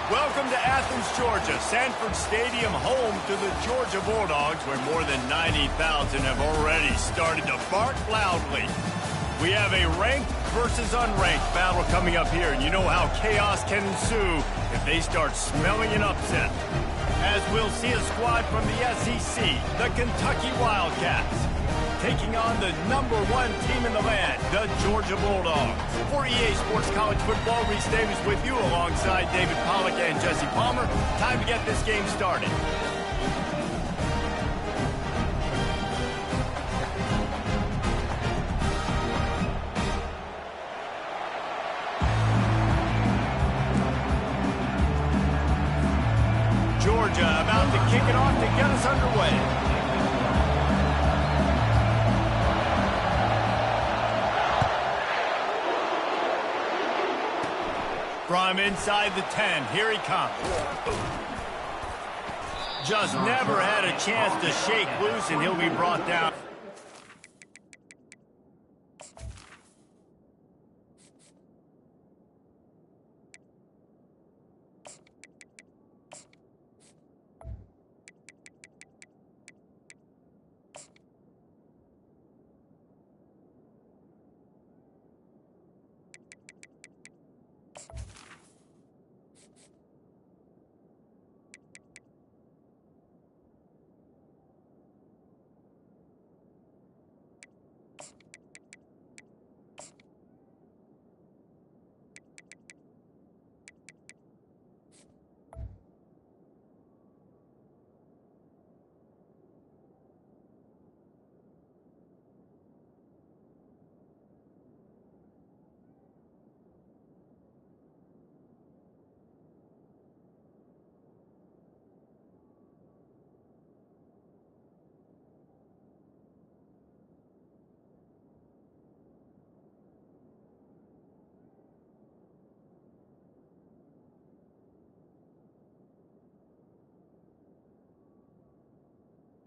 Welcome to Athens, Georgia, Sanford Stadium, home to the Georgia Bulldogs, where more than 90,000 have already started to bark loudly. We have a ranked versus unranked battle coming up here, and you know how chaos can ensue if they start smelling an upset. As we'll see a squad from the SEC, the Kentucky Wildcats, taking on the #1 team in the land, the Georgia Bulldogs. For EA Sports College Football, Reese Davis with you alongside David Pollack and Jesse Palmer. Time to get this game started. Georgia about to kick it off to get us underway. From inside the 10, here he comes. Just never had a chance to shake loose, and he'll be brought down.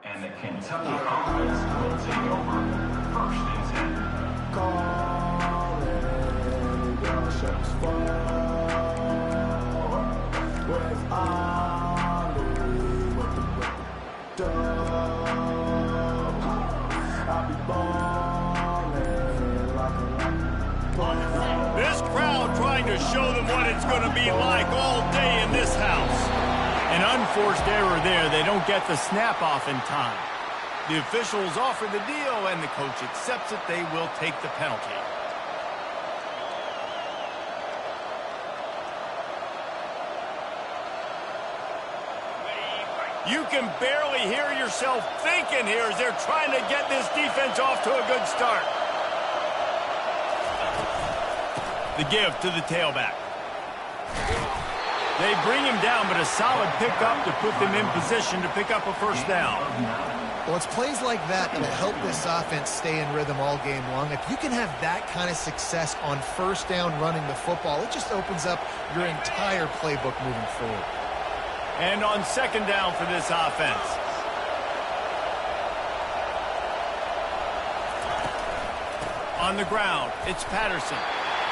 And the Kentucky offense will take over 1st and 10. This crowd trying to show them what it's going to be like all day in this house. An unforced error there. They don't get the snap off in time. The officials offer the deal, and the coach accepts it. They will take the penalty. You can barely hear yourself thinking here as they're trying to get this defense off to a good start. The give to the tailback. They bring him down, but a solid pickup to put them in position to pick up a 1st down. Well, it's plays like that that'll help this offense stay in rhythm all game long. If you can have that kind of success on 1st down running the football, it just opens up your entire playbook moving forward. And on 2nd down for this offense. On the ground, it's Patterson.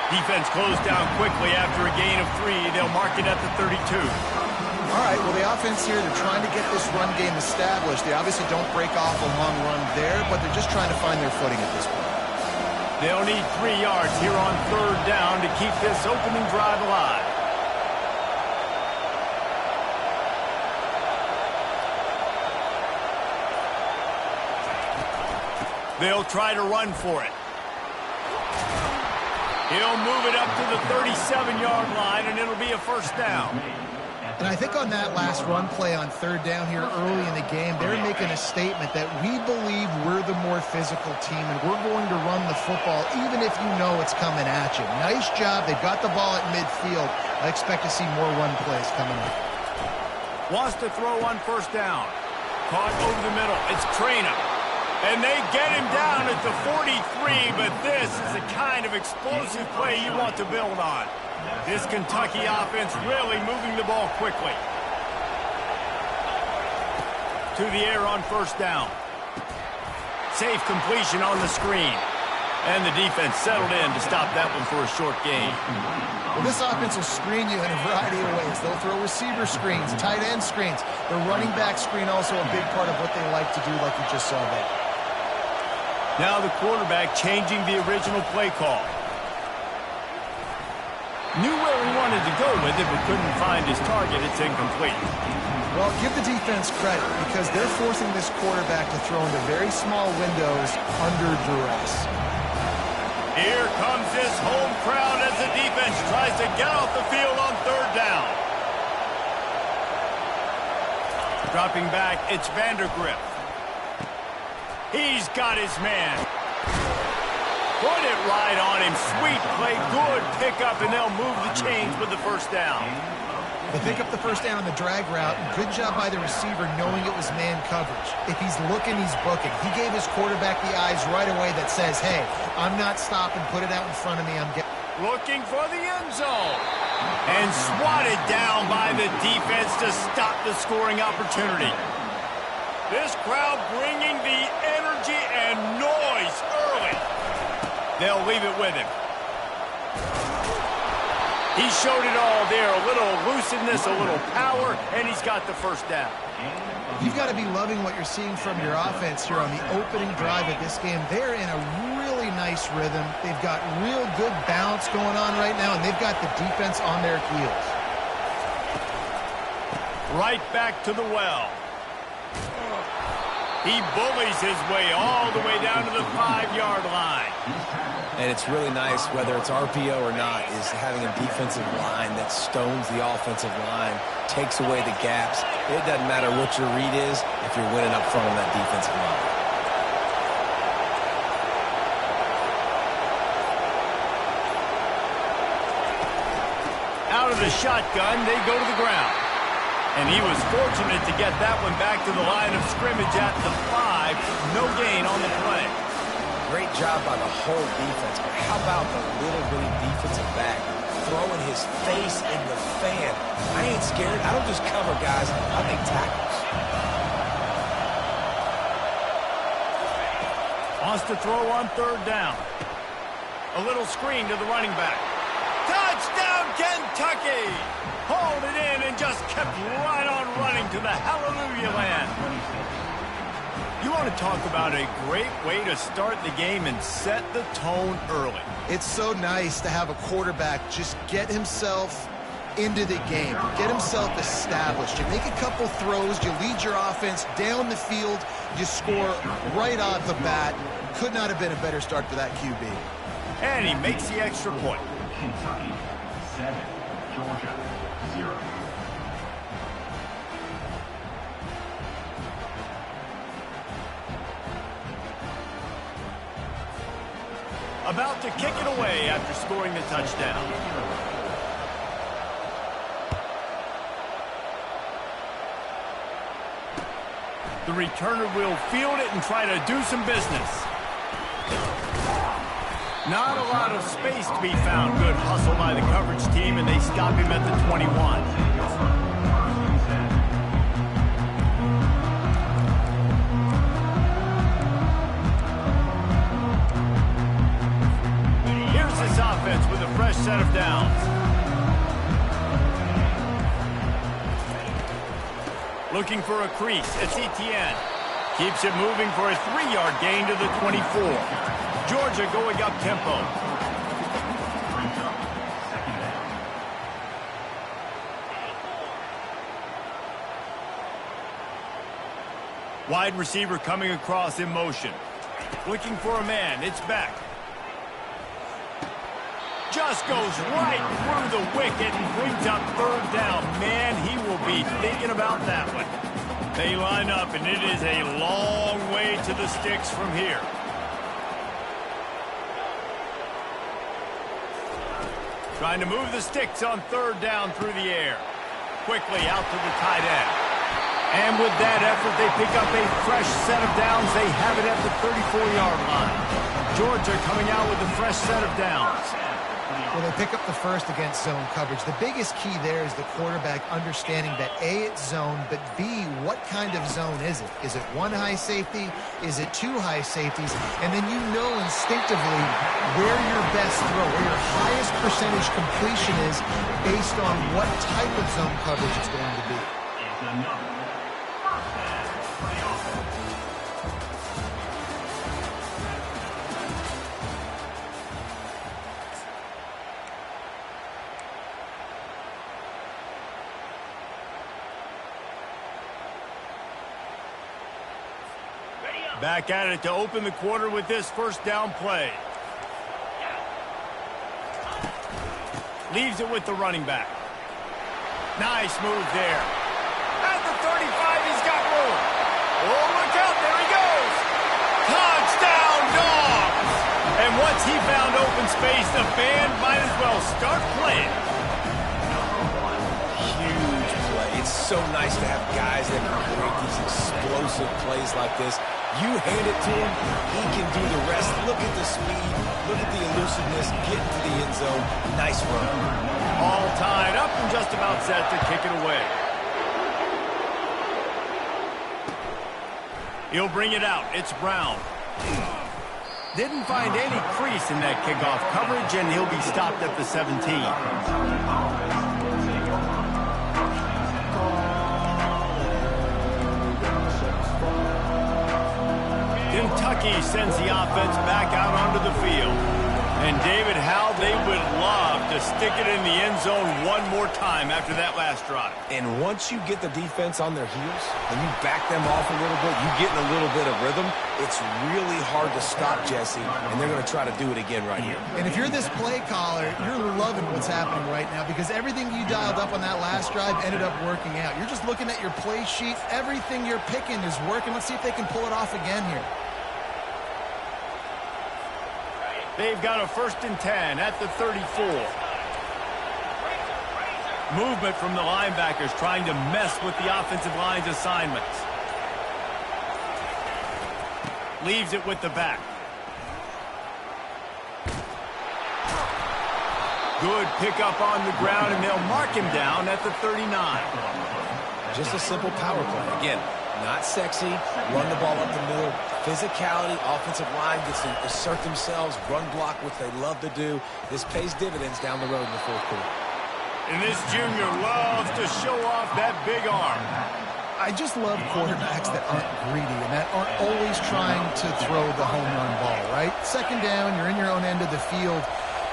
Defense closed down quickly after a gain of 3. They'll mark it at the 32. All right, well, the offense here, they're trying to get this run game established. They obviously don't break off a long run there, but they're just trying to find their footing at this point. They'll need 3 yards here on 3rd down to keep this opening drive alive. They'll try to run for it. He'll move it up to the 37-yard line, and it'll be a first down. And I think on that last run play on third down here early in the game, they're making a statement that we believe we're the more physical team, and we're going to run the football even if you know it's coming at you. Nice job. They've got the ball at midfield. I expect to see more run plays coming up. Wants to throw on first down. Caught over the middle. It's Traynor. And they get him down at the 43, but this is the kind of explosive play you want to build on. This Kentucky offense really moving the ball quickly. To the air on first down. Safe completion on the screen. And the defense settled in to stop that one for a short gain. Well, this offense will screen you in a variety of ways. They'll throw receiver screens, tight end screens. The running back screen also a big part of what they like to do, like you just saw there. Now the quarterback changing the original play call. Knew where he wanted to go with it, but couldn't find his target. It's incomplete. Well, give the defense credit because they're forcing this quarterback to throw into very small windows under duress. Here comes this home crowd as the defense tries to get off the field on third down. Dropping back, it's Vandergrift. He's got his man. Put it right on him. Sweet play. Good pickup, and they'll move the chains with the first down. They pick up the first down on the drag route. Good job by the receiver knowing it was man coverage. If he's looking, he's booking. He gave his quarterback the eyes right away that says, hey, I'm not stopping. Put it out in front of me. I'm getting... Looking for the end zone. And swatted down by the defense to stop the scoring opportunity. This crowd bringing the energy and noise early. They'll leave it with him. He showed it all there. A little elusiveness, a little power, and he's got the first down. You've got to be loving what you're seeing from your offense here on the opening drive of this game. They're in a really nice rhythm. They've got real good balance going on right now, and they've got the defense on their heels. Right back to the well. He bullies his way all the way down to the 5-yard line. And it's really nice, whether it's RPO or not, is having a defensive line that stones the offensive line, takes away the gaps. It doesn't matter what your read is if you're winning up front on that defensive line. Out of the shotgun, they go to the ground. And he was fortunate to get that one back to the line of scrimmage at the 5. No gain on the play. Great job by the whole defense, but how about the little bitty defensive back throwing his face in the fan? I ain't scared. I don't just cover guys. I make tackles. Wants to throw on third down. A little screen to the running back. Touchdown, Kentucky! Hauled it in and just kept right on running to the hallelujah land. You want to talk about a great way to start the game and set the tone early. It's so nice to have a quarterback just get himself into the game, get himself established. You make a couple throws, you lead your offense down the field, you score right off the bat. Could not have been a better start for that QB. And he makes the extra point. Kentucky 7, Georgia 0. About to kick it away after scoring the touchdown. The returner will field it and try to do some business. Not a lot of space to be found. Good hustle by the coverage team, and they stop him at the 21. Here's this offense with a fresh set of downs. Looking for a crease. It's Etienne. Keeps it moving for a 3-yard gain to the 24. Georgia going up tempo. Wide receiver coming across in motion. Looking for a man. It's back. Just goes right through the wicket and brings up third down. Man, he will be thinking about that one. They line up, and it is a long way to the sticks from here. Trying to move the sticks on third down through the air. Quickly out to the tight end. And with that effort, they pick up a fresh set of downs. They have it at the 34-yard line. Georgia coming out with a fresh set of downs. Well, they pick up the first against zone coverage. The biggest key there is the quarterback understanding that A, it's zone, but B, what kind of zone is it? Is it one high safety? Is it two high safeties? And then you know instinctively where your best throw, where your highest percentage completion is based on what type of zone coverage it's going to be. Back at it to open the quarter with this first down play. Leaves it with the running back. Nice move there. At the 35, he's got room. Oh, look out, there he goes. Touchdown, Dogs! And once he found open space, the band might as well start playing. Huge play. It's so nice to have guys that can create these explosive plays like this. You hand it to him, he can do the rest. Look at the speed, look at the elusiveness, get into the end zone. Nice run. All tied up and just about set to kick it away. He'll bring it out. It's Brown. Didn't find any crease in that kickoff coverage, and he'll be stopped at the 17. Kentucky sends the offense back out onto the field. And David, how they would love to stick it in the end zone one more time after that last drive. And once you get the defense on their heels and you back them off a little bit, you get in a little bit of rhythm, it's really hard to stop Jesse, and they're going to try to do it again right here. And if you're this play caller, you're loving what's happening right now because everything you dialed up on that last drive ended up working out. You're just looking at your play sheet. Everything you're picking is working. Let's see if they can pull it off again here. They've got a 1st and 10 at the 34. Movement from the linebackers trying to mess with the offensive line's assignments. Leaves it with the back. Good pickup on the ground, and they'll mark him down at the 39. Just a simple power play. Again, not sexy, run the ball up the middle. Physicality, offensive line gets to assert themselves, run block, which they love to do. This pays dividends down the road in the fourth quarter. And this junior loves to show off that big arm. I just love quarterbacks that aren't greedy and that aren't always trying to throw the home run ball, right? Second down, you're in your own end of the field.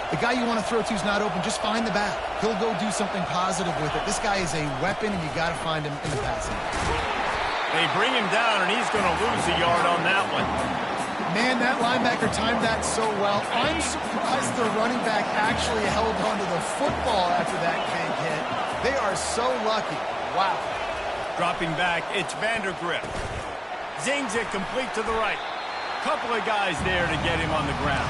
The guy you want to throw to is not open. Just find the back. He'll go do something positive with it. This guy is a weapon, and you got to find him in the passing. They bring him down, and he's going to lose a yard on that one. Man, that linebacker timed that so well. I'm surprised the running back actually held onto the football after that big hit. They are so lucky. Wow. Dropping back, it's Vandergrift. Zings it complete to the right. Couple of guys there to get him on the ground.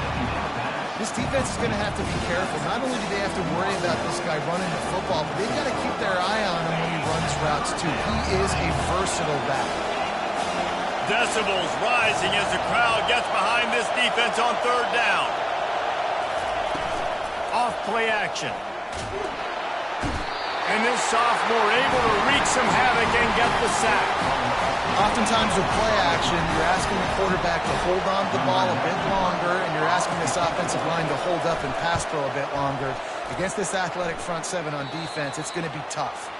This defense is going to have to be careful. Not only do they have to worry about this guy running the football, but they've got to keep their eye on him when he runs routes, too. He is a versatile back. Decibels rising as the crowd gets behind this defense on third down. Off play action. And this sophomore able to wreak some havoc and get the sack. Oftentimes with play action, you're asking the quarterback to hold on to the ball a bit longer, and you're asking this offensive line to hold up and pass pro a bit longer. Against this athletic front seven on defense, it's going to be tough.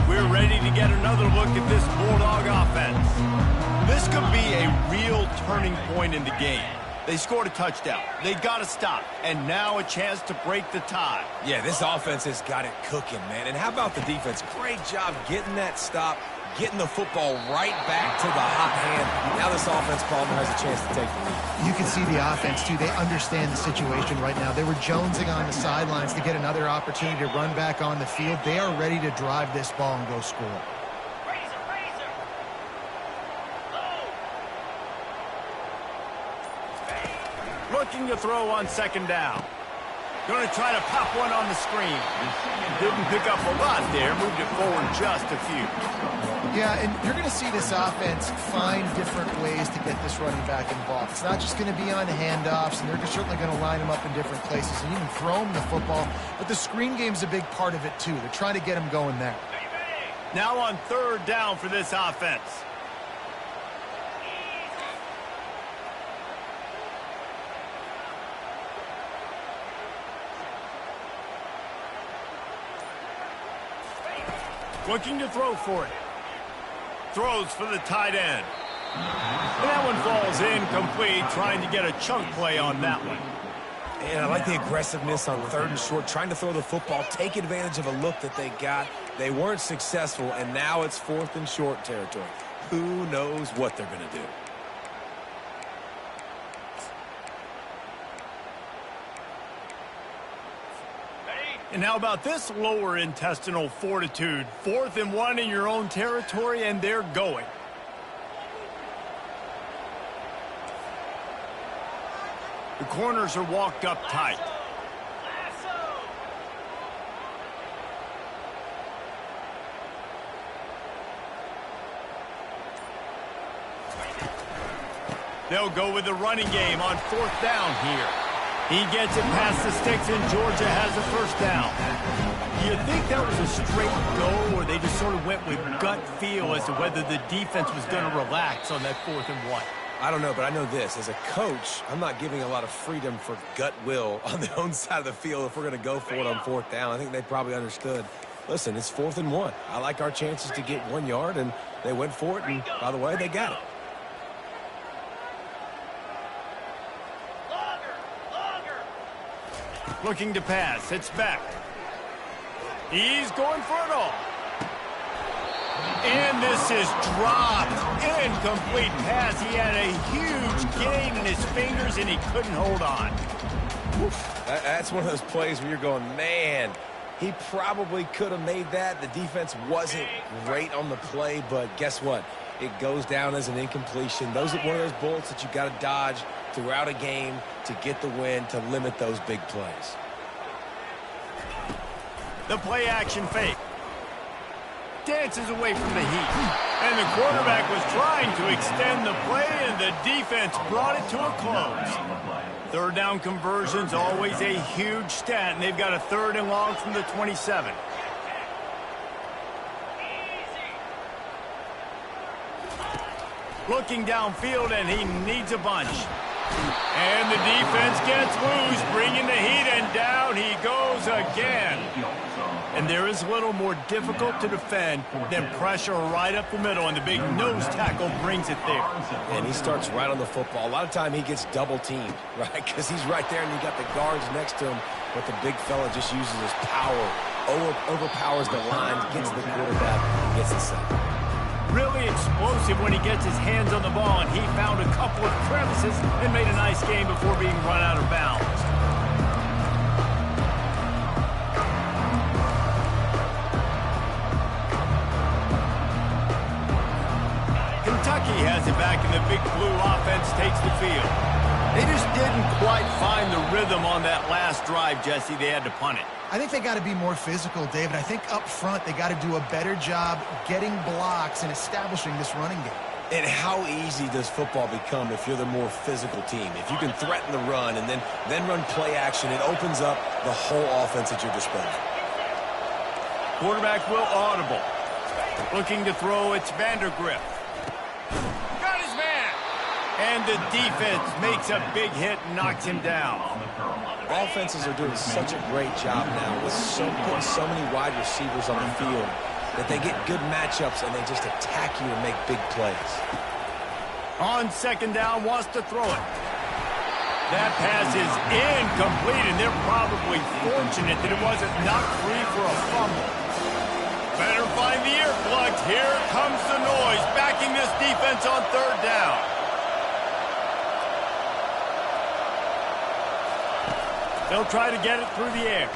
We're ready to get another look at this Bulldog offense. This could be a real turning point in the game. They scored a touchdown. They got to stop. And now a chance to break the tie. Yeah, this offense has got it cooking, man. And how about the defense? Great job getting that stop, getting the football right back to the hot hand. Now this offense probably has a chance to take the lead. You can see the offense, too. They understand the situation right now. They were jonesing on the sidelines to get another opportunity to run back on the field. They are ready to drive this ball and go score. Looking to throw on second down. Going to try to pop one on the screen. Didn't pick up a lot there. Moved it forward just a few. Yeah, and you're going to see this offense find different ways to get this running back involved. It's not just going to be on handoffs, and they're certainly going to line him up in different places and even throw him the football. But the screen game's a big part of it, too. They're trying to get him going there. Now on third down for this offense. Looking to throw for it. Throws for the tight end. And that one falls incomplete, trying to get a chunk play on that one. And I like the aggressiveness on third and short, trying to throw the football, take advantage of a look that they got. They weren't successful, and now it's fourth and short territory. Who knows what they're going to do? And how about this lower intestinal fortitude? 4th and 1 in your own territory, and they're going. The corners are walked up tight. They'll go with the running game on 4th down here. He gets it past the sticks, and Georgia has a first down. Do you think that was a straight go, or they just sort of went with gut feel as to whether the defense was going to relax on that 4th and 1? I don't know, but I know this. As a coach, I'm not giving a lot of freedom for gut will on their own side of the field if we're going to go for it on 4th down. I think they probably understood. Listen, it's 4th and 1. I like our chances to get 1 yard, and they went for it, and by the way, they got it. Looking to pass. It's back. He's going for it all. And this is dropped. Incomplete pass. He had a huge gain in his fingers, and he couldn't hold on. That's one of those plays where you're going, man, he probably could have made that. The defense wasn't great on the play, but guess what? It goes down as an incompletion. Those are one of those bullets that you got to dodge throughout a game to get the win, to limit those big plays. The play action fake. Dances away from the heat. And the quarterback was trying to extend the play, and the defense brought it to a close. Third down conversion's always a huge stat, and they've got a 3rd and long from the 27. Looking downfield, and he needs a bunch. And the defense gets loose, bringing the heat, and down he goes again. And there is a little more difficult to defend than pressure right up the middle, and the big nose tackle brings it there. And he starts right on the football. A lot of time he gets double-teamed, right? Because he's right there, and you got the guards next to him, but the big fella just uses his power, overpowers the line, gets the quarterback, and gets the sack. Really explosive when he gets his hands on the ball, and he found a couple of crevices and made a nice game before being run out of bounds. Kentucky has it back, and the big blue offense takes the field. They just didn't quite find the rhythm on that last drive, Jesse. They had to punt it. I think they got to be more physical, David. I think up front they got to do a better job getting blocks and establishing this running game. And how easy does football become if you're the more physical team? If you can threaten the run and then run play action, it opens up the whole offense at your disposal. Quarterback will audible. Looking to throw, it's Vandergrift. Got his man. And the defense makes a big hit and knocks him down. Offenses are doing such a great job now with putting so many wide receivers on the field that they get good matchups and they just attack you and make big plays. On second down, wants to throw it. That pass is incomplete, and they're probably fortunate that it wasn't knocked free for a fumble. Better find the earplugs. Here comes the noise, backing this defense on third down. They'll try to get it through the air.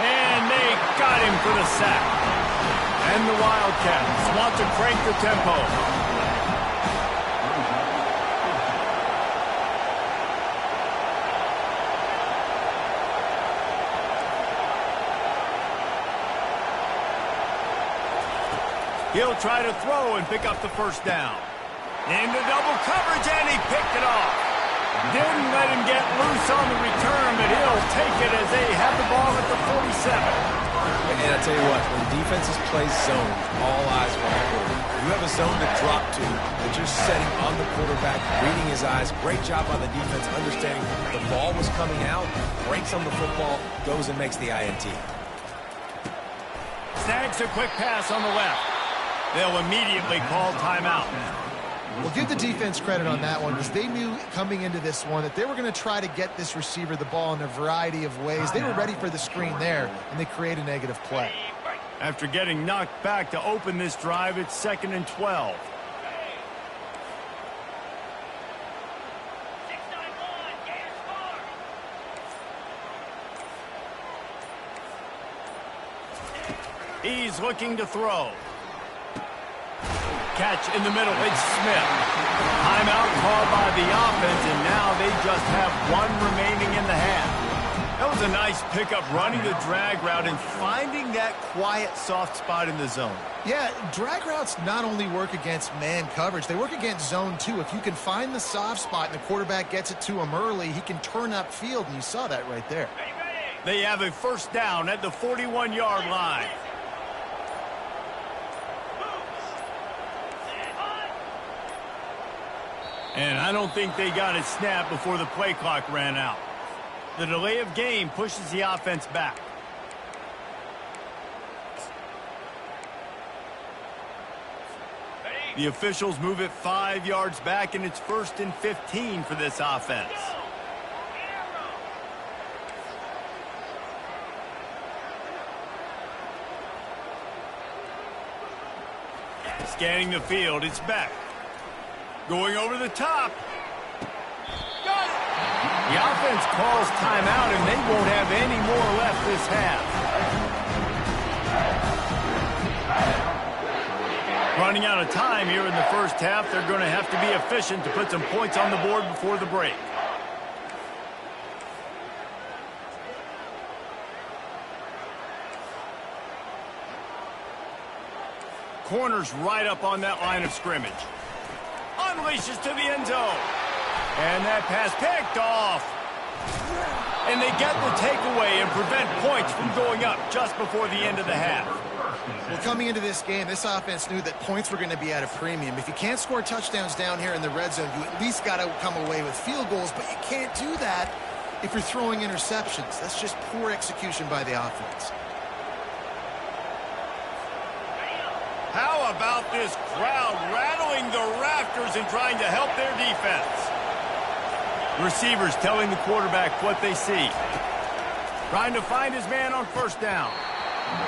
And they got him for the sack. And the Wildcats want to crank the tempo. He'll try to throw and pick up the first down. Into double coverage, and he picked it off. Didn't let him get loose on the return, but he'll take it as they have the ball at the 47. And I tell you what, when defenses play zone, all eyes are on the quarterback. You have a zone to drop to that you're setting on the quarterback, reading his eyes. Great job by the defense, understanding the ball was coming out, breaks on the football, goes and makes the INT. Snags a quick pass on the left. They'll immediately call timeout. Well, give the defense credit on that one because they knew coming into this one that they were going to try to get this receiver the ball in a variety of ways. They were ready for the screen there, and they create a negative play. After getting knocked back to open this drive, it's 2nd and 12. He's looking to throw. Catch in the middle. It's Smith. Timeout called by the offense, and now they just have one remaining in the half. That was a nice pickup, running the drag route and finding that quiet, soft spot in the zone. Yeah, drag routes not only work against man coverage, they work against zone too. If you can find the soft spot and the quarterback gets it to him early, he can turn upfield, and you saw that right there. They have a first down at the 41-yard line. And I don't think they got it snapped before the play clock ran out. The delay of game pushes the offense back. The officials move it 5 yards back, and it's 1st and 15 for this offense. Scanning the field, it's back. Going over the top. Got it! The offense calls timeout, and they won't have any more left this half. Running out of time here in the first half. They're going to have to be efficient to put some points on the board before the break. Corners right up on that line of scrimmage. Unleashes to the end zone. And that pass picked off. And they get the takeaway and prevent points from going up just before the end of the half. Well, coming into this game, this offense knew that points were going to be at a premium. If you can't score touchdowns down here in the red zone, you at least got to come away with field goals, but you can't do that if you're throwing interceptions. That's just poor execution by the offense. How about this crowd rattling the rafters and trying to help their defense? Receivers telling the quarterback what they see. Trying to find his man on first down.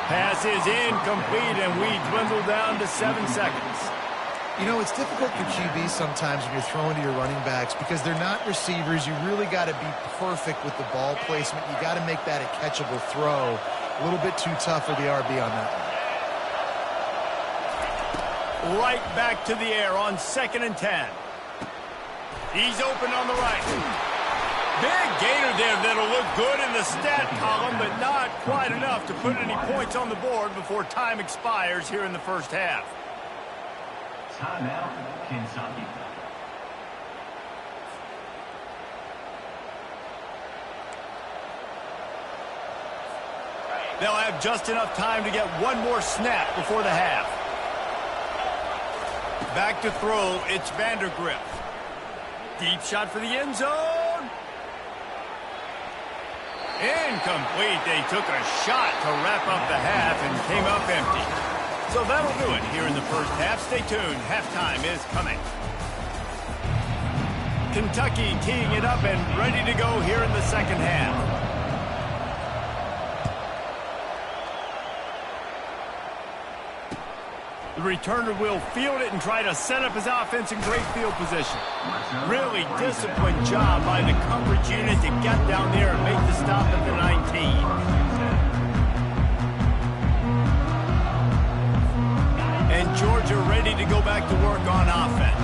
Pass is incomplete, and we dwindle down to 7 seconds. You know, it's difficult for QBs sometimes when you're throwing to your running backs because they're not receivers. You really got to be perfect with the ball placement. You got to make that a catchable throw. A little bit too tough for the RB on that one. Right back to the air on 2nd and 10. He's open on the right. Big gainer there that'll look good in the stat column, but not quite enough to put any points on the board before time expires here in the first half. Timeout, Kentucky. They'll have just enough time to get one more snap before the half. Back to throw, it's Vandergrift. Deep shot for the end zone. Incomplete. They took a shot to wrap up the half and came up empty. So that'll do it here in the first half. Stay tuned. Halftime is coming. Kentucky teeing it up and ready to go here in the second half. The returner will field it and try to set up his offense in great field position. Really disciplined job by the coverage unit to get down there and make the stop at the 19. And Georgia ready to go back to work on offense.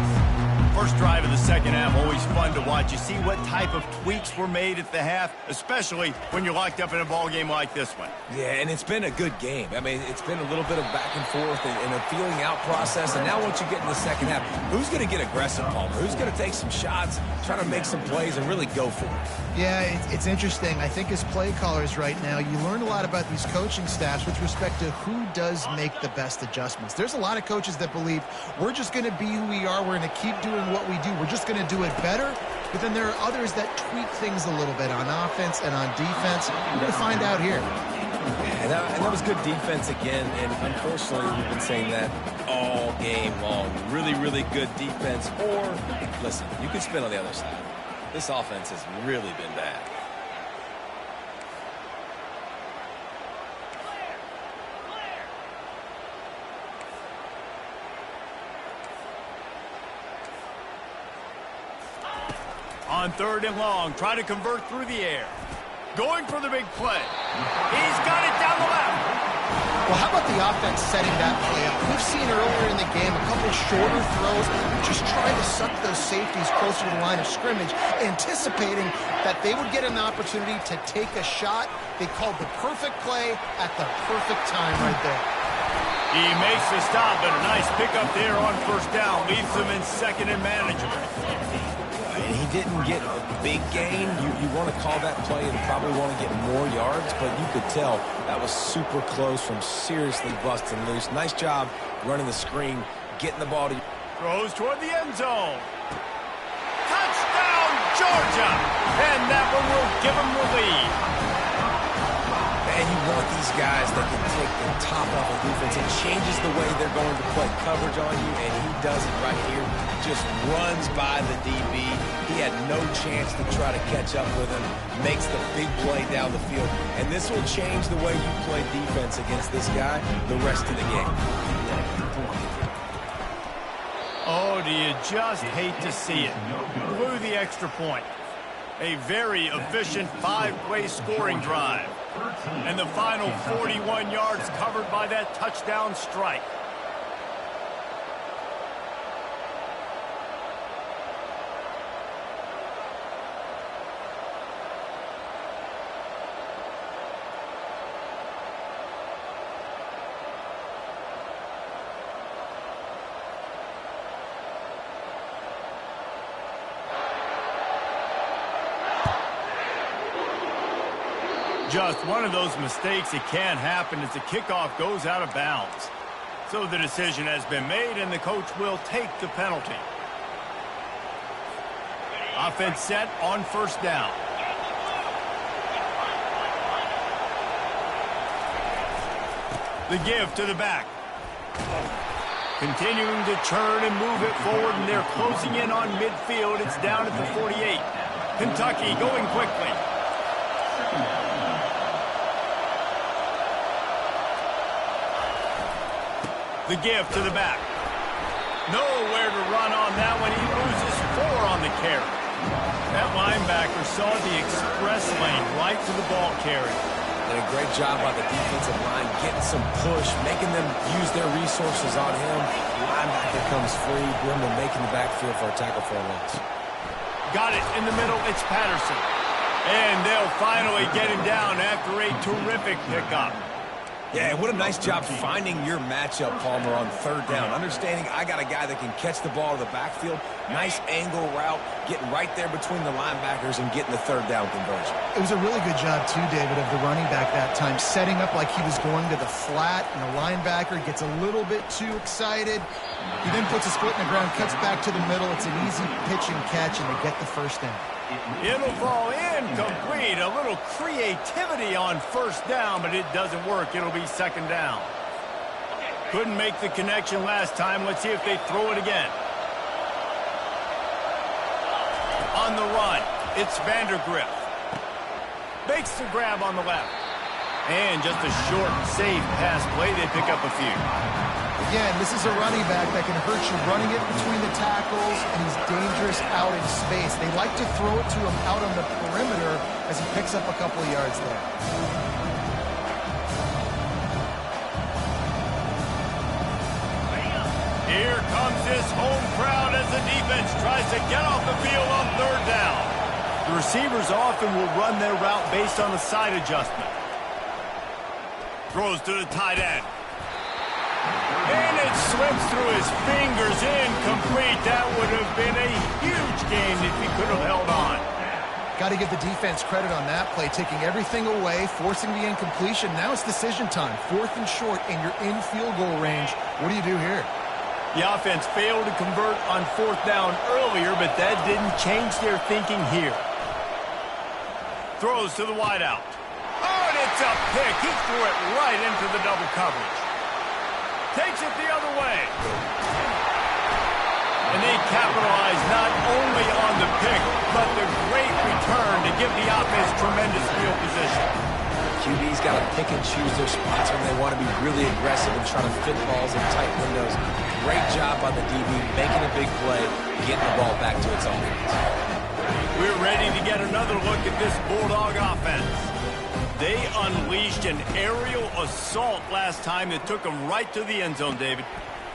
First drive of the second half, always fun to watch. You see what type of tweaks were made at the half, especially when you're locked up in a ball game like this one. Yeah, and it's been a good game. I mean, it's been a little bit of back and forth and a feeling out process. And now once you get in the second half, who's going to get aggressive, Palmer? Who's going to take some shots, try to make some plays, and really go for it? Yeah, it's interesting. I think as play callers right now, you learn a lot about these coaching staffs with respect to who does make the best adjustments. There's a lot of coaches that believe we're just going to be who we are. We're going to keep doing what we do. We're just going to do it better. But then there are others that tweak things a little bit on offense and on defense. We're going to find out here. And that was good defense again. And unfortunately, we've been saying that all game long. Really, really good defense. Or, listen, you can spin on the other side. This offense has really been bad. On third and long, try to convert through the air. Going for the big play. He's got it down the left. Well, how about the offense setting that play up? We've seen earlier in the game a couple shorter throws, just trying to suck those safeties closer to the line of scrimmage, anticipating that they would get an opportunity to take a shot. They called the perfect play at the perfect time right there. He makes the stop, but a nice pickup there on first down. Leaves them in second and manageable. And he didn't get a big gain. You want to call that play and probably want to get more yards, but you could tell that was super close from seriously busting loose. Nice job running the screen, getting the ball to... Throws toward the end zone. Touchdown, Georgia! And that one will give him the lead. And you want these guys that can take the top off of defense. It changes the way they're going to play coverage on you, and he does it right here. Just runs by the DB. He had no chance to try to catch up with him. Makes the big play down the field. And this will change the way you play defense against this guy the rest of the game. Oh, do you just hate to see it? Blew the extra point. A very efficient five-play scoring drive. And the final 41 yards covered by that touchdown strike. Just one of those mistakes that can happen as the kickoff goes out of bounds. So the decision has been made, and the coach will take the penalty. Offense set on first down. The give to the back. Continuing to churn and move it forward, and they're closing in on midfield. It's down at the 48. Kentucky going quickly. The give to the back. Nowhere to run on that one. He loses 4 on the carry. That linebacker saw the express lane right to the ball carrier. And a great job by the defensive line, getting some push, making them use their resources on him. The linebacker comes free, bring them making the backfield for a tackle for a loss. Got it in the middle. It's Patterson. And they'll finally get him down after a terrific pickup. Yeah, what a nice job finding your matchup, Palmer, on third down. Understanding I got a guy that can catch the ball to the backfield. Nice angle route, getting right there between the linebackers and getting the third down conversion. It was a really good job, too, David, of the running back that time, setting up like he was going to the flat, and the linebacker gets a little bit too excited. He then puts his foot in the ground, cuts back to the middle. It's an easy pitch and catch, and they get the first down. It'll fall incomplete. A little creativity on first down, but it doesn't work. It'll be second down. Couldn't make the connection last time. Let's see if they throw it again. on the run. It's Vandergriff. Makes the grab on the left. And just a short, safe pass play. They pick up a few. Again, this is a running back that can hurt you running it between the tackles, and he's dangerous out in space. They like to throw it to him out on the perimeter as he picks up a couple of yards there. Here comes this home crowd as the defense tries to get off the field on third down. The receivers often will run their route based on the side adjustment. Throws to the tight end. And it slips through his fingers, incomplete. That would have been a huge gain if he could have held on. Got to give the defense credit on that play, taking everything away, forcing the incompletion. Now it's decision time. 4th and short, and you're in field goal range. What do you do here? The offense failed to convert on 4th down earlier, but that didn't change their thinking here. Throws to the wideout. Oh, and it's a pick. He threw it right into the double coverage. Takes it the other way. And they capitalize not only on the pick, but the great return to give the offense tremendous field position. QB's got to pick and choose their spots when they want to be really aggressive and try to fit balls in tight windows. Great job on the DB, making a big play, getting the ball back to its offense. We're ready to get another look at this Bulldog offense. They unleashed an aerial assault last time that took them right to the end zone, David.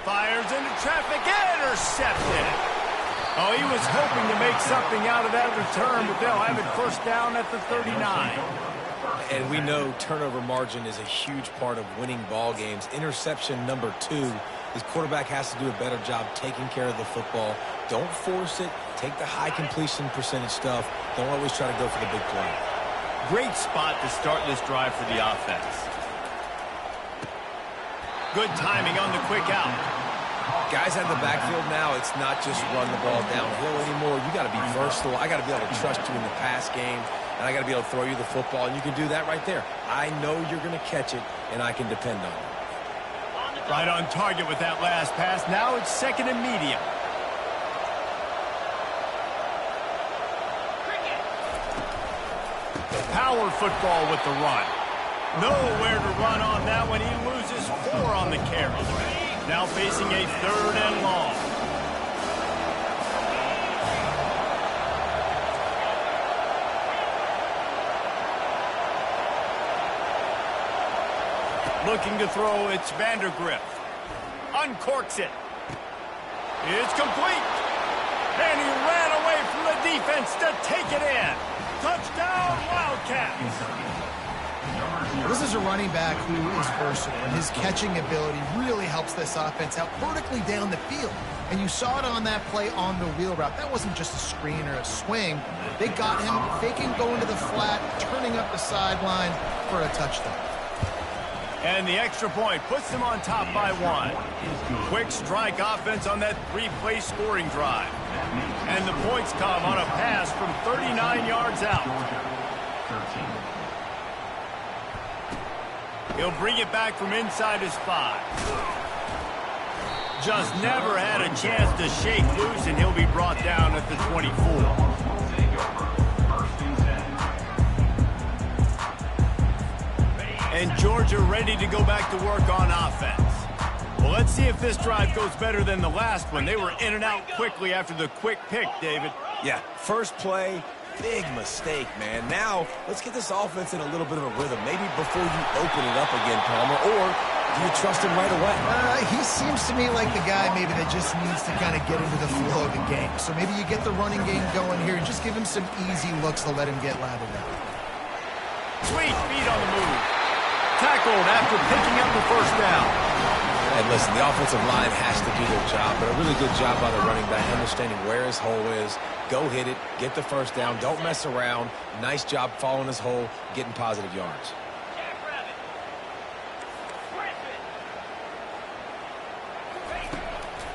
Fires into traffic, intercepted. Oh, he was hoping to make something out of that return, but they'll have it first down at the 39. And we know turnover margin is a huge part of winning ball games. Interception number 2. His quarterback has to do a better job taking care of the football. Don't force it. Take the high completion percentage stuff. Don't always try to go for the big play. Great spot to start this drive for the offense. Good timing on the quick out. Guys out of the backfield now, it's not just run the ball downhill anymore. You got to be versatile. I got to be able to trust you in the pass game, and I got to be able to throw you the football, and you can do that right there. I know you're going to catch it, and I can depend on it. Right on target with that last pass. Now it's 2nd and medium. Power football with the run. Nowhere to run on that one. He loses 4 on the carry. Now facing a 3rd and long. Looking to throw, it's Vandergriff. Uncorks it. It's complete. And he ran away from the defense to take it in. Touchdown, Wildcats. This is a running back who is versatile, and his catching ability really helps this offense out vertically down the field. And you saw it on that play on the wheel route. That wasn't just a screen or a swing. They got him faking going to the flat, turning up the sideline for a touchdown. And the extra point puts them on top by 1. Quick strike offense on that 3-play scoring drive. And the points come on a pass from 39 yards out. He'll bring it back from inside his 5. Just never had a chance to shake loose, and he'll be brought down at the 24. And Georgia ready to go back to work on offense. Well, let's see if this drive goes better than the last one. They were in and out quickly after the quick pick, David. Yeah, first play, big mistake, man. Now, let's get this offense in a little bit of a rhythm. Maybe before you open it up again, Palmer, or do you trust him right away? He seems to me like the guy maybe that just needs to kind of get into the flow of the game. So maybe you get the running game going here and just give him some easy looks to let him get lathered up. Sweet feet on the move. Tackled after picking up the first down. And listen, the offensive line has to do their job, but a really good job by the running back, understanding where his hole is. Go hit it, get the first down, don't mess around. Nice job following his hole, getting positive yards.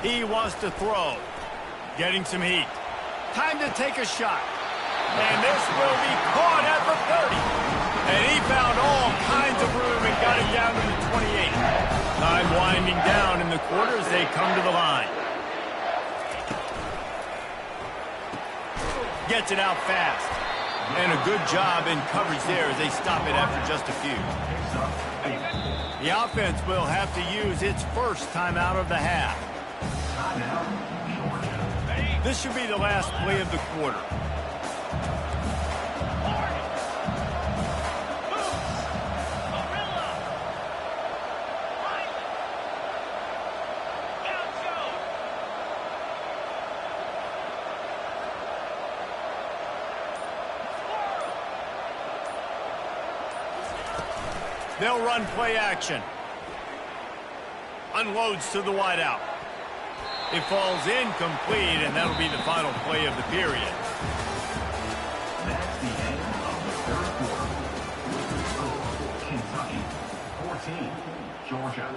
He wants to throw. Getting some heat. Time to take a shot. And this will be caught at the 30. And he found all kinds of room and got it down to the 28. Time winding down in the quarter as they come to the line. Gets it out fast. And a good job in coverage there as they stop it after just a few. The offense will have to use its first timeout of the half. This should be the last play of the quarter. They'll run play action. Unloads to the wideout. It falls incomplete, and that'll be the final play of the period. That's the end of the third quarter. Kentucky 14, Georgia.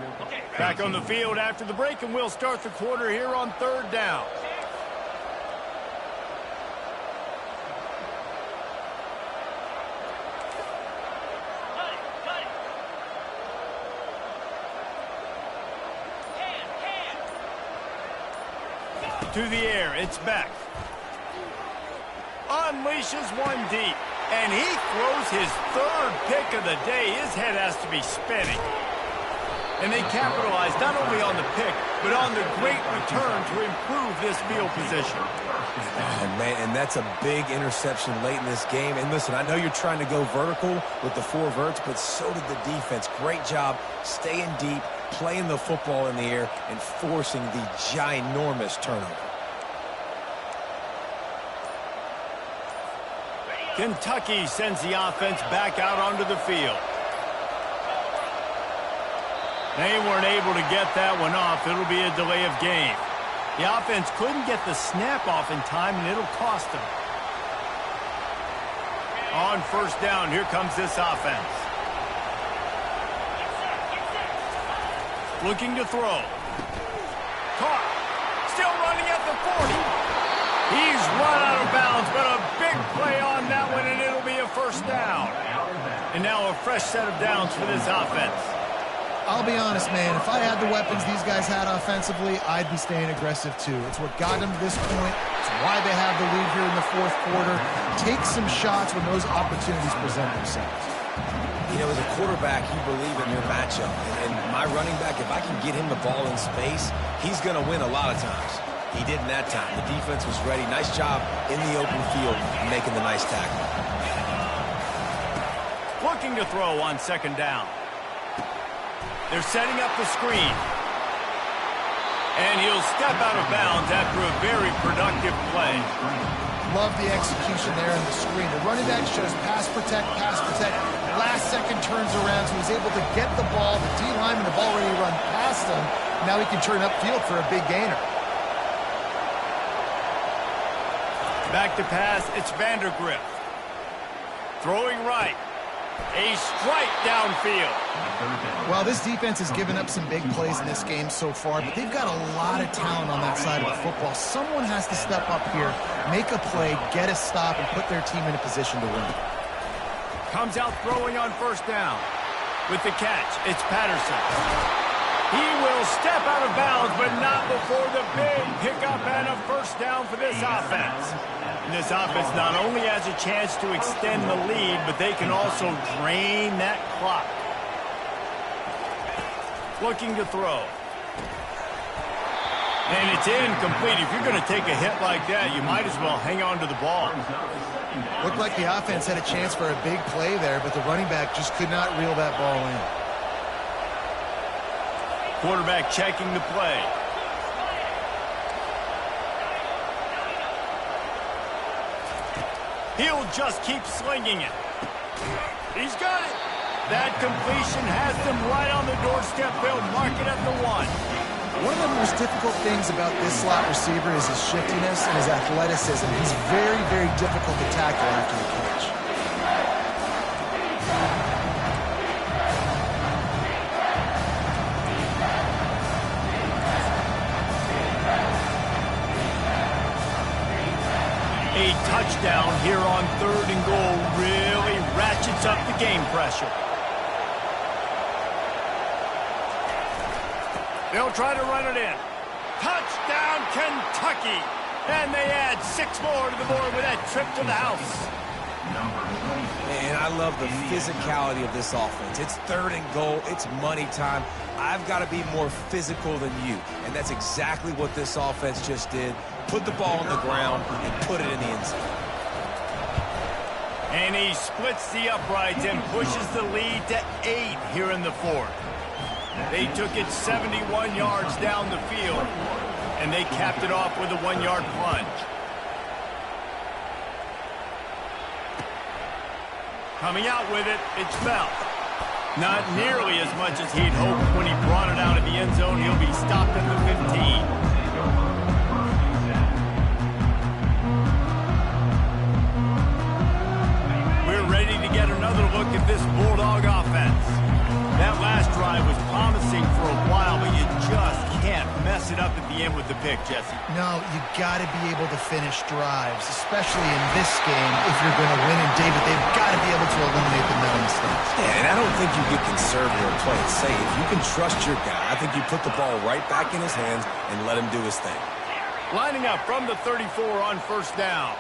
Back on the field after the break, and we'll start the quarter here on third down. To the air, it's Beck. Unleashes one deep, and he throws his third pick of the day. His head has to be spinning. And they capitalize not only on the pick, but on the great return to improve this field position. Man, and that's a big interception late in this game. And listen, I know you're trying to go vertical with the 4 verts, but so did the defense. Great job staying deep, playing the football in the air, and forcing the ginormous turnover. Kentucky sends the offense back out onto the field. They weren't able to get that one off. It'll be a delay of game. The offense couldn't get the snap off in time, and it'll cost them. On first down, here comes this offense. Looking to throw. Caught. Still running at the 40. He's run out of bounds, but a big play on that one, and it'll be a first down. And now a fresh set of downs for this offense. I'll be honest, man, if I had the weapons these guys had offensively, I'd be staying aggressive too. It's what got them to this point. It's why they have the lead here in the fourth quarter. Take some shots when those opportunities present themselves. You know, as a quarterback, you believe in your matchup. And my running back, if I can get him the ball in space, he's going to win a lot of times. He did in that time. The defense was ready. Nice job in the open field making the nice tackle. Looking to throw on second down. They're setting up the screen. And he'll step out of bounds after a very productive play. Love the execution there in the screen. The running back shows pass protect, pass protect. Last second turns around, so he's able to get the ball. The D lineman, the ball ready to run past him. Now he can turn upfield for a big gainer. Back to pass, it's Vandergrift. Throwing right. A strike downfield. Well, this defense has given up some big plays in this game so far, but they've got a lot of talent on that side of the football. Someone has to step up here, make a play, get a stop, and put their team in a position to win. Comes out throwing on first down. With the catch, it's Patterson. He will step out of bounds, but not before the big pickup and a first down for this offense. And this offense not only has a chance to extend the lead, but they can also drain that clock. Looking to throw. And it's incomplete. If you're going to take a hit like that, you might as well hang on to the ball. Looked like the offense had a chance for a big play there, but the running back just could not reel that ball in. Quarterback checking the play. He'll just keep slinging it. He's got it. That completion has them right on the doorstep. They'll mark it at the 1. One of the most difficult things about this slot receiver is his shiftiness and his athleticism. He's very, very difficult to tackle after the catch. A touchdown here on 3rd and goal really ratchets up the game pressure. They'll try to run it in. Touchdown, Kentucky! And they add 6 more to the board with that trip to the house. And I love the physicality of this offense. It's 3rd and goal. It's money time. I've got to be more physical than you. And that's exactly what this offense just did. Put the ball on the ground and put it in the end zone. And he splits the uprights and pushes the lead to 8 here in the 4th. They took it 71 yards down the field, and they capped it off with a 1-yard plunge. Coming out with it, it's Bell. Not nearly as much as he'd hoped when he brought it out of the end zone. He'll be stopped at the 15. We're ready to get another look at this Bulldog offense. That last drive was promising for a while, but you just can't mess it up at the end with the pick, Jesse. No, you got to be able to finish drives, especially in this game if you're going to win. And, David, they've got to be able to eliminate the mental mistakes. Yeah, and I don't think you get conservative and play it safe. You can trust your guy. I think you put the ball right back in his hands and let him do his thing. Lining up from the 34 on 1st down.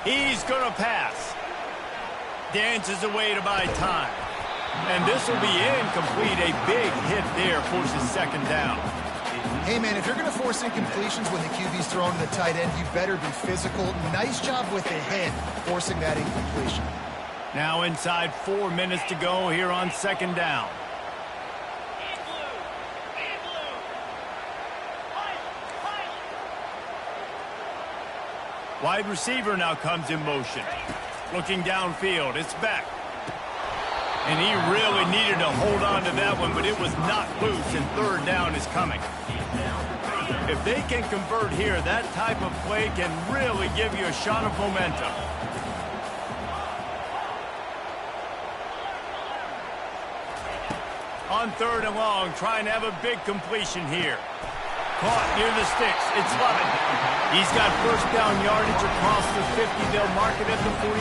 He's going to pass. Dances away to buy time. And this will be incomplete. A big hit there forces 2nd down. Hey, man, if you're going to force incompletions when the QB's throwing to the tight end, you better be physical. Nice job with the hit, forcing that incompletion. Now inside 4 minutes to go here on 2nd down. Wide receiver now comes in motion. Looking downfield, it's Beck. And he really needed to hold on to that one, but it was not loose, and 3rd down is coming. If they can convert here, that type of play can really give you a shot of momentum. On 3rd and long, trying to have a big completion here. Caught near the sticks. It's Lovett. He's got 1st down yardage across the 50. They'll mark it at the 49.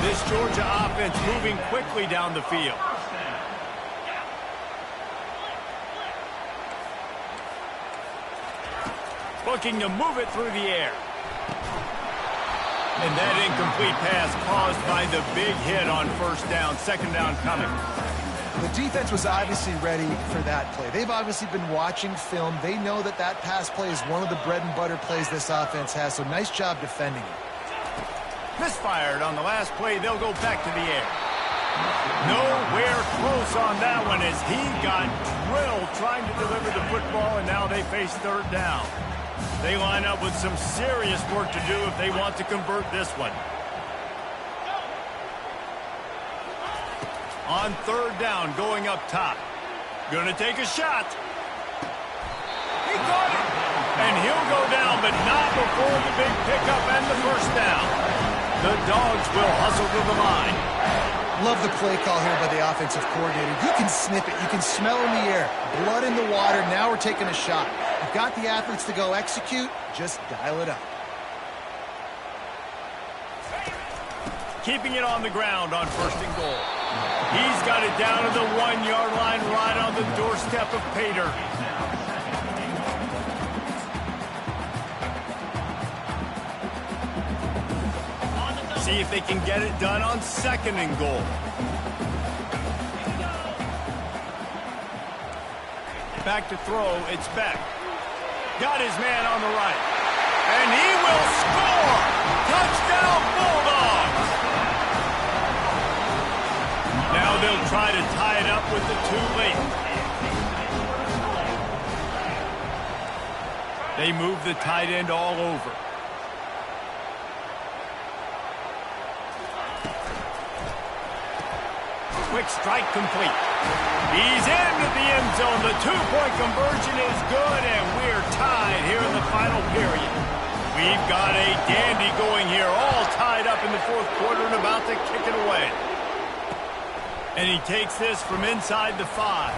This Georgia offense moving quickly down the field. Looking to move it through the air. And that incomplete pass caused by the big hit on 1st down. 2nd down coming. The defense was obviously ready for that play. They've obviously been watching film. They know that that pass play is one of the bread and butter plays this offense has, so nice job defending it. Misfired on the last play. They'll go back to the air. Nowhere close on that one as he got drilled trying to deliver the football, and now they face 3rd down. They line up with some serious work to do if they want to convert this one. On 3rd down, going up top. Gonna take a shot. He caught it. And he'll go down, but not before the big pickup and the 1st down. The Dogs will hustle to the line. Love the play call here by the offensive coordinator. You can sniff it. You can smell in the air. Blood in the water. Now we're taking a shot. You've got the athletes to go execute. Just dial it up. Keeping it on the ground on 1st and goal. He's got it down to the 1-yard line right on the doorstep of Pater. See if they can get it done on 2nd and goal. Back to throw, it's Beck. Got his man on the right. And he will score! Touchdown Bulldogs! Now they'll try to tie it up with the 2 late. They move the tight end all over. Quick strike complete. He's into the end zone. The 2-point conversion is good, and we're tied here in the final period. We've got a dandy going here, all tied up in the 4th quarter and about to kick it away. And he takes this from inside the 5.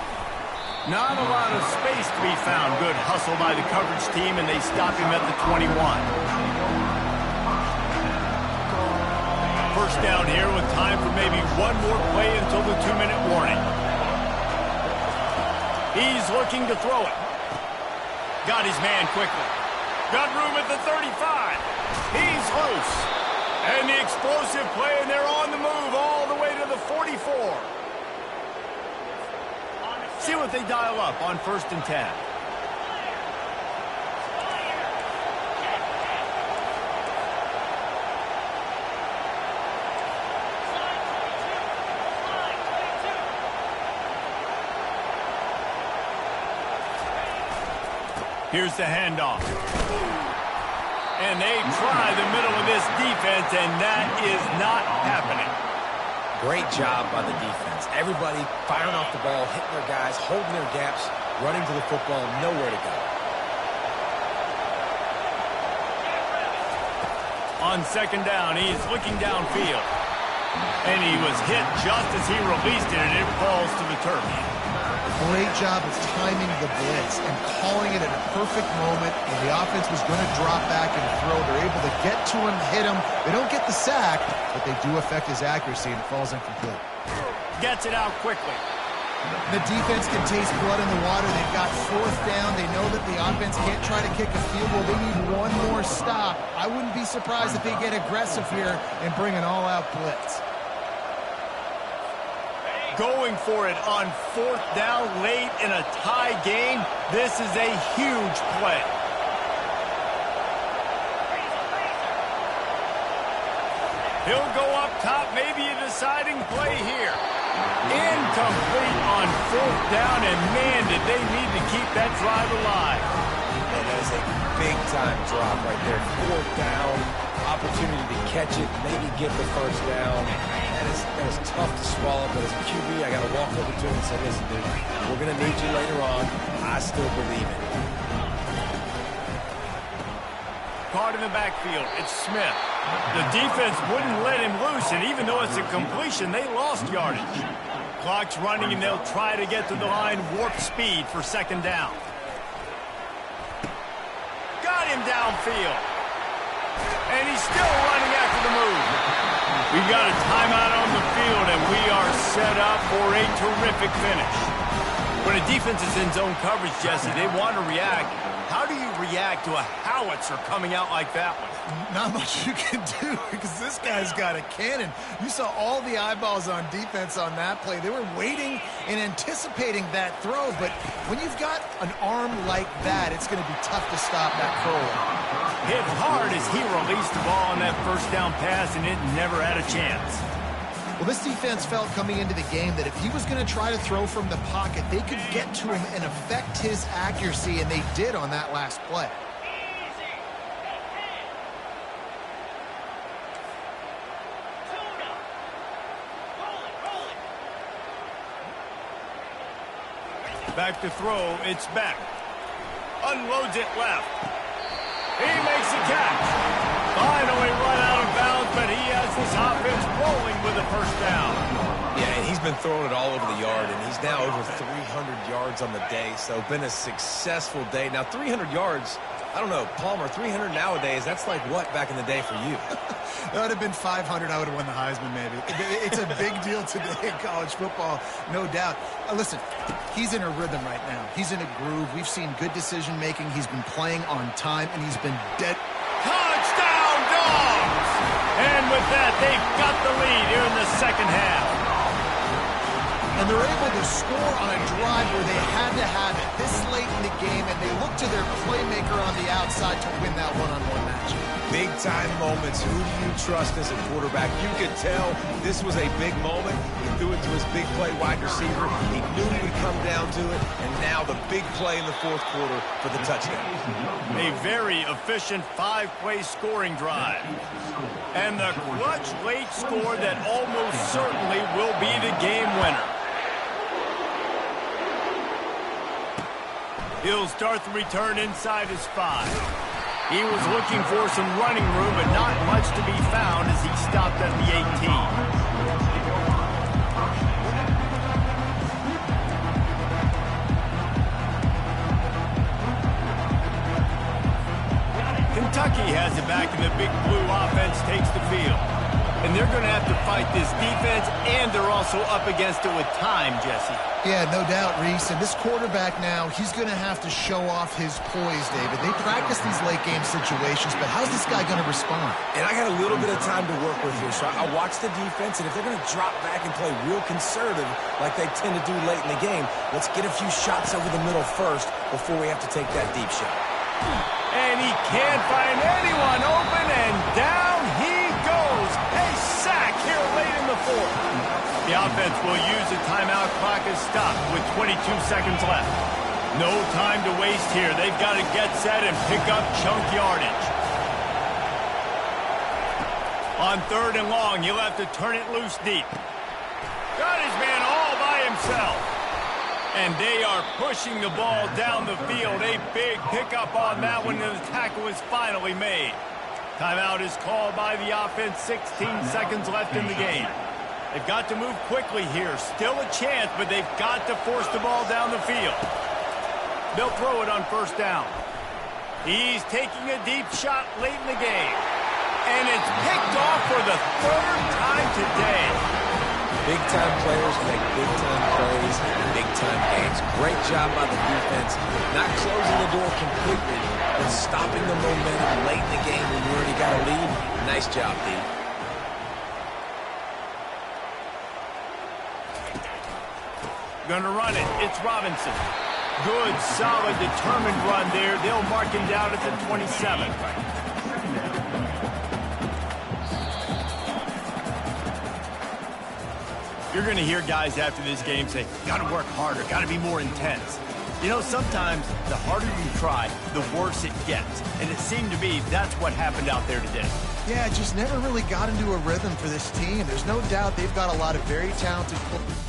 Not a lot of space to be found. Good hustle by the coverage team, and they stop him at the 21. 1st down here with time for maybe one more play until the 2-minute warning. He's looking to throw it. Got his man quickly. Got room at the 35. He's loose. And the explosive play, and they're on the move all the way to the 44. See what they dial up on 1st and 10. Here's the handoff. And they try the middle of this defense, and that is not happening. Great job by the defense. Everybody firing off the ball, hitting their guys, holding their gaps, running to the football, nowhere to go. On 2nd down, he's looking downfield. And he was hit just as he released it, and it falls to the turf. Great job of timing the blitz and calling it at a perfect moment when the offense was going to drop back and throw. They're able to get to him, hit him. They don't get the sack, but they do affect his accuracy, and it falls incomplete. Gets it out quickly. The defense can taste blood in the water. They've got 4th down. They know that the offense can't try to kick a field goal. They need one more stop. I wouldn't be surprised if they get aggressive here and bring an all-out blitz. Going for it on 4th down late in a tie game. This is a huge play. He'll go up top, maybe a deciding play here. Incomplete on 4th down, and man, did they need to keep that drive alive. Man, that is a big-time drop right there. 4th down, opportunity to catch it, maybe get the 1st down. That is tough to swallow, but as a QB, I got to walk over to him and say, listen, dude, we're going to need you later on. I still believe it. Caught in the backfield. It's Smith. The defense wouldn't let him loose, and even though it's a completion, they lost yardage. Clock's running, and they'll try to get to the line warp speed for 2nd down. Got him downfield. And he's still running after the move. We've got a timeout on the field, and we are set up for a terrific finish. When a defense is in zone coverage, Jesse, they want to react. How do you react to a howitzer coming out like that one? Not much you can do because this guy's got a cannon. You saw all the eyeballs on defense on that play. They were waiting and anticipating that throw, but when you've got an arm like that, it's going to be tough to stop that curl. Hit hard as he released the ball on that 1st down pass, and it never had a chance. Well, this defense felt coming into the game that if he was going to try to throw from the pocket, they could get to him and affect his accuracy, and they did on that last play. Back to throw, it's back. Unloads it left. He makes the catch. Finally run out of bounds, but he has this offense rolling with a 1st down. Yeah, and he's been throwing it all over the yard, and he's now over 300 yards on the day, so been a successful day. Now, 300 yards, I don't know, Palmer, 300 nowadays, that's like what back in the day for you? That would have been 500. I would have won the Heisman, maybe. It's a big deal today in college football, no doubt. Listen, he's in a rhythm right now. He's in a groove. We've seen good decision-making. He's been playing on time, and he's been dead. Touchdown, Dogs! And with that, they've got the lead here in the 2nd half. And they're able to score on a drive where they had to have it this late in the game, and they look to their playmaker on the outside to win that one-on-one matchup. Big-time moments. Who do you trust as a quarterback? You could tell this was a big moment. He threw it to his big play wide receiver. He knew he would come down to it, and now the big play in the 4th quarter for the touchdown. A very efficient 5-play scoring drive. And the clutch late score that almost certainly will be the game winner. He'll start the return inside his 5. He was looking for some running room, but not much to be found as he stopped at the 18. Kentucky has it back, and the Big Blue offense takes the field. and they're going to have to fight this defense, and they're also up against it with time, Jesse. Yeah, no doubt, Reese. And this quarterback now, he's going to have to show off his poise, David. They practice these late-game situations, but how's this guy going to respond? And I got a little bit of time to work with here, so I watch the defense, and if they're going to drop back and play real conservative like they tend to do late in the game, let's get a few shots over the middle first before we have to take that deep shot. And he can't find anyone open, and down he goes. A sack here late in the fourth. The offense will use the timeout. Clock is stopped with 22 seconds left. No time to waste here. They've got to get set and pick up chunk yardage. On 3rd and long, he'll have to turn it loose deep. Got his man all by himself. And they are pushing the ball down the field. A big pickup on that one, and the tackle is finally made. Timeout is called by the offense. 16 seconds left in the game. They've got to move quickly here. Still a chance, but they've got to force the ball down the field. They'll throw it on 1st down. He's taking a deep shot late in the game. And it's picked off for the 3rd time today. Big-time players make big-time plays in big-time games. Great job by the defense. Not closing the door completely, but stopping the momentum late in the game when you already got a lead. Nice job, D. Gonna run it. It's Robinson. Good, solid, determined run there. They'll mark him down at the 27. You're going to hear guys after this game say, got to work harder, got to be more intense. You know, sometimes the harder you try, the worse it gets. And it seemed to me that's what happened out there today. Yeah, just never really got into a rhythm for this team. There's no doubt they've got a lot of very talented players.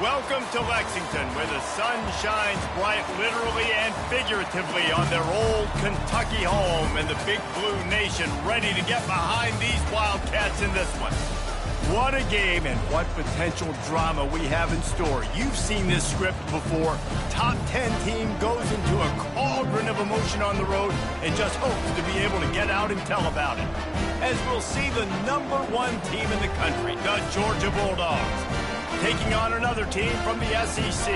Welcome to Lexington, where the sun shines bright literally and figuratively on their old Kentucky home, and the Big Blue Nation ready to get behind these Wildcats in this one. What a game and what potential drama we have in store. You've seen this script before. Top 10 team goes into a cauldron of emotion on the road and just hopes to be able to get out and tell about it. As we'll see the #1 team in the country, the Georgia Bulldogs, taking on another team from the SEC,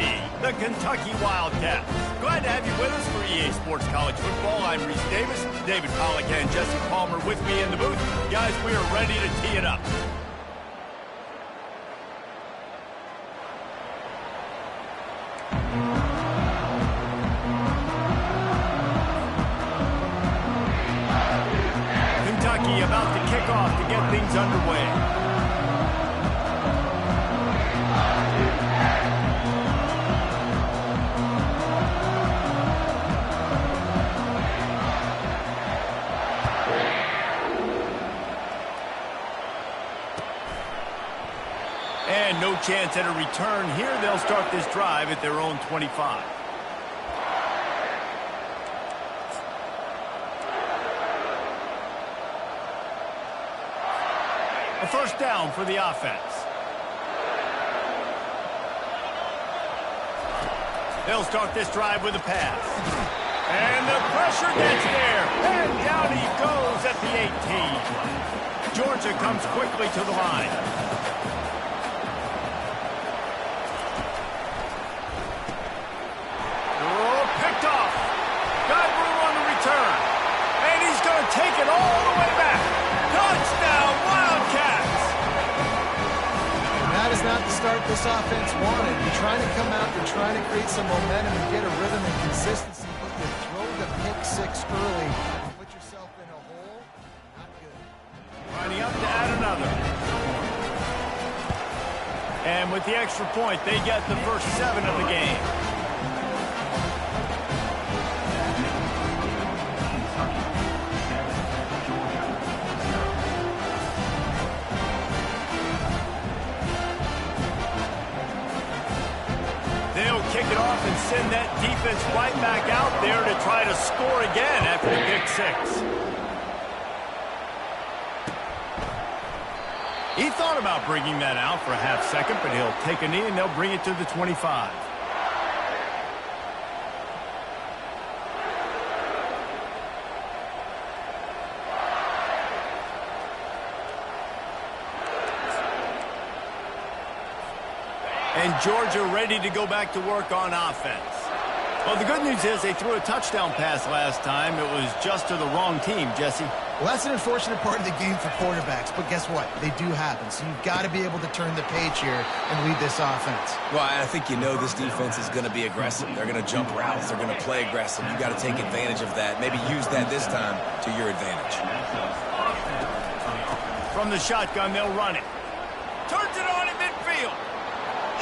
the Kentucky Wildcats. Glad to have you with us for EA Sports College Football. I'm Reese Davis, David Pollack and Jesse Palmer with me in the booth. Guys, we are ready to tee it up. Kentucky about to kick off to get things underway. And no chance at a return here. They'll start this drive at their own 25. A first down for the offense. They'll start this drive with a pass. And the pressure gets there. And down he goes at the 18. Georgia comes quickly to the line. Oh, picked off. Got room on the return. And he's going to take it all the way back. Touchdown, Wildcats! And that is not the start this offense wanted. You're trying to come out, you're trying to create some momentum and get a rhythm and consistency, but you throw the pick six early and put yourself in a hole. Not good. Lining up to add another. And with the extra point, they get the first 7 of the game. Kick it off and send that defense right back out there to try to score again after the pick 6. He thought about bringing that out for a half second, but he'll take a knee and they'll bring it to the 25. And Georgia ready to go back to work on offense. Well, the good news is they threw a touchdown pass last time. It was just to the wrong team, Jesse. Well, that's an unfortunate part of the game for quarterbacks, but guess what? They do happen, so you've got to be able to turn the page here and lead this offense. Well, I think you know this defense is going to be aggressive. They're going to jump routes. They're going to play aggressive. You've got to take advantage of that. Maybe use that this time to your advantage. From the shotgun, they'll run it. Turns it on in midfield.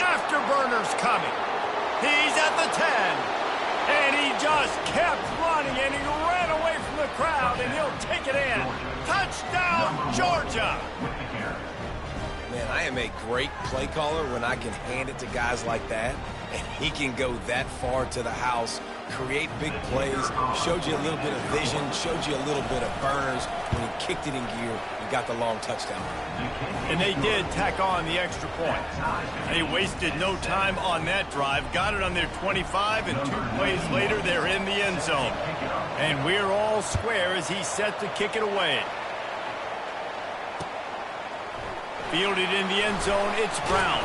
Afterburner's coming. He's at the 10. And he just kept running, and he ran away from the crowd, and he'll take it in. Touchdown, Georgia! Man, I am a great play caller when I can hand it to guys like that, and he can go that far to the house, create big plays, showed you a little bit of vision, showed you a little bit of burners when he kicked it in gear and got the long touchdown. And they did tack on the extra point. They wasted no time on that drive, got it on their 25, and 2 plays later, they're in the end zone. And we're all square as he's set to kick it away. Fielded in the end zone, it's Brown.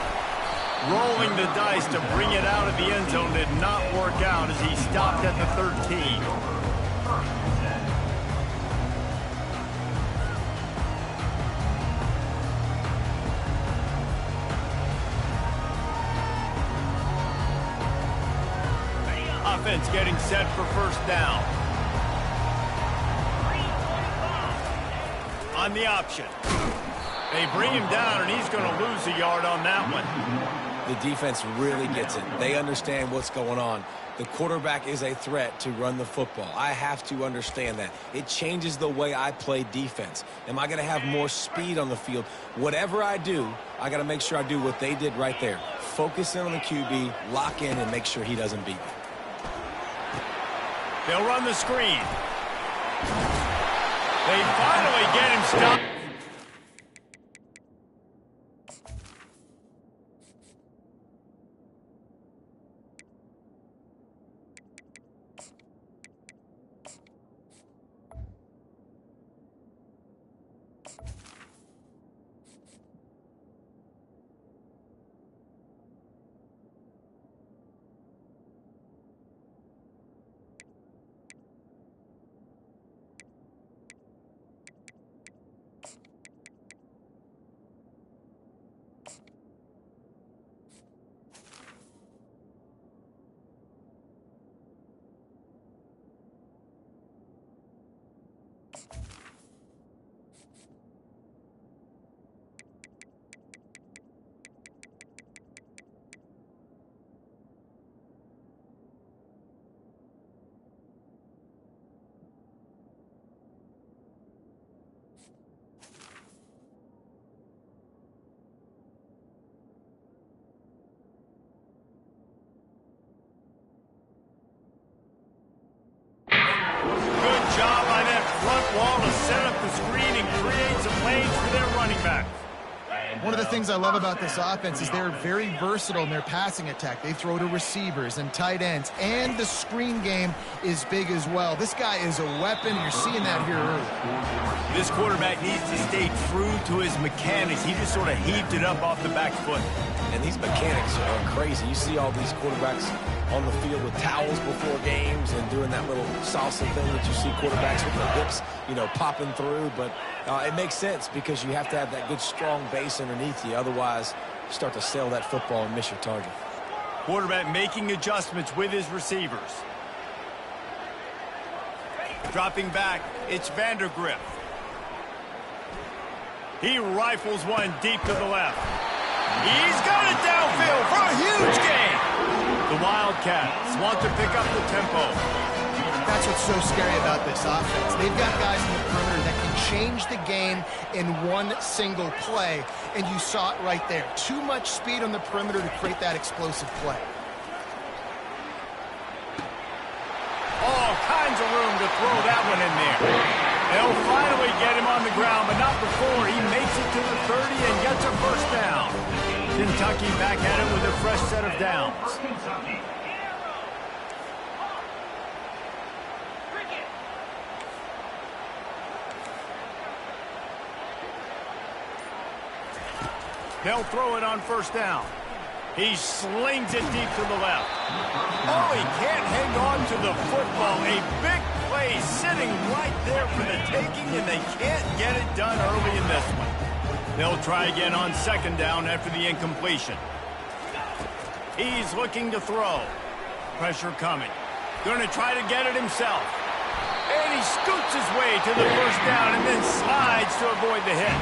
Rolling the dice to bring it out of the end zone did not work out as he stopped at the 13. Offense getting set for first down. On the option. They bring him down, and he's going to lose a yard on that one. The defense really gets it. They understand what's going on. The quarterback is a threat to run the football. I have to understand that. It changes the way I play defense. Am I going to have more speed on the field? Whatever I do, I got to make sure I do what they did right there. Focus in on the QB, lock in, and make sure he doesn't beat me. They'll run the screen. They finally get him stopped. One of the things I love about this offense is they're very versatile in their passing attack. They throw to receivers and tight ends, and the screen game is big as well. This guy is a weapon. You're seeing that here early. This quarterback needs to stay true to his mechanics. He just sort of heaved it up off the back foot. And these mechanics are crazy. You see all these quarterbacks on the field with towels before games and doing that little salsa thing that you see quarterbacks with their hips, popping through. But it makes sense because you have to have that good, strong base underneath you. Otherwise, you start to sail that football and miss your target. Quarterback making adjustments with his receivers. Dropping back, it's Vandergriff. He rifles one deep to the left. He's got it downfield for a huge gain. The Wildcats want to pick up the tempo. That's what's so scary about this offense. They've got guys in the perimeter that can change the game in one single play, and you saw it right there. Too much speed on the perimeter to create that explosive play. All kinds of room to throw that one in there. They'll finally get him on the ground, but not before he makes it to the 30 and gets a first down. Kentucky back at it with a fresh set of downs. They'll throw it on first down. He slings it deep to the left. Oh, he can't hang on to the football. A big play sitting right there for the taking, and they can't get it done early in this one. They'll try again on second down after the incompletion. He's looking to throw. Pressure coming. Going to try to get it himself. And he scoots his way to the first down and then slides to avoid the hit.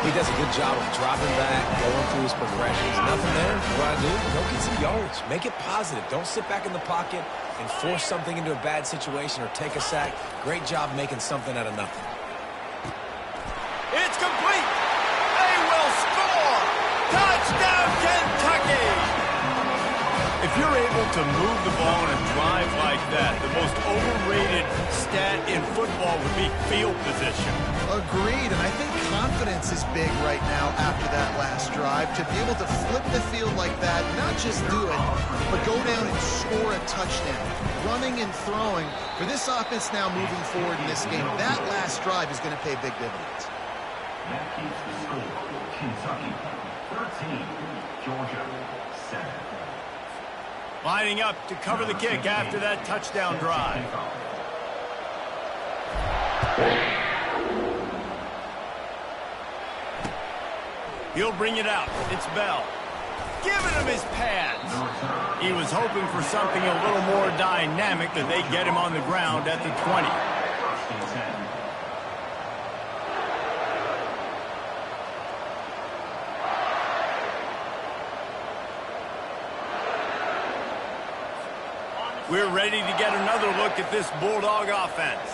He does a good job of dropping back, going through his progressions. Nothing there. What I do, go get some yards. Make it positive. Don't sit back in the pocket and force something into a bad situation or take a sack. Great job making something out of nothing. It's complete. They will score. Touchdown, Kentucky. If you're able to move the ball in a drive like that, the most overrated stat in football would be field position. Agreed, and I think confidence is big right now after that last drive. To be able to flip the field like that, not just do it, but go down and score a touchdown. Running and throwing. For this offense now moving forward in this game, that last drive is going to pay big dividends. That keeps the score. Kentucky 13, Georgia 7. Lining up to cover the kick after that touchdown drive. He'll bring it out. It's Bell. Giving him his pads. He was hoping for something a little more dynamic, that they get him on the ground at the 20. We're ready to get another look at this Bulldog offense.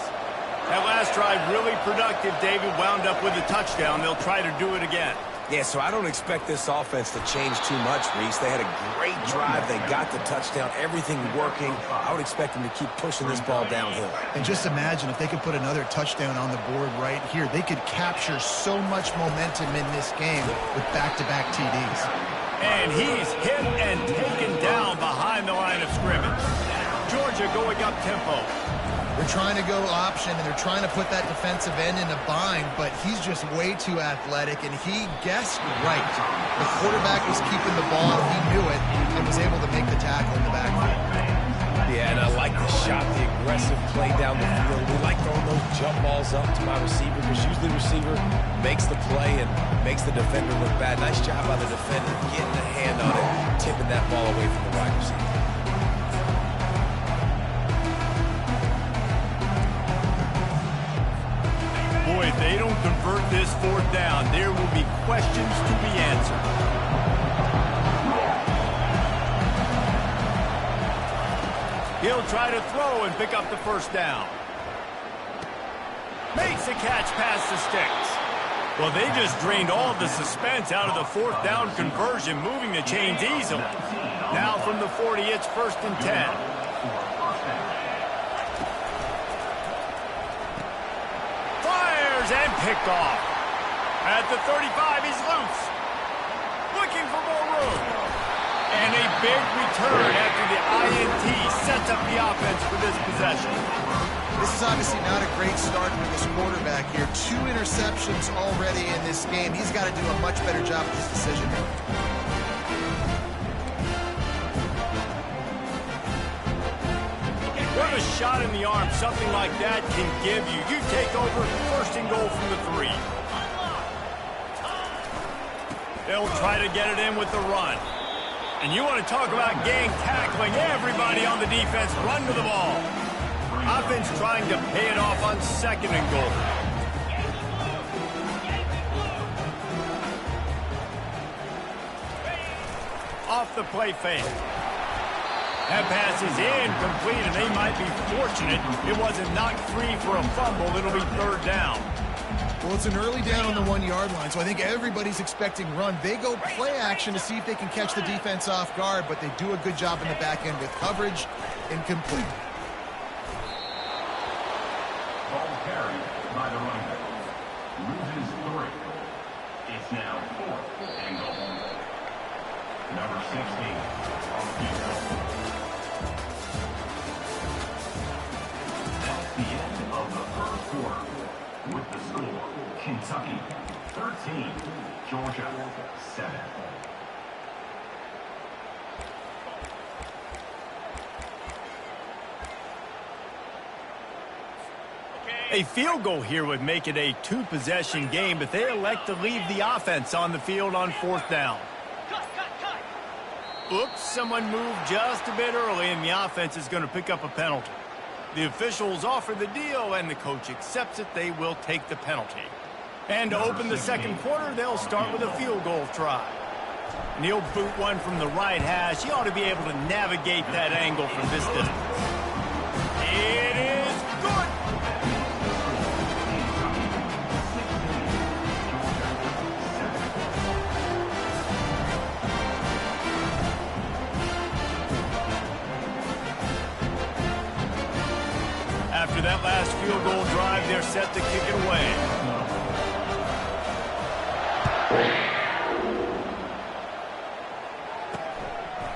That last drive really productive. David wound up with a touchdown. They'll try to do it again. Yeah, so I don't expect this offense to change too much, Reese. They had a great drive. They got the touchdown. Everything working. I would expect them to keep pushing this ball downhill. And just imagine if they could put another touchdown on the board right here. They could capture so much momentum in this game with back-to-back TDs. And he's hit and taken down behind the line of scrimmage. Georgia going up tempo. They're trying to go option, and they're trying to put that defensive end in a bind, but he's just way too athletic, and he guessed right. The quarterback was keeping the ball. He knew it and was able to make the tackle in the backfield. Yeah, and I like the shot, the aggressive play down the field. We like throwing those jump balls up to my receiver because usually the receiver makes the play and makes the defender look bad. Nice job by the defender getting a hand on it, tipping that ball away from the wide receiver. Boy, if they don't convert this fourth down, there will be questions to be answered. He'll try to throw and pick up the first down. Makes a catch past the sticks. Well, they just drained all the suspense out of the fourth down conversion, moving the chains easily. Now from the 40, it's 1st and 10. And picked off. At the 35, he's loose. looking for more room. And a big return after the INT sets up the offense for this possession. This is obviously not a great start for this quarterback here. 2 interceptions already in this game. He's got to do a much better job with his decision making. What a shot in the arm something like that can give you. You take over first and goal from the 3. They'll try to get it in with the run. And you want to talk about gang tackling. Everybody on the defense run to the ball. Offense trying to pay it off on 2nd and goal. Off the play fake. That pass is incomplete, and they might be fortunate it wasn't knocked free for a fumble. It'll be 3rd down. Well, it's an early down on the 1-yard line, so I think everybody's expecting run. They go play action to see if they can catch the defense off guard, but they do a good job in the back end with coverage. Incomplete. Ball carried by the running back. Loses 3. It's now 4th and goal. Number 16 on the field. That's the end of the 1st quarter. With the score, Kentucky 13, Georgia 7. A field goal here would make it a 2-possession game, but they elect to leave the offense on the field on 4th down. Oops, someone moved just a bit early, and the offense is going to pick up a penalty. The officials offer the deal, and the coach accepts it. They will take the penalty. And to open the 2nd quarter, they'll start with a field goal try. And he'll boot one from the right hash. He ought to be able to navigate that angle from this distance. It is good. After that last field goal drive, they're set to kick it away.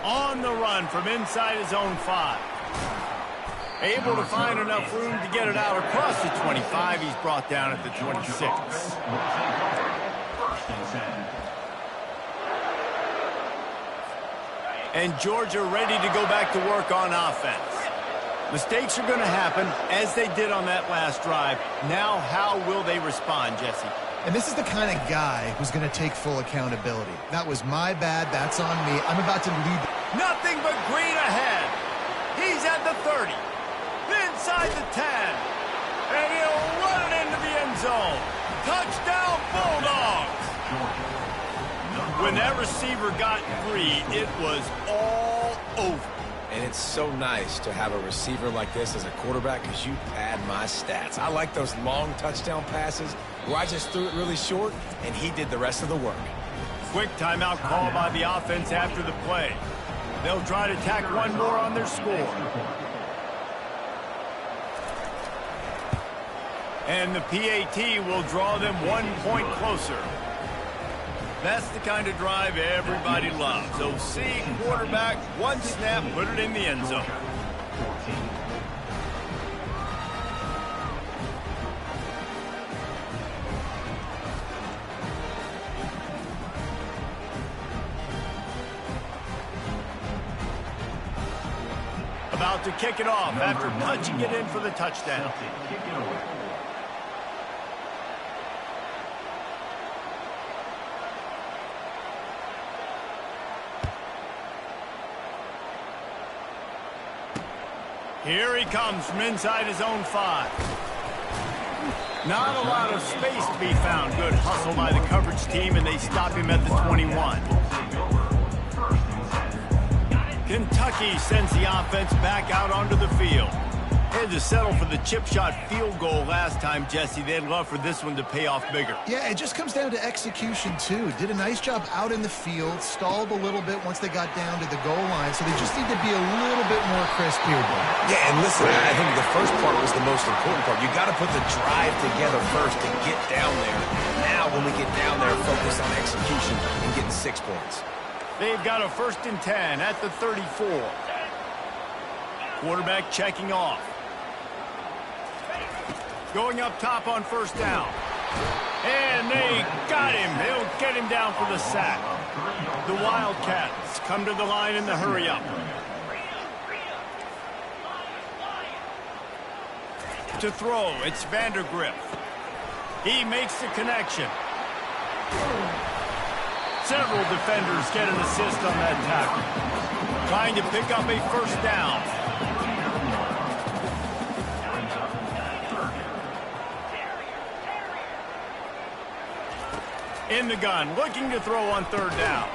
On the run from inside his own 5. Able to find enough room to get it out across the 25. He's brought down at the 26. And Georgia ready to go back to work on offense. Mistakes are going to happen, as they did on that last drive. Now, how will they respond, Jesse? And this is the kind of guy who's going to take full accountability. That was my bad. That's on me. I'm about to lead. Nothing but green ahead. He's at the 30. Inside the 10. And he'll run it into the end zone. Touchdown, Bulldogs. When that receiver got free, it was all over. And it's so nice to have a receiver like this as a quarterback because you pad my stats. I like those long touchdown passes where I just threw it really short and he did the rest of the work. Quick timeout call by the offense after the play. They'll try to tack one more on their score. And the PAT will draw them 1 point closer. That's the kind of drive everybody loves. OC, quarterback, one snap, put it in the end zone. About to kick it off after punching it in for the touchdown. Here he comes from inside his own 5. Not a lot of space to be found. Good hustle by the coverage team, and they stop him at the 21. Kentucky sends the offense back out onto the field. Had to settle for the chip shot field goal last time, Jesse. They'd love for this one to pay off bigger. Yeah, it just comes down to execution, too. Did a nice job out in the field, stalled a little bit once they got down to the goal line, so they just need to be a little bit more crisp here, Bill. Yeah, and listen, I think the first part was the most important part. You got to put the drive together first to get down there. Now, when we get down there, focus on execution and getting 6 points. They've got a 1st and 10 at the 34. Quarterback checking off. Going up top on 1st down. And they got him. They'll get him down for the sack. The Wildcats come to the line in the hurry-up. To throw, it's Vandergriff. He makes the connection. Several defenders get an assist on that tackle. Trying to pick up a 1st down. In the gun, looking to throw on 3rd down.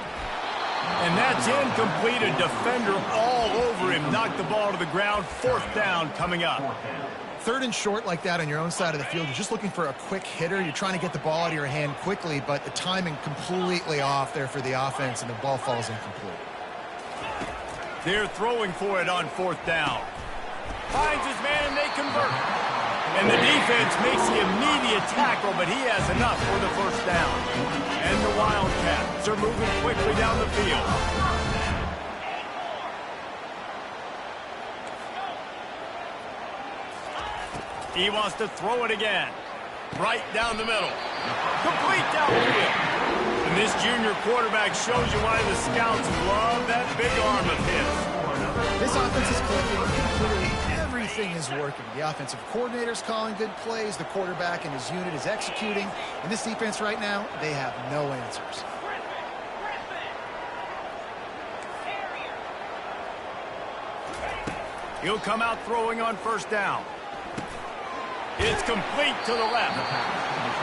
And that's incomplete. A defender all over him. Knocked the ball to the ground. 4th down coming up. 3rd and short like that on your own side of the field. You're just looking for a quick hitter. You're trying to get the ball out of your hand quickly, but the timing completely off there for the offense, and the ball falls incomplete. They're throwing for it on 4th down. Finds his man, and they convert. And the defense makes the immediate tackle, but he has enough for the 1st down. And the Wildcats are moving quickly down the field. He wants to throw it again. Right down the middle. Complete downfield. And this junior quarterback shows you why the scouts love that big arm of his. This offense is clicking. Clearly, everything is working. The offensive coordinator's calling good plays. The quarterback and his unit is executing. And this defense right now, they have no answers. He'll come out throwing on 1st down. It's complete to the left.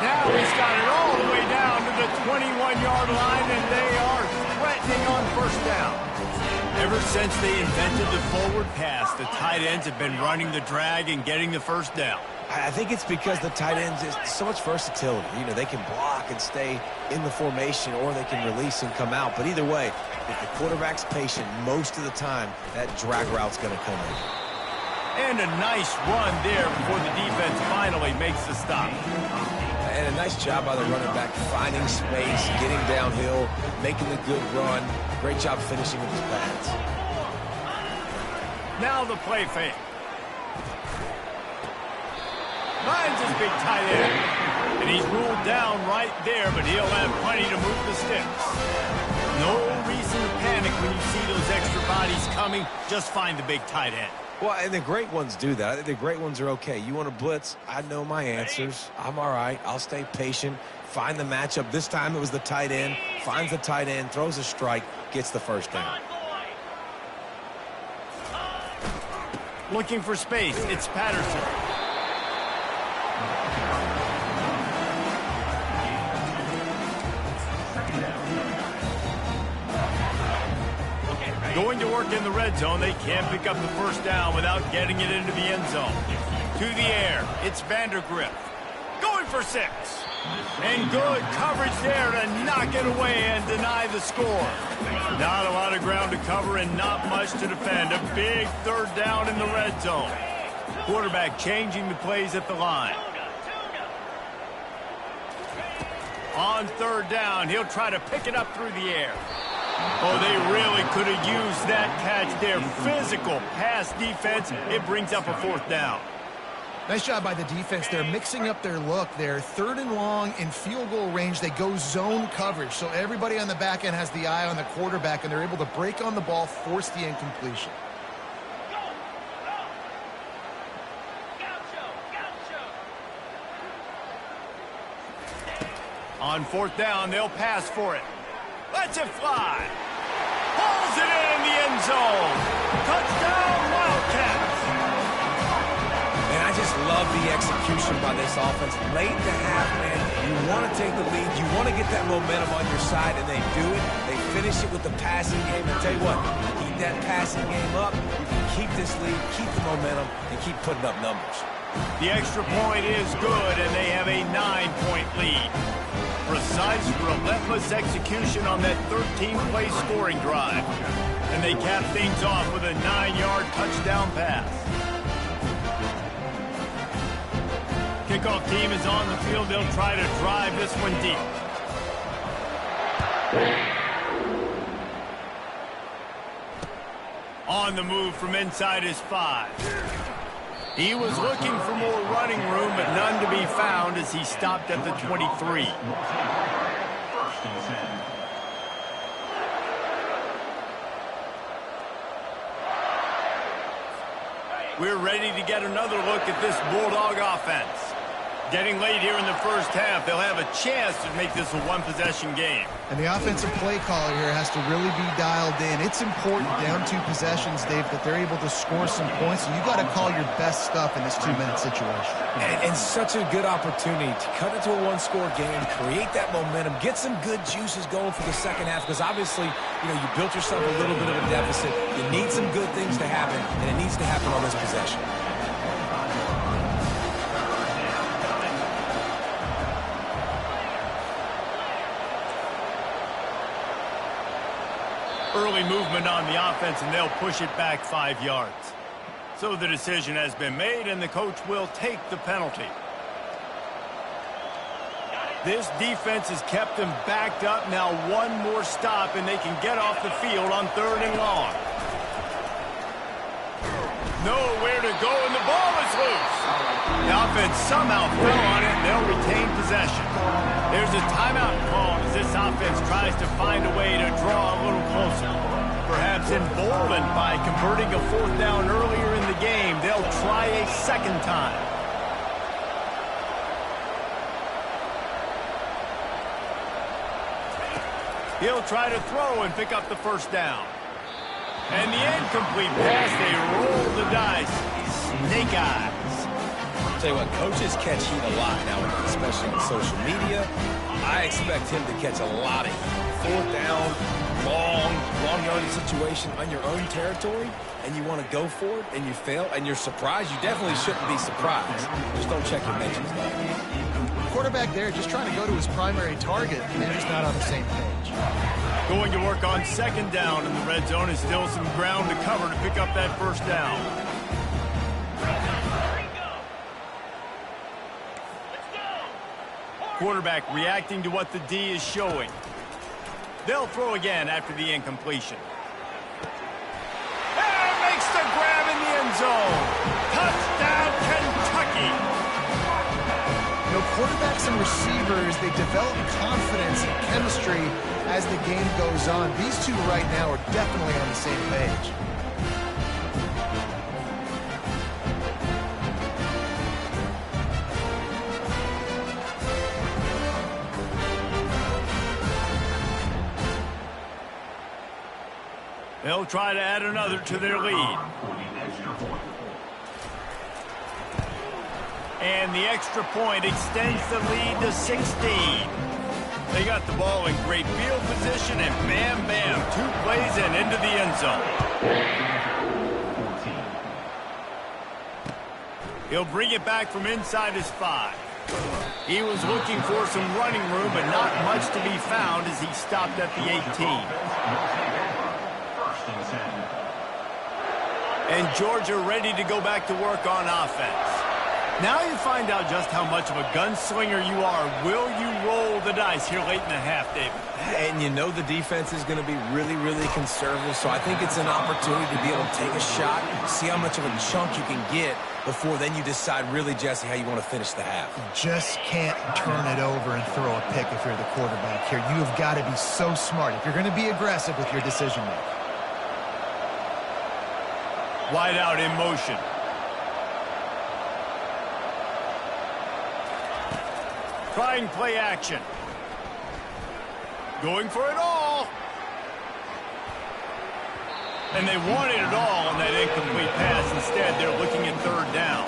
Now he's got it all the way down to the 21-yard line, and they are threatening on 1st down. Ever since they invented the forward pass, the tight ends have been running the drag and getting the 1st down. I think it's because the tight ends is so much versatility. You know, they can block and stay in the formation, or they can release and come out. But either way, if the quarterback's patient most of the time, that drag route's going to come in. And a nice run there before the defense finally makes the stop. And a nice job by the running back, finding space, getting downhill, making the good run. Great job finishing with his pads. Now the play fake. Finds his big tight end. And he's ruled down right there, but he'll have plenty to move the sticks. No reason to panic when you see those extra bodies coming. Just find the big tight end. Well, and the great ones do that. I think the great ones are okay. You want to blitz? I know my answers. I'm all right. I'll stay patient. Find the matchup. This time it was the tight end. Finds the tight end, throws a strike, gets the 1st down. Looking for space. It's Patterson. Going to work in the red zone. They can't pick up the 1st down without getting it into the end zone. To the air, it's Vandergriff. Going for 6. And good coverage there to knock it away and deny the score. Not a lot of ground to cover and not much to defend. A big 3rd down in the red zone. Quarterback changing the plays at the line. On 3rd down, he'll try to pick it up through the air. Oh, they really could have used that catch there. Physical pass defense. It brings up a 4th down. Nice job by the defense. They're mixing up their look. They're 3rd and long in field goal range. They go zone coverage. So everybody on the back end has the eye on the quarterback, and they're able to break on the ball, force the incompletion. On 4th down, they'll pass for it. Lets it fly. Pulls it in the end zone. Touchdown, Wildcats. And I just love the execution by this offense. Late in the half, man, you want to take the lead. You want to get that momentum on your side, and they do it. They finish it with the passing game. And tell you what, he that passing game up, you can keep this lead, keep the momentum, and keep putting up numbers. The extra point is good, and they have a 9-point lead. Precise, relentless execution on that 13-play scoring drive. And they cap things off with a 9-yard touchdown pass. Kickoff team is on the field. They'll try to drive this one deep. On the move from inside his 5. He was looking for more running room, but none to be found as he stopped at the 23. We're ready to get another look at this Bulldog offense. Getting late here in the first half, they'll have a chance to make this a one-possession game. And the offensive play caller here has to really be dialed in. It's important down 2 possessions, Dave, that they're able to score some points. And you got to call your best stuff in this 2-minute situation. And such a good opportunity to cut into a 1-score game, create that momentum, get some good juices going for the second half. Because obviously, you built yourself a little bit of a deficit. You need some good things to happen, and it needs to happen on this possession. Early movement on the offense, and they'll push it back 5 yards. So the decision has been made, and the coach will take the penalty. This defense has kept them backed up. Now one more stop, and they can get off the field on 3rd and long. Nowhere to go, and the ball is loose. The offense somehow fell on it, and they'll retain possession. There's a timeout called as this offense tries to find a way to draw a little closer. Perhaps emboldened by converting a 4th down earlier in the game, they'll try a second time. He'll try to throw and pick up the 1st down. And the incomplete pass, they roll the dice. Snake eyes. Tell you what, coaches catch heat a lot nowadays, especially on social media. I expect him to catch a lot of heat. 4th down, long yardage situation on your own territory, and you want to go for it, and you fail, and you're surprised. You definitely shouldn't be surprised. Just don't check your mentions, though. Quarterback there just trying to go to his primary target, and they're just not on the same page. Going to work on 2nd down in the red zone is still some ground to cover to pick up that 1st down. Quarterback reacting to what the D is showing. They'll throw again after the incompletion. And makes the grab in the end zone. Touchdown, Kentucky. Quarterbacks and receivers, they develop confidence and chemistry as the game goes on. These two right now are definitely on the same page. They'll try to add another to their lead. And the extra point extends the lead to 16. They got the ball in great field position, and bam, bam, 2 plays and into the end zone. He'll bring it back from inside his 5. He was looking for some running room, but not much to be found as he stopped at the 18. And Georgia ready to go back to work on offense. Now you find out just how much of a gunslinger you are. Will you roll the dice here late in the half, David? And you know the defense is going to be really, really conservative, so I think it's an opportunity to be able to take a shot, see how much of a chunk you can get before then you decide really, Jesse, how you want to finish the half. You just can't turn it over and throw a pick if you're the quarterback here. You have got to be so smart if you're going to be aggressive with your decision-making. Wide out in motion. Trying play action. Going for it all. And they wanted it all on that incomplete pass. Instead, they're looking at 3rd down.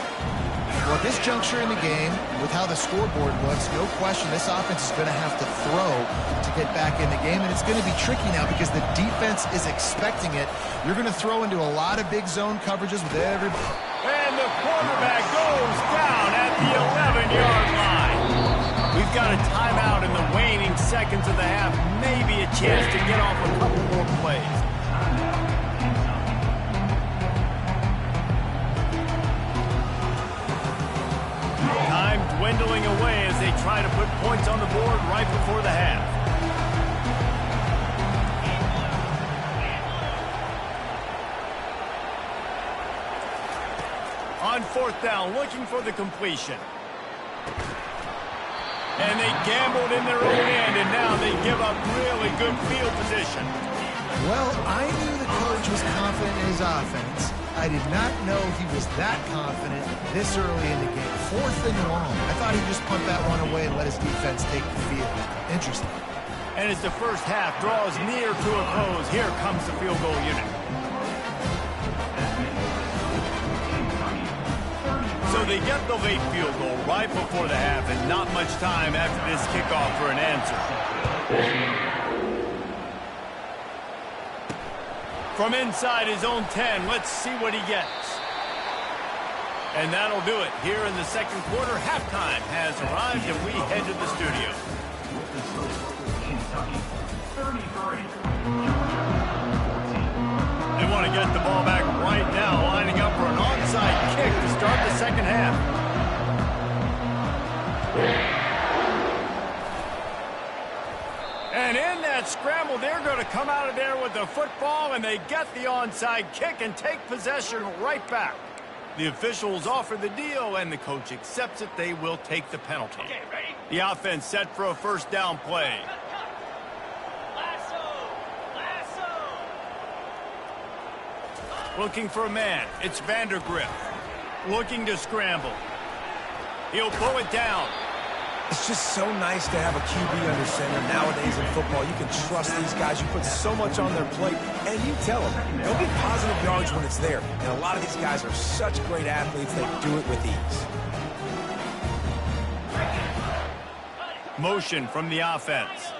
Well, at this juncture in the game, with how the scoreboard looks, no question this offense is going to have to throw to get back in the game, and it's going to be tricky now because the defense is expecting it. You're going to throw into a lot of big zone coverages with everybody. And the quarterback goes down at the 11-yard line. We've got a timeout in the waning seconds of the half. Maybe a chance to get off a couple more plays. Time dwindling away as they try to put points on the board right before the half. On fourth down, looking for the completion. And they gambled in their own end, and now they give up really good field position. Well, I knew the coach was confident in his offense. I did not know he was that confident this early in the game. 4th and long. I thought he'd just punt that one away and let his defense take the field. Interesting. And as the first half draws near to a close, here comes the field goal unit. So they get the late field goal right before the half, and not much time after this kickoff for an answer. From inside his own 10, let's see what he gets. And that'll do it. Here in the second quarter, halftime has arrived, and we head to the studio. They want to get the ball back right now, lining up for an onside kick to start the second half. And in that scramble, they're going to come out of there with the football, and they get the onside kick and take possession right back. The officials offer the deal, and the coach accepts it. They will take the penalty. Okay, ready? The offense set for a first down play. Looking for a man. It's Vandergriff. Looking to scramble. He'll pull it down. It's just so nice to have a QB under center. Nowadays in football, you can trust these guys. You put so much on their plate, and you tell them, they'll get positive yards when it's there. And a lot of these guys are such great athletes, they do it with ease. Motion from the offense.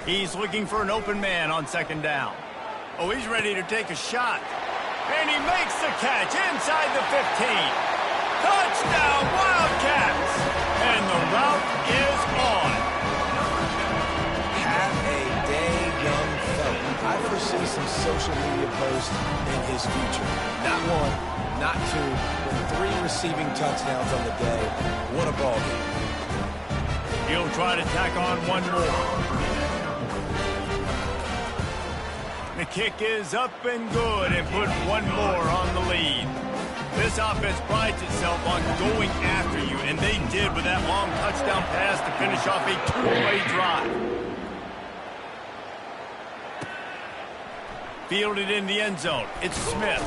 He's looking for an open man on second down. Oh, he's ready to take a shot. And he makes the catch inside the 15. Touchdown, Wildcats! And the route is on. Have a day, young fella. I foresee some social media posts in his future. Not one, not two, but 3 receiving touchdowns on the day. What a ball game. He'll try to tack on one more. The kick is up and good and put one more on the lead. This offense prides itself on going after you, and they did with that long touchdown pass to finish off a 2-play drive. Fielded in the end zone. It's Smith.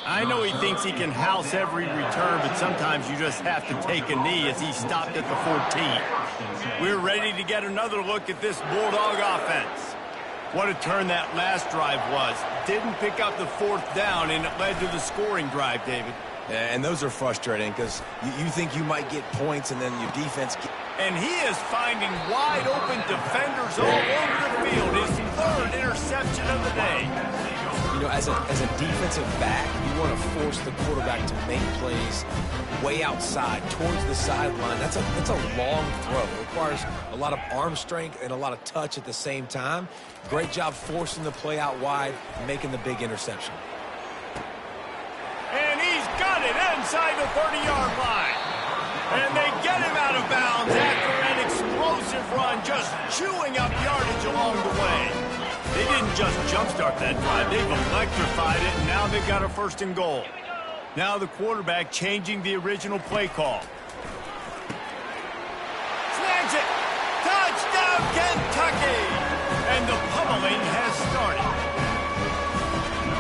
I know he thinks he can house every return, but sometimes you just have to take a knee as he stopped at the 14. We're ready to get another look at this Bulldog offense. What a turn that last drive was. Didn't pick up the 4th down, and it led to the scoring drive, David. Yeah, and those are frustrating because you think you might get points, and then your defense... And he is finding wide-open defenders all over the field. His 3rd interception of the day. You know, as a defensive back, you want to force the quarterback to make plays way outside, towards the sideline. That's a long throw. It requires a lot of arm strength and a lot of touch at the same time. Great job forcing the play out wide and making the big interception. And he's got it inside the 30-yard line. And they get him out of bounds after an explosive run, just chewing up yardage along the way. They didn't just jumpstart that drive. They've electrified it, and now they've got a 1st and goal. Now the quarterback changing the original play call. Snags it. Touchdown, Kentucky! And the pummeling has started.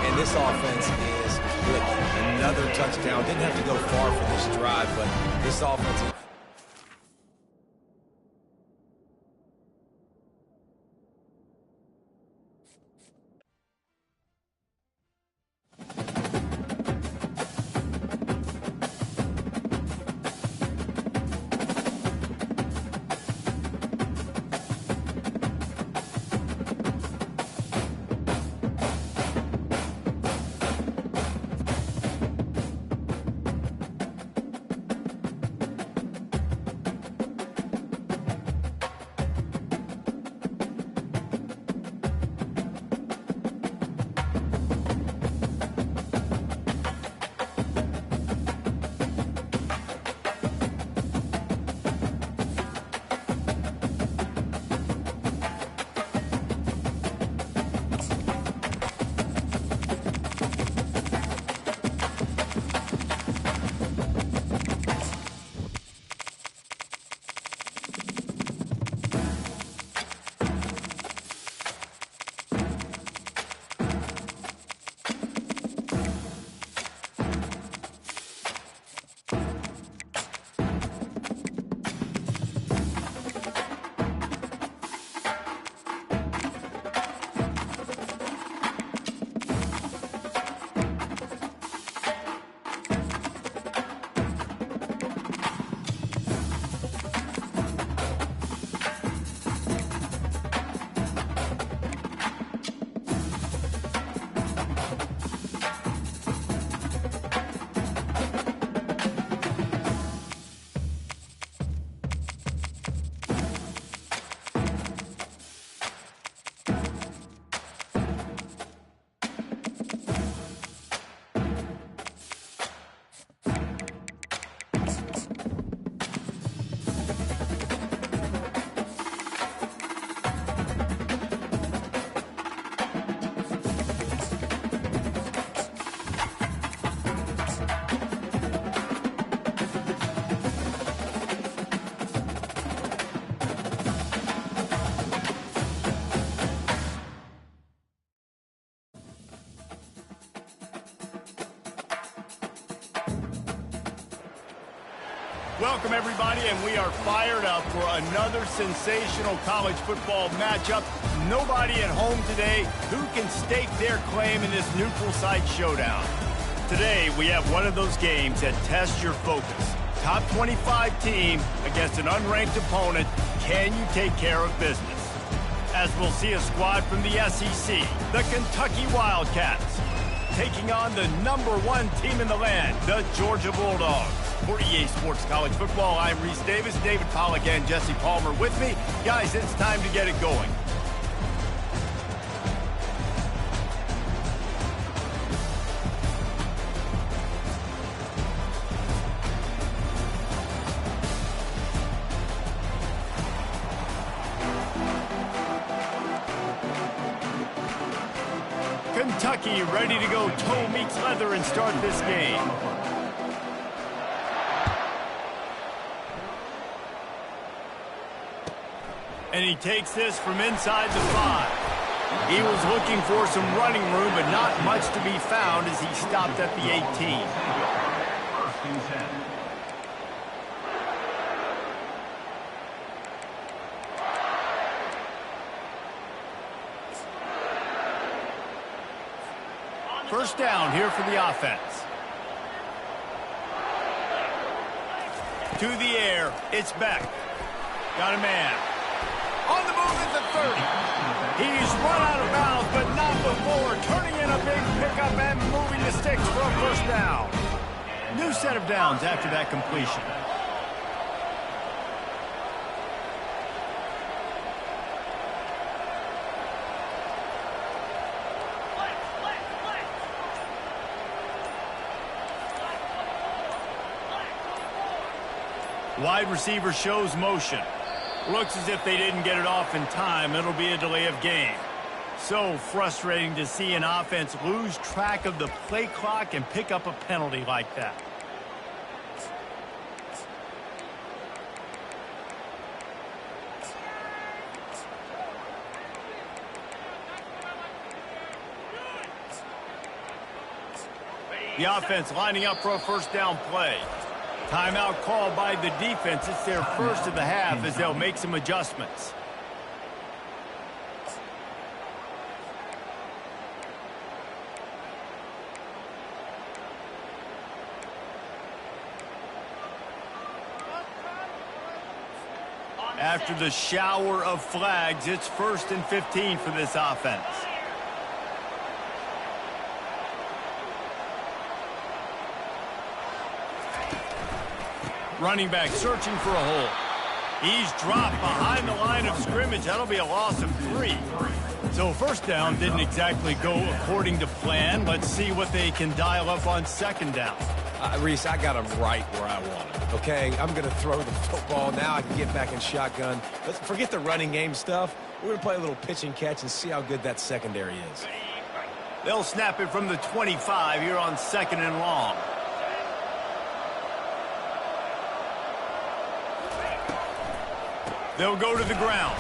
And this offense is clicking. Another touchdown. Didn't have to go far for this drive, but this offense is... Welcome, everybody, and we are fired up for another sensational college football matchup. Nobody at home today who can stake their claim in this neutral site showdown. Today, we have one of those games that tests your focus. Top 25 team against an unranked opponent. Can you take care of business? As we'll see a squad from the SEC, the Kentucky Wildcats, taking on the #1 team in the land, the Georgia Bulldogs. For EA Sports College Football, I'm Reese Davis, David Pollack, and Jesse Palmer with me. Guys, it's time to get it going. Kentucky ready to go toe meets leather and start this game. And he takes this from inside the 5. He was looking for some running room, but not much to be found as he stopped at the 18. First and 10. First down here for the offense. To the air, it's Beck. Got a man. On the move at the 30. He's run out of bounds, but not before turning in a big pickup and moving the sticks for a first down. New set of downs after that completion. Wide receiver shows motion. Looks as if they didn't get it off in time. It'll be a delay of game. So frustrating to see an offense lose track of the play clock and pick up a penalty like that. The offense lining up for a first down play. Timeout called by the defense. It's their first of the half as they'll make some adjustments. After the shower of flags, it's 1st and 15 for this offense. Running back searching for a hole. He's dropped behind the line of scrimmage. That'll be a loss of 3. So first down didn't exactly go according to plan. Let's see what they can dial up on second down. Reese, I got him right where I want him, okay? I'm going to throw the football. Now I can get back in shotgun. Let's forget the running game stuff. We're going to play a little pitch and catch and see how good that secondary is. They'll snap it from the 25 here on 2nd and long. They'll go to the ground.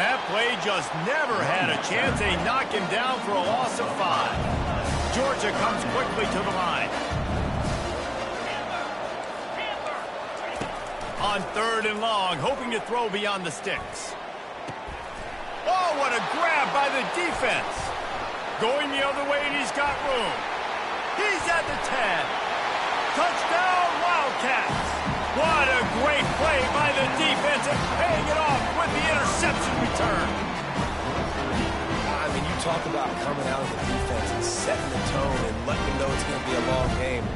That play just never had a chance. They knock him down for a loss of 5. Georgia comes quickly to the line. On 3rd and long, hoping to throw beyond the sticks. Oh, what a grab by the defense. Going the other way, and he's got room. He's at the 10. Touchdown, Wildcats. What a great play by the defense and paying it off with the interception return. I mean, you talk about coming out of the defense and setting the tone and letting them know it's going to be a long game.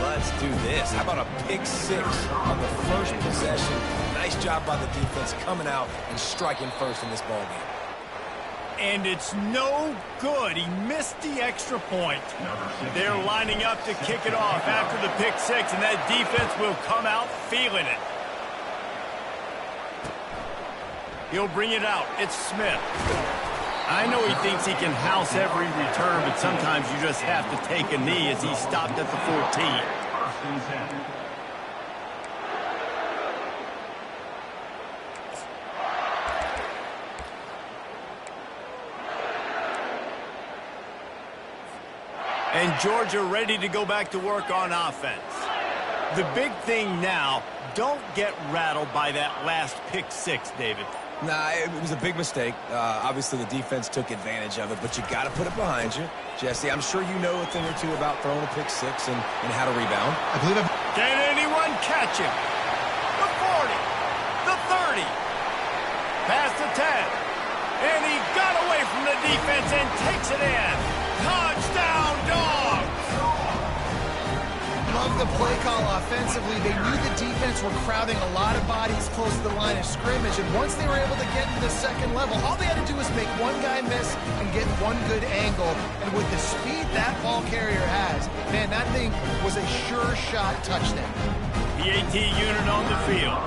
Let's do this. How about a pick 6 on the first possession? Nice job by the defense coming out and striking first in this ball game. And it's no good. He missed the extra point. They're lining up to kick it off after the pick 6, and that defense will come out feeling it. He'll bring it out. It's Smith. I know he thinks he can house every return, but sometimes you just have to take a knee as he stopped at the 14. First and 10. And Georgia ready to go back to work on offense. The big thing now, don't get rattled by that last pick six, David. Nah, it was a big mistake. Obviously, the defense took advantage of it, but you got to put it behind you. Jesse, I'm sure you know a thing or two about throwing a pick six and how to rebound. I believe I've... Can anyone catch him? The 40, the 30, past the 10, and he got away from the defense and takes it in. Touchdown, Dogs! Love the play call offensively. They knew the defense were crowding a lot of bodies close to the line of scrimmage, and once they were able to get into the second level, all they had to do was make one guy miss and get one good angle. And with the speed that ball carrier has, man, that thing was a sure shot touchdown. PAT unit on the field.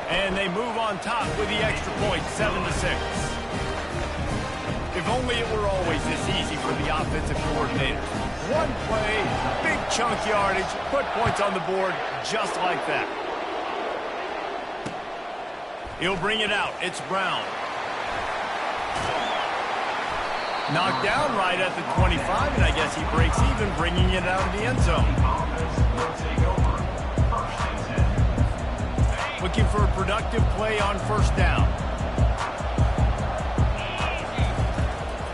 And they move on top with the extra point, 7-6. If only it were always this easy for the offensive coordinator. One play, big chunk yardage, put points on the board just like that. He'll bring it out. It's Brown. Knocked down right at the 25, and I guess he breaks even, bringing it out of the end zone. Looking for a productive play on first down.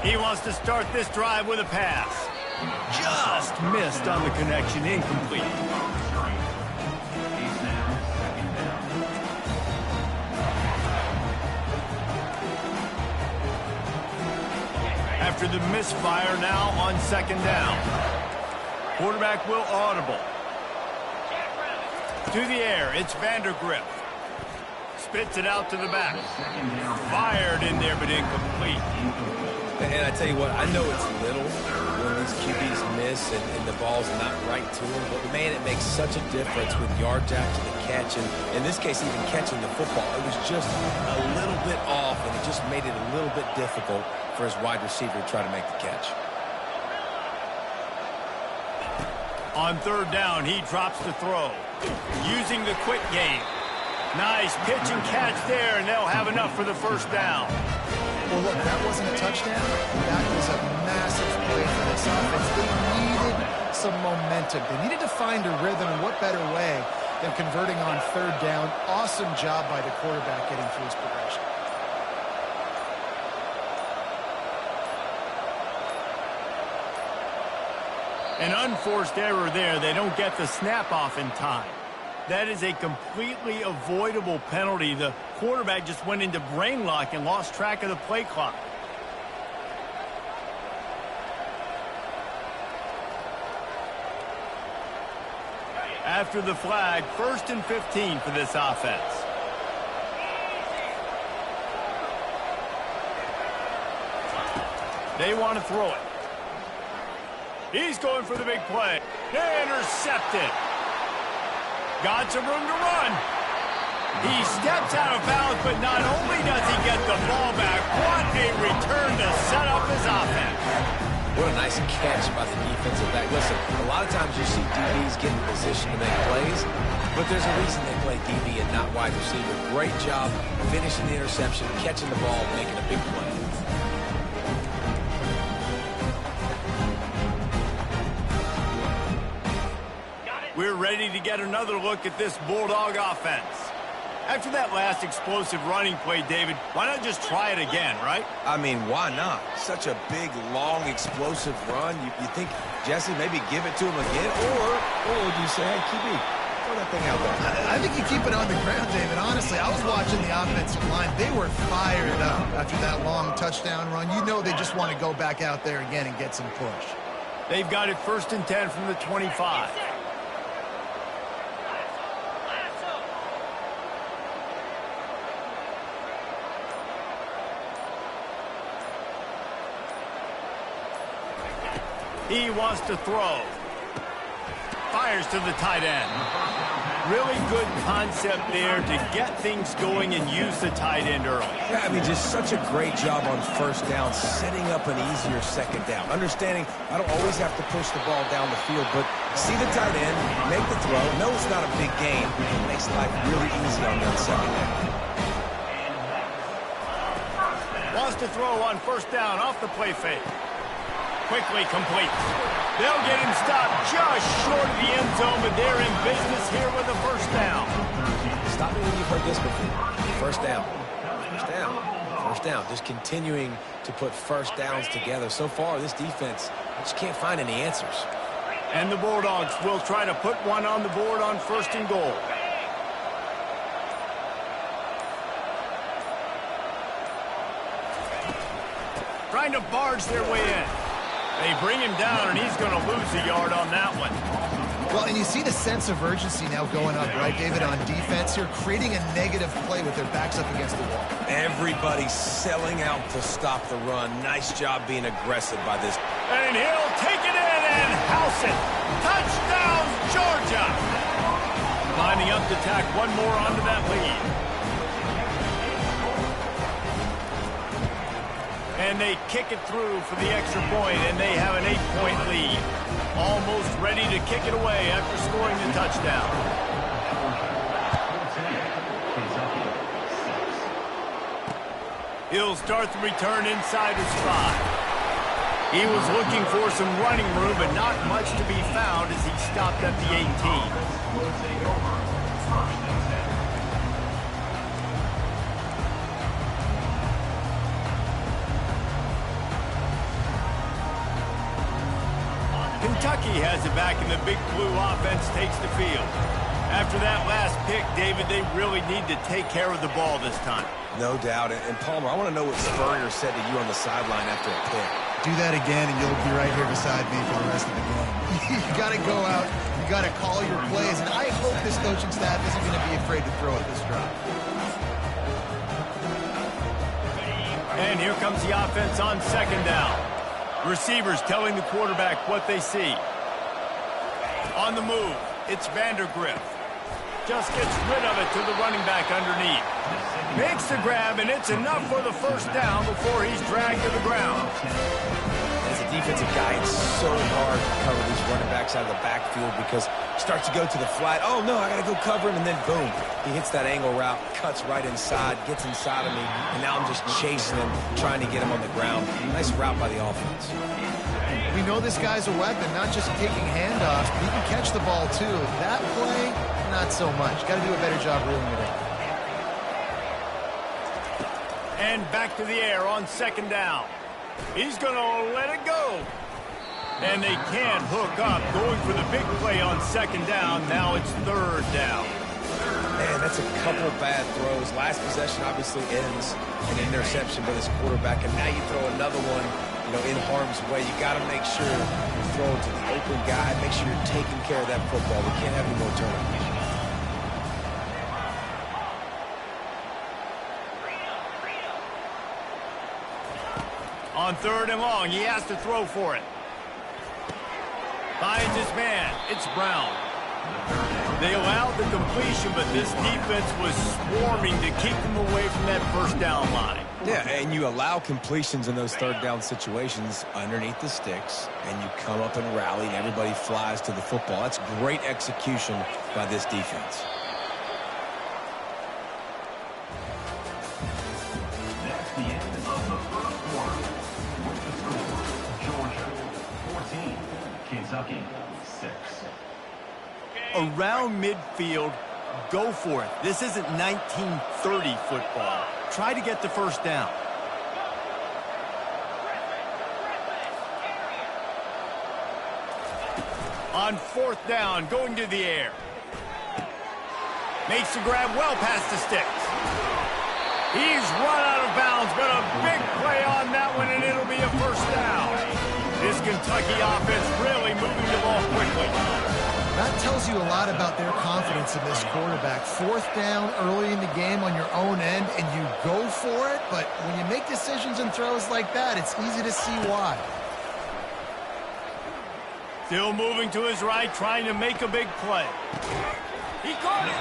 He wants to start this drive with a pass. Just missed on the connection, incomplete. After the misfire, now on second down. Quarterback will audible. To the air, it's Vandergrift. Spits it out to the back. Fired in there, but incomplete. And I tell you what, I know it's little when these QBs miss and the ball's not right to them, but man, it makes such a difference with yards after the catch, and in this case, even catching the football. It was just a little bit off, and it just made it a little bit difficult for his wide receiver to try to make the catch. On third down, he drops the throw. Using the quick game. Nice pitch and catch there, and they'll have enough for the first down. Well, look, that wasn't a touchdown. That was a massive play for this offense. They needed some momentum. They needed to find a rhythm, and what better way than converting on third down. Awesome job by the quarterback getting through his progression. An unforced error there. They don't get the snap off in time. That is a completely avoidable penalty. The quarterback just went into brain lock and lost track of the play clock. After the flag, 1st and 15 for this offense. They want to throw it. He's going for the big play. Intercepted. Got some room to run. He steps out of bounds, but not only does he get the ball back, what a return to set up his offense. What a nice catch by the defensive back. Listen, a lot of times you see DBs get in position to make plays, but there's a reason they play DB and not wide receiver. Great job finishing the interception, catching the ball, making a big play. We're ready to get another look at this Bulldog offense. After that last explosive running play, David, why not just try it again, right? I mean, why not? Such a big, long, explosive run. You think, Jesse, maybe give it to him again? Or would you say, hey, QB, throw that thing out there? I think you keep it on the ground, David. Honestly, I was watching the offensive line. They were fired up after that long touchdown run. You know they just want to go back out there again and get some push. They've got it 1st and 10 from the 25. He wants to throw. Fires to the tight end. Really good concept there to get things going and use the tight end early. Yeah, I mean, just such a great job on first down, setting up an easier second down. Understanding I don't always have to push the ball down the field, but see the tight end, make the throw. No, it's not a big game. It makes life really easy on that second down. Wants to throw on first down off the play fake. Quickly completes. They'll get him stopped just short of the end zone, but they're in business here with a first down. Stop me when you've heard this before. First down. First down. First down. Just continuing to put first downs together. So far, this defense just can't find any answers. And the Bulldogs will try to put one on the board on 1st and goal. Trying to barge their way in. They bring him down, and he's going to lose a yard on that one. Well, and you see the sense of urgency now going up, right, David, on defense here, creating a negative play with their backs up against the wall. Everybody's selling out to stop the run. Nice job being aggressive by this. And he'll take it in and house it. Touchdown, Georgia! Lining up to tack one more onto that lead. And they kick it through for the extra point, and they have an 8-point lead. Almost ready to kick it away after scoring the touchdown. He'll start the return inside his 5. He was looking for some running room, but not much to be found as he stopped at the 18. Kentucky has it back, and the Big Blue offense takes the field. After that last pick, David, they really need to take care of the ball this time. No doubt. And Palmer, I want to know what Spurrier said to you on the sideline after a pick. Do that again, and you'll be right here beside me for the rest of the game. You got to go out. You got to call your plays, and I hope this coaching staff isn't going to be afraid to throw at this drive. And here comes the offense on 2nd down. Receivers telling the quarterback what they see. On the move, it's Vandergriff. Just gets rid of it to the running back underneath. Makes the grab, and it's enough for the first down before he's dragged to the ground. As a defensive guy, it's so hard to cover these running backs out of the backfield because he starts to go to the flat. Oh, no, I got to go cover him, and then boom. He hits that angle route, cuts right inside, gets inside of me, and now I'm just chasing him, trying to get him on the ground. Nice route by the offense. We know this guy's a weapon, not just taking handoffs, but he can catch the ball, too. That play, not so much. Got to do a better job reeling it in. And back to the air on 2nd down. He's going to let it go. And they can't hook up. Going for the big play on 2nd down. Now it's 3rd down. Man, that's a couple bad throws. Last possession obviously ends in an interception by this quarterback. And now you throw another one, in harm's way. You got to make sure you throw it to the open guy. Make sure you're taking care of that football. We can't have any more turnovers. On 3rd and long, he has to throw for it. Finds his man. It's Brown. They allowed the completion, but this defense was swarming to keep them away from that first down line. Yeah, and you allow completions in those 3rd down situations underneath the sticks, and you come up and rally, and everybody flies to the football. That's great execution by this defense. That's the end of the first quarter. With the score, Georgia 14, Kentucky 6. Around midfield, go for it. This isn't 1930 football. Try to get the first down. On 4th down, going to the air. Makes the grab well past the sticks. He's run out of bounds, but a big play on that one, and it'll be a first down. This Kentucky offense really moving the ball quickly. That tells you a lot about their confidence in this quarterback. 4th down early in the game on your own end, and you go for it, but when you make decisions and throws like that, it's easy to see why. Still moving to his right, trying to make a big play. He caught it.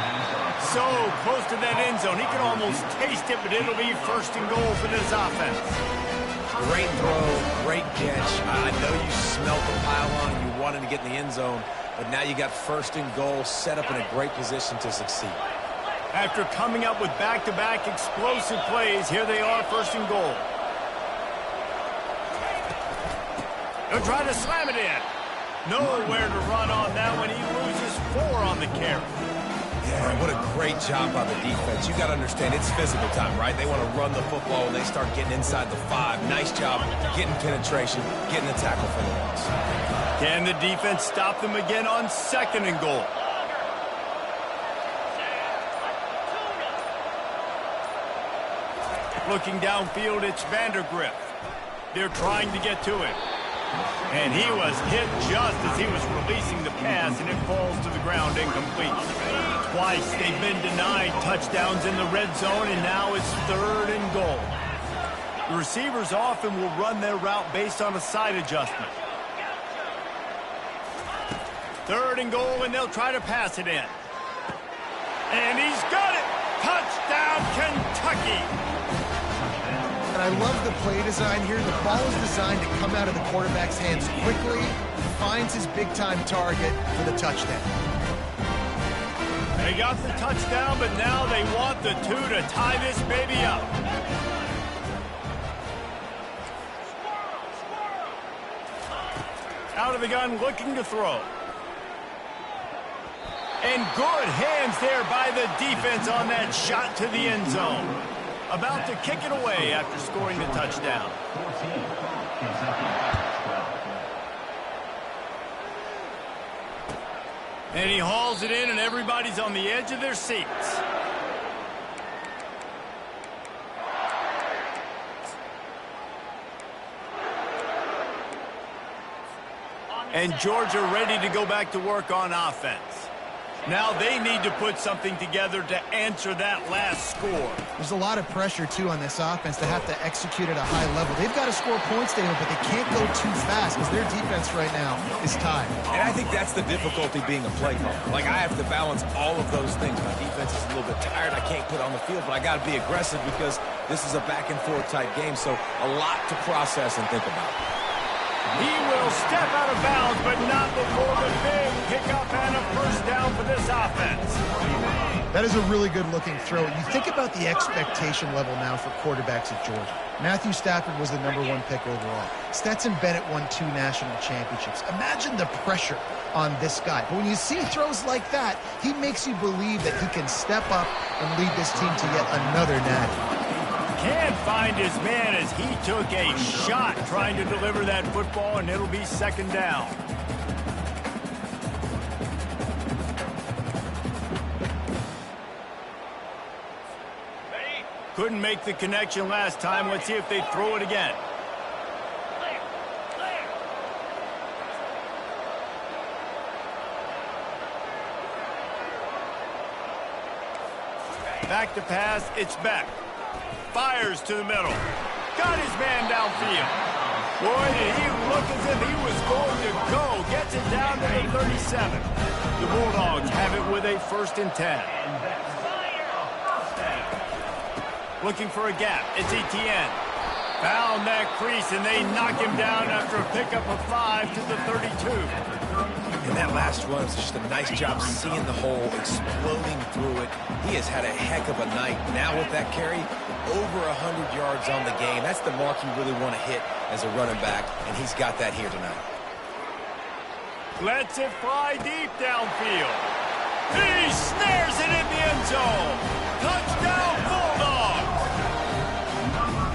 So close to that end zone. He can almost taste it, but it'll be 1st and goal for this offense. Great throw, great catch. I know you smelt the pylon, you wanted to get in the end zone, but now you got 1st and goal set up in a great position to succeed. After coming up with back-to-back explosive plays, here they are, 1st and goal. He'll try to slam it in. Nowhere to run on that one. He loses 4 on the carry. Yeah, what a great job by the defense. You got to understand, it's physical time, right? They want to run the football when they start getting inside the 5. Nice job getting penetration, getting the tackle for the loss. Can the defense stop them again on 2nd and goal? Looking downfield, it's Vandergrift. They're trying to get to him. And he was hit just as he was releasing the pass, and it falls to the ground incomplete. Twice they've been denied touchdowns in the red zone, and now it's 3rd and goal. The receivers often will run their route based on a side adjustment. 3rd and goal, and they'll try to pass it in. And he's got it! Touchdown, Kentucky! And I love the play design here. The ball is designed to come out of the quarterback's hands quickly. He finds his big-time target for the touchdown. They got the touchdown, but now they want the 2 to tie this baby up. Out of the gun, looking to throw. And good hands there by the defense on that shot to the end zone. About to kick it away after scoring the touchdown. 14. Kentucky 12. And he hauls it in, and everybody's on the edge of their seats. And Georgia ready to go back to work on offense. Now they need to put something together to answer that last score. There's a lot of pressure, too, on this offense to have to execute at a high level. They've got to score points, David, but they can't go too fast because their defense right now is tied. And I think that's the difficulty being a play caller. Like, I have to balance all of those things. My defense is a little bit tired. I can't put on the field, but I got to be aggressive because this is a back-and-forth type game, so a lot to process and think about. He will step out of bounds, but not before the big pickup and a 1st down for this offense. That is a really good-looking throw. You think about the expectation level now for quarterbacks at Georgia. Matthew Stafford was the #1 pick overall. Stetson Bennett won 2 national championships. Imagine the pressure on this guy. But when you see throws like that, he makes you believe that he can step up and lead this team to yet another natty. Can't find his man as he took a shot trying to deliver that football, and it'll be 2nd down. Couldn't make the connection last time. Let's see if they throw it again. Back to pass, it's Beck. Fires to the middle. Got his man downfield. Boy, did he look as if he was going to go. Gets it down to the 37. The Bulldogs have it with a 1st and 10. Looking for a gap. It's Etienne. Found that crease, and they knock him down after a pickup of 5 to the 32. And that last run is just a nice job seeing the hole, exploding through it. He has had a heck of a night. Now with that carry, over 100 yards on the game. That's the mark you really want to hit as a running back, and he's got that here tonight. Lets it fly deep downfield. He snares it in the end zone. Touchdown, Bulldogs!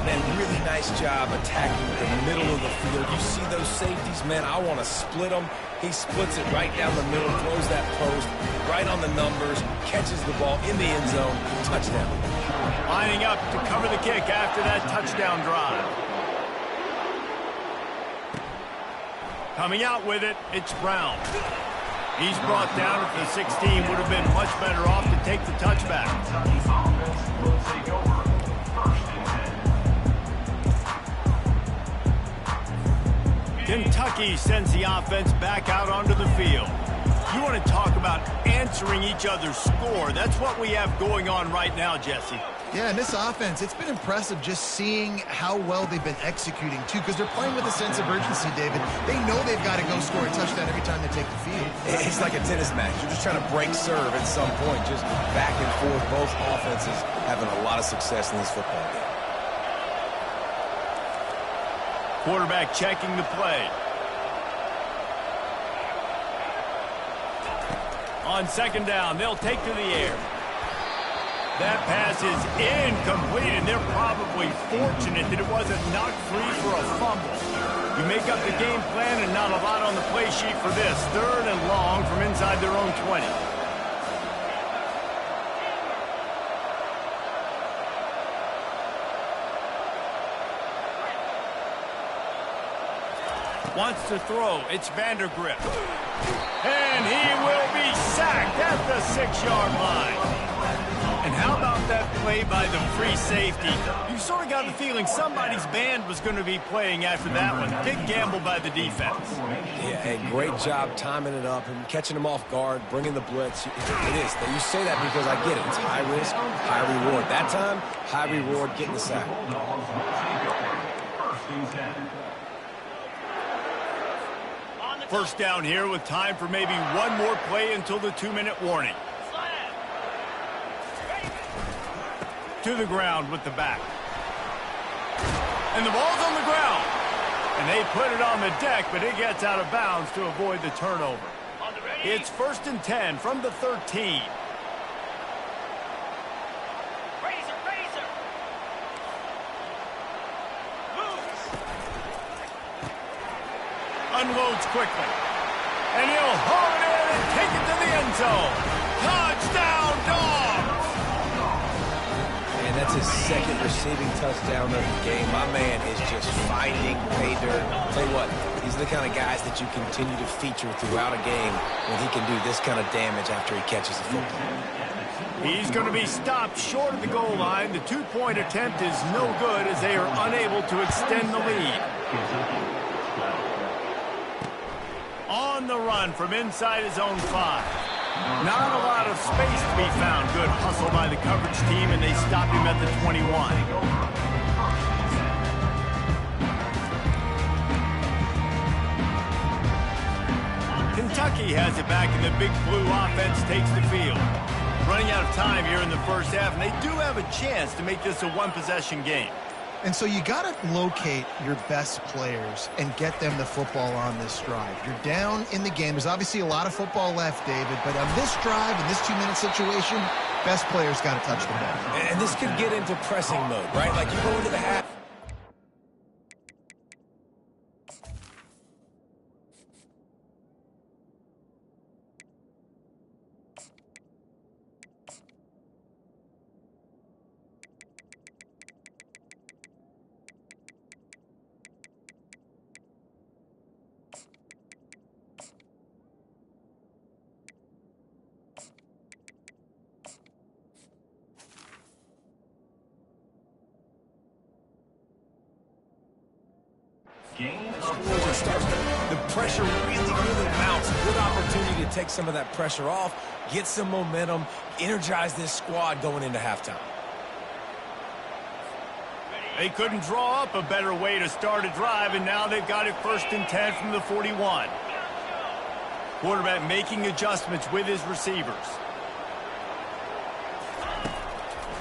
Man, really nice job attacking the middle of the field. You see those safeties, man, I want to split them. He splits it right down the middle, throws that post, right on the numbers, catches the ball in the end zone, touchdown. Lining up to cover the kick after that touchdown drive. Coming out with it, it's Brown. He's brought down at the 16, would have been much better off to take the touchback. Will take over 1st and 10. Kentucky sends the offense back out onto the field. You want to talk about answering each other's score. That's what we have going on right now, Jesse. Yeah, and this offense, it's been impressive just seeing how well they've been executing, too, because they're playing with a sense of urgency, David. They know they've got to go score a touchdown every time they take the field. It's like a tennis match. You're just trying to break serve at some point, just back and forth. Both offenses having a lot of success in this football game. Quarterback checking the play. On second down, they'll take to the air. That pass is incomplete, and they're probably fortunate that it wasn't knocked free for a fumble. You make up the game plan and not a lot on the play sheet for this. 3rd and long from inside their own 20. Wants to throw. It's Vandergrift. And he will be sacked at the 6-yard line. And how about that play by the free safety? You sort of got the feeling somebody's band was going to be playing after that one. Big gamble by the defense. Yeah, hey, great job timing it up and catching them off guard, bringing the blitz. It is. You say that because I get it. It's high risk, high reward. That time, high reward, getting the sack. First down here with time for maybe one more play until the 2-minute warning. To the ground with the back. And the ball's on the ground. And they put it on the deck, but it gets out of bounds to avoid the turnover. It's 1st and 10 from the 13. Unloads quickly. And he'll haul it in and take it to the end zone. Touchdown, Dogs! And that's his 2nd receiving touchdown of the game. My man is just finding pay dirt. Tell you what, these are the kind of guys that you continue to feature throughout a game when he can do this kind of damage after he catches the football. He's going to be stopped short of the goal line. The 2-point attempt is no good as they are unable to extend the lead. On the run from inside his own 5. Not a lot of space to be found. Good hustle by the coverage team, and they stop him at the 21. Kentucky has it back, and the Big Blue offense takes the field. Running out of time here in the first half, and they do have a chance to make this a one-possession game. And so you got to locate your best players and get them the football on this drive. You're down in the game. There's obviously a lot of football left, David, but on this drive, in this 2-minute situation, best players got to touch the ball. And this could get into pressing mode, right? Like you go into the half. The pressure really mounts. Good opportunity to take some of that pressure off, get some momentum, energize this squad going into halftime. They couldn't draw up a better way to start a drive, and now they've got it 1st and 10 from the 41. Quarterback making adjustments with his receivers.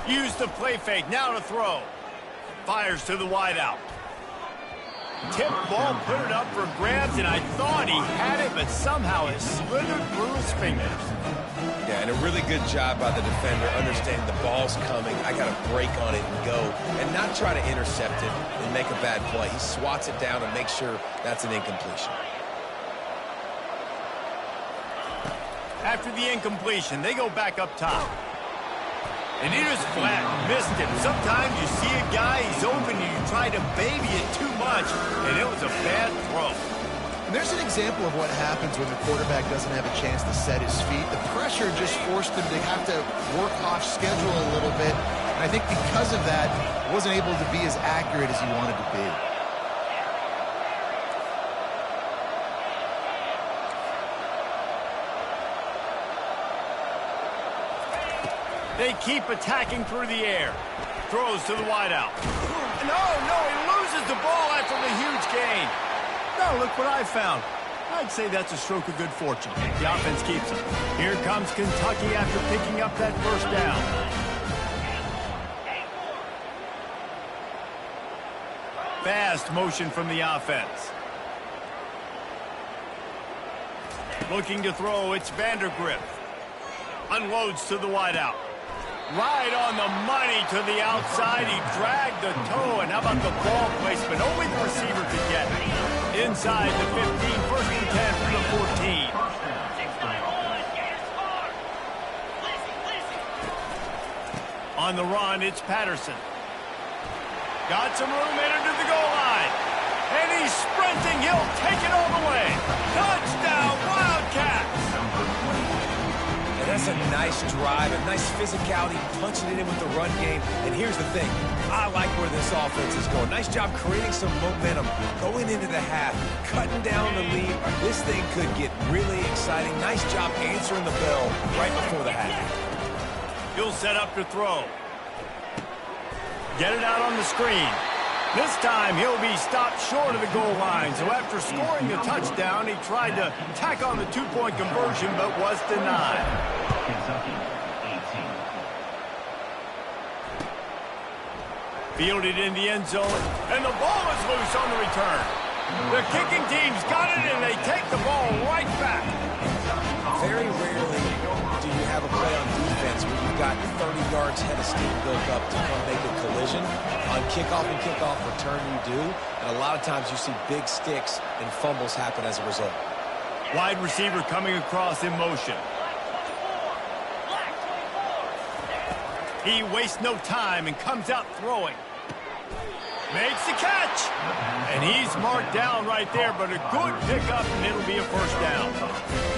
Use the play fake, now to throw. Fires to the wideout. Tip ball, put it up for grabs, and I thought he had it, but somehow it slithered through his fingers. Yeah, and a really good job by the defender, understanding the ball's coming. I got to break on it and go, and not try to intercept it and make a bad play. He swats it down and makes sure that's an incompletion. After the incompletion, they go back up top. And he just flat missed him. Sometimes you see a guy, he's open, and you try to baby it too much, and it was a bad throw. And there's an example of what happens when the quarterback doesn't have a chance to set his feet. The pressure just forced him to have to work off schedule a little bit. And I think because of that, wasn't able to be as accurate as he wanted to be. They keep attacking through the air. Throws to the wideout. No, he loses the ball after the huge gain. Now look what I found. I'd say that's a stroke of good fortune. The offense keeps it. Here comes Kentucky after picking up that 1st down. Fast motion from the offense. Looking to throw, it's Vandergrift. Unloads to the wideout. Right on the money to the outside. He dragged the toe, and how about the ball placement? Only the receiver could get it. Inside the 15, first and 10 from the 14. On the run, it's Patterson. Got some room in into the goal line. And he's sprinting. He'll take it all the way. Touchdown, Wildcats! And that's a nice drive, a nice physicality, punching it in with the run game. And here's the thing. I like where this offense is going. Nice job creating some momentum, going into the half, cutting down the lead. This thing could get really exciting. Nice job answering the bell right before the half. He'll set up to throw. Get it out on the screen. This time he'll be stopped short of the goal line. So after scoring the touchdown, he tried to tack on the two-point conversion but was denied. Kentucky, 18. Fielded in the end zone, and the ball is loose on the return. The kicking team's got it, and they take the ball right back. Very rarely do you have a play on defense where you've got 30 yards head of steam built up to come make a collision. On kickoff and kickoff return you do, and a lot of times you see big sticks and fumbles happen as a result. Wide receiver coming across in motion. He wastes no time and comes out throwing. Makes the catch. And he's marked down right there, but a good pickup, and it'll be a first down.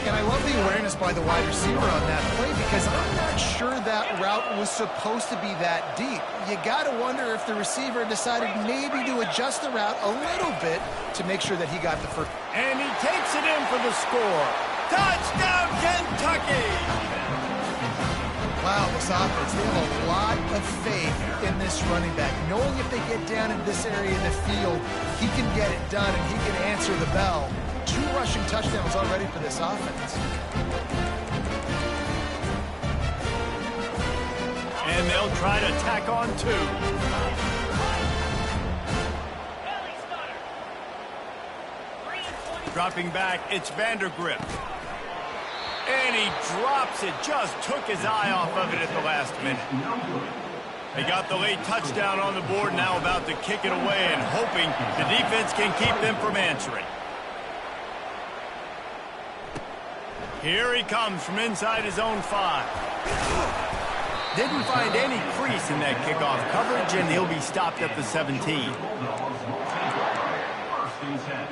And I love the awareness by the wide receiver on that play because I'm not sure that route was supposed to be that deep. You got to wonder if the receiver decided maybe to adjust the route a little bit to make sure that he got the first. And he takes it in for the score. Touchdown, Kentucky! Wow, this offense, they have a lot of faith in this running back. Knowing if they get down in this area of the field, he can get it done and he can answer the bell. 2 rushing touchdowns already for this offense. And they'll try to tack on 2. Dropping back, it's Vandergrift. And he drops it, just took his eye off of it at the last minute. They got the late touchdown on the board, now about to kick it away and hoping the defense can keep them from answering. Here he comes from inside his own 5. Didn't find any crease in that kickoff coverage, and he'll be stopped at the 17. First and 10.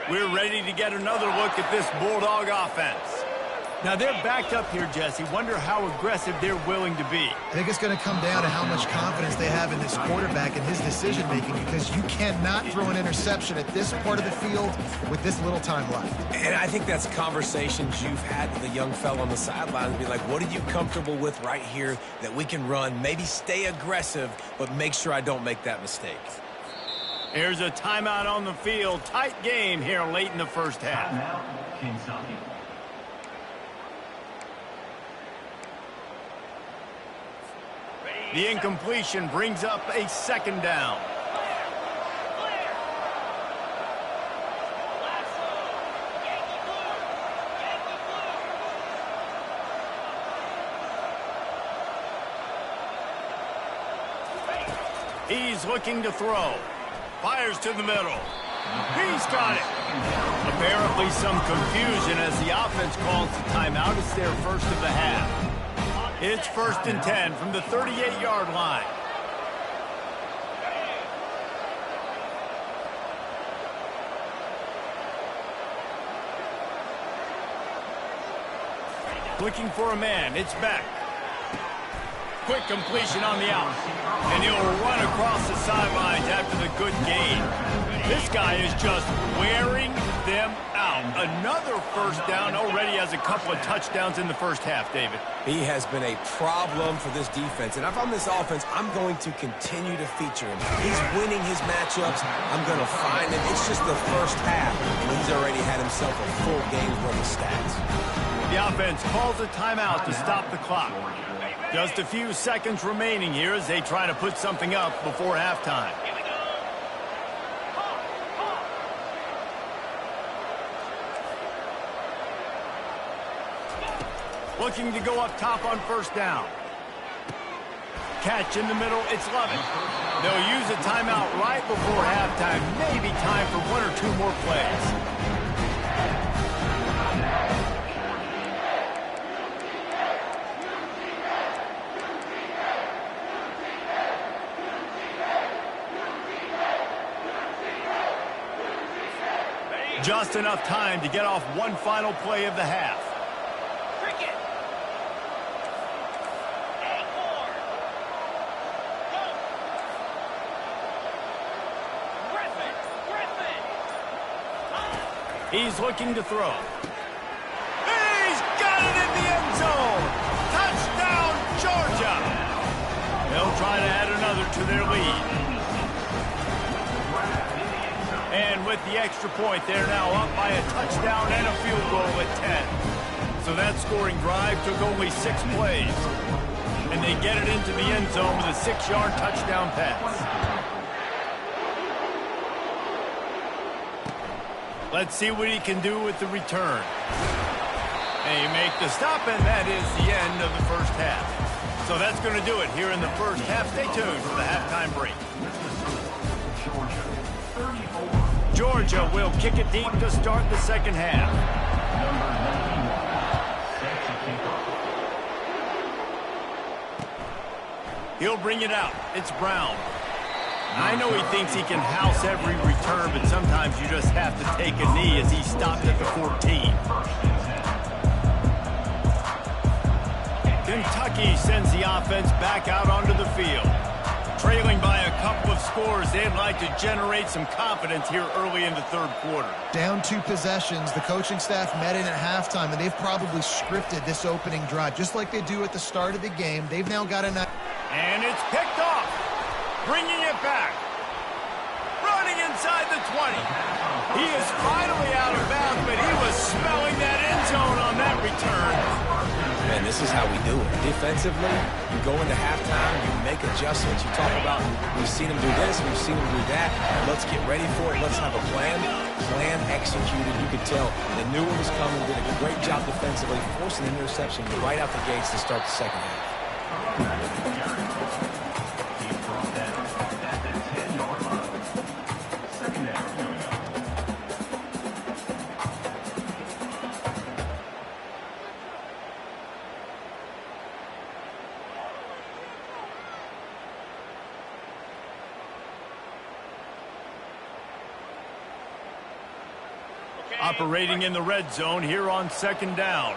We're ready to get another look at this Bulldog offense. Now, they're backed up here, Jesse. Wonder how aggressive they're willing to be. I think it's going to come down to how much confidence they have in this quarterback and his decision-making because you cannot throw an interception at this part of the field with this little time left. And I think that's conversations you've had with a young fellow on the sideline. Be like, what are you comfortable with right here that we can run? Maybe stay aggressive, but make sure I don't make that mistake. Here's a timeout on the field. Tight game here late in the first half. Timeout, Kentucky. The incompletion brings up a second down. He's looking to throw. Fires to the middle. He's got it. Apparently some confusion as the offense calls the timeout. It's their first of the half. It's first and 10 from the 38-yard line. Looking for a man. It's back. Quick completion on the out. And he'll run across the sidelines after the good gain. This guy is just wearing them out. Another first down, already has a couple of touchdowns in the first half, David. He has been a problem for this defense. And if I'm this offense, I'm going to continue to feature him. He's winning his matchups. I'm going to find him. It's just the first half, and he's already had himself a full game's worth of stats. The offense calls a timeout to stop the clock. Just a few seconds remaining here as they try to put something up before halftime. Looking to go up top on first down. Catch in the middle, it's Lovett. They'll use a timeout right before halftime. Maybe time for one or two more plays. Just enough time to get off one final play of the half. He's looking to throw. He's got it in the end zone. Touchdown, Georgia. They'll try to add another to their lead. And with the extra point, they're now up by a touchdown and a field goal at 10. So that scoring drive took only 6 plays. And they get it into the end zone with a 6-yard touchdown pass. Let's see what he can do with the return. They make the stop, and that is the end of the first half. So that's going to do it here in the first half. Stay tuned for the halftime break. Georgia will kick it deep to start the second half. He'll bring it out. It's Brown. I know he thinks he can house every return, but sometimes you just have to take a knee as he stopped at the 14. Kentucky sends the offense back out onto the field. Trailing by a couple of scores, they'd like to generate some confidence here early in the third quarter. Down 2 possessions, the coaching staff met in at halftime, and they've probably scripted this opening drive, just like they do at the start of the game. They've now got a... And it's picked off. Bringing it back. Running inside the 20. He is finally out of bounds, but he was smelling that end zone on that return. Man, this is how we do it. Defensively, you go into halftime, you make adjustments. You talk about, we've seen them do this, we've seen them do that. Let's get ready for it. Let's have a plan. Plan executed. You could tell they knew it was coming, did a great job defensively, forcing an interception right out the gates to start the second half. Operating in the red zone here on second down.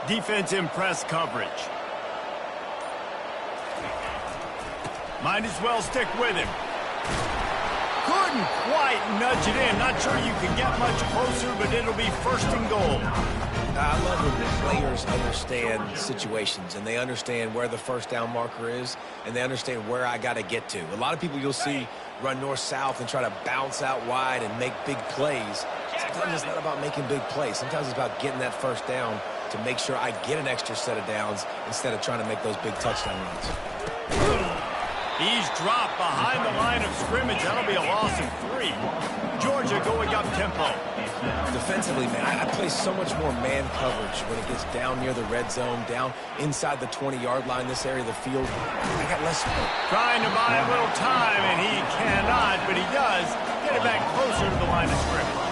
Defense in press coverage. Might as well stick with him. Couldn't quite nudge it in. Not sure you can get much closer, but it'll be first and goal. I love when players understand situations, and they understand where the first down marker is, and they understand where I got to get to. A lot of people you'll see run north-south and try to bounce out wide and make big plays. Sometimes it's not about making big plays. Sometimes it's about getting that first down to make sure I get an extra set of downs instead of trying to make those big touchdown runs. He's dropped behind the line of scrimmage. That'll be a loss of 3. Georgia going up tempo. Defensively, man, I play so much more man coverage when it gets down near the red zone, down inside the 20-yard line, this area of the field. I got less support. Trying to buy a little time, and he cannot, but he does get it back closer to the line of scrimmage.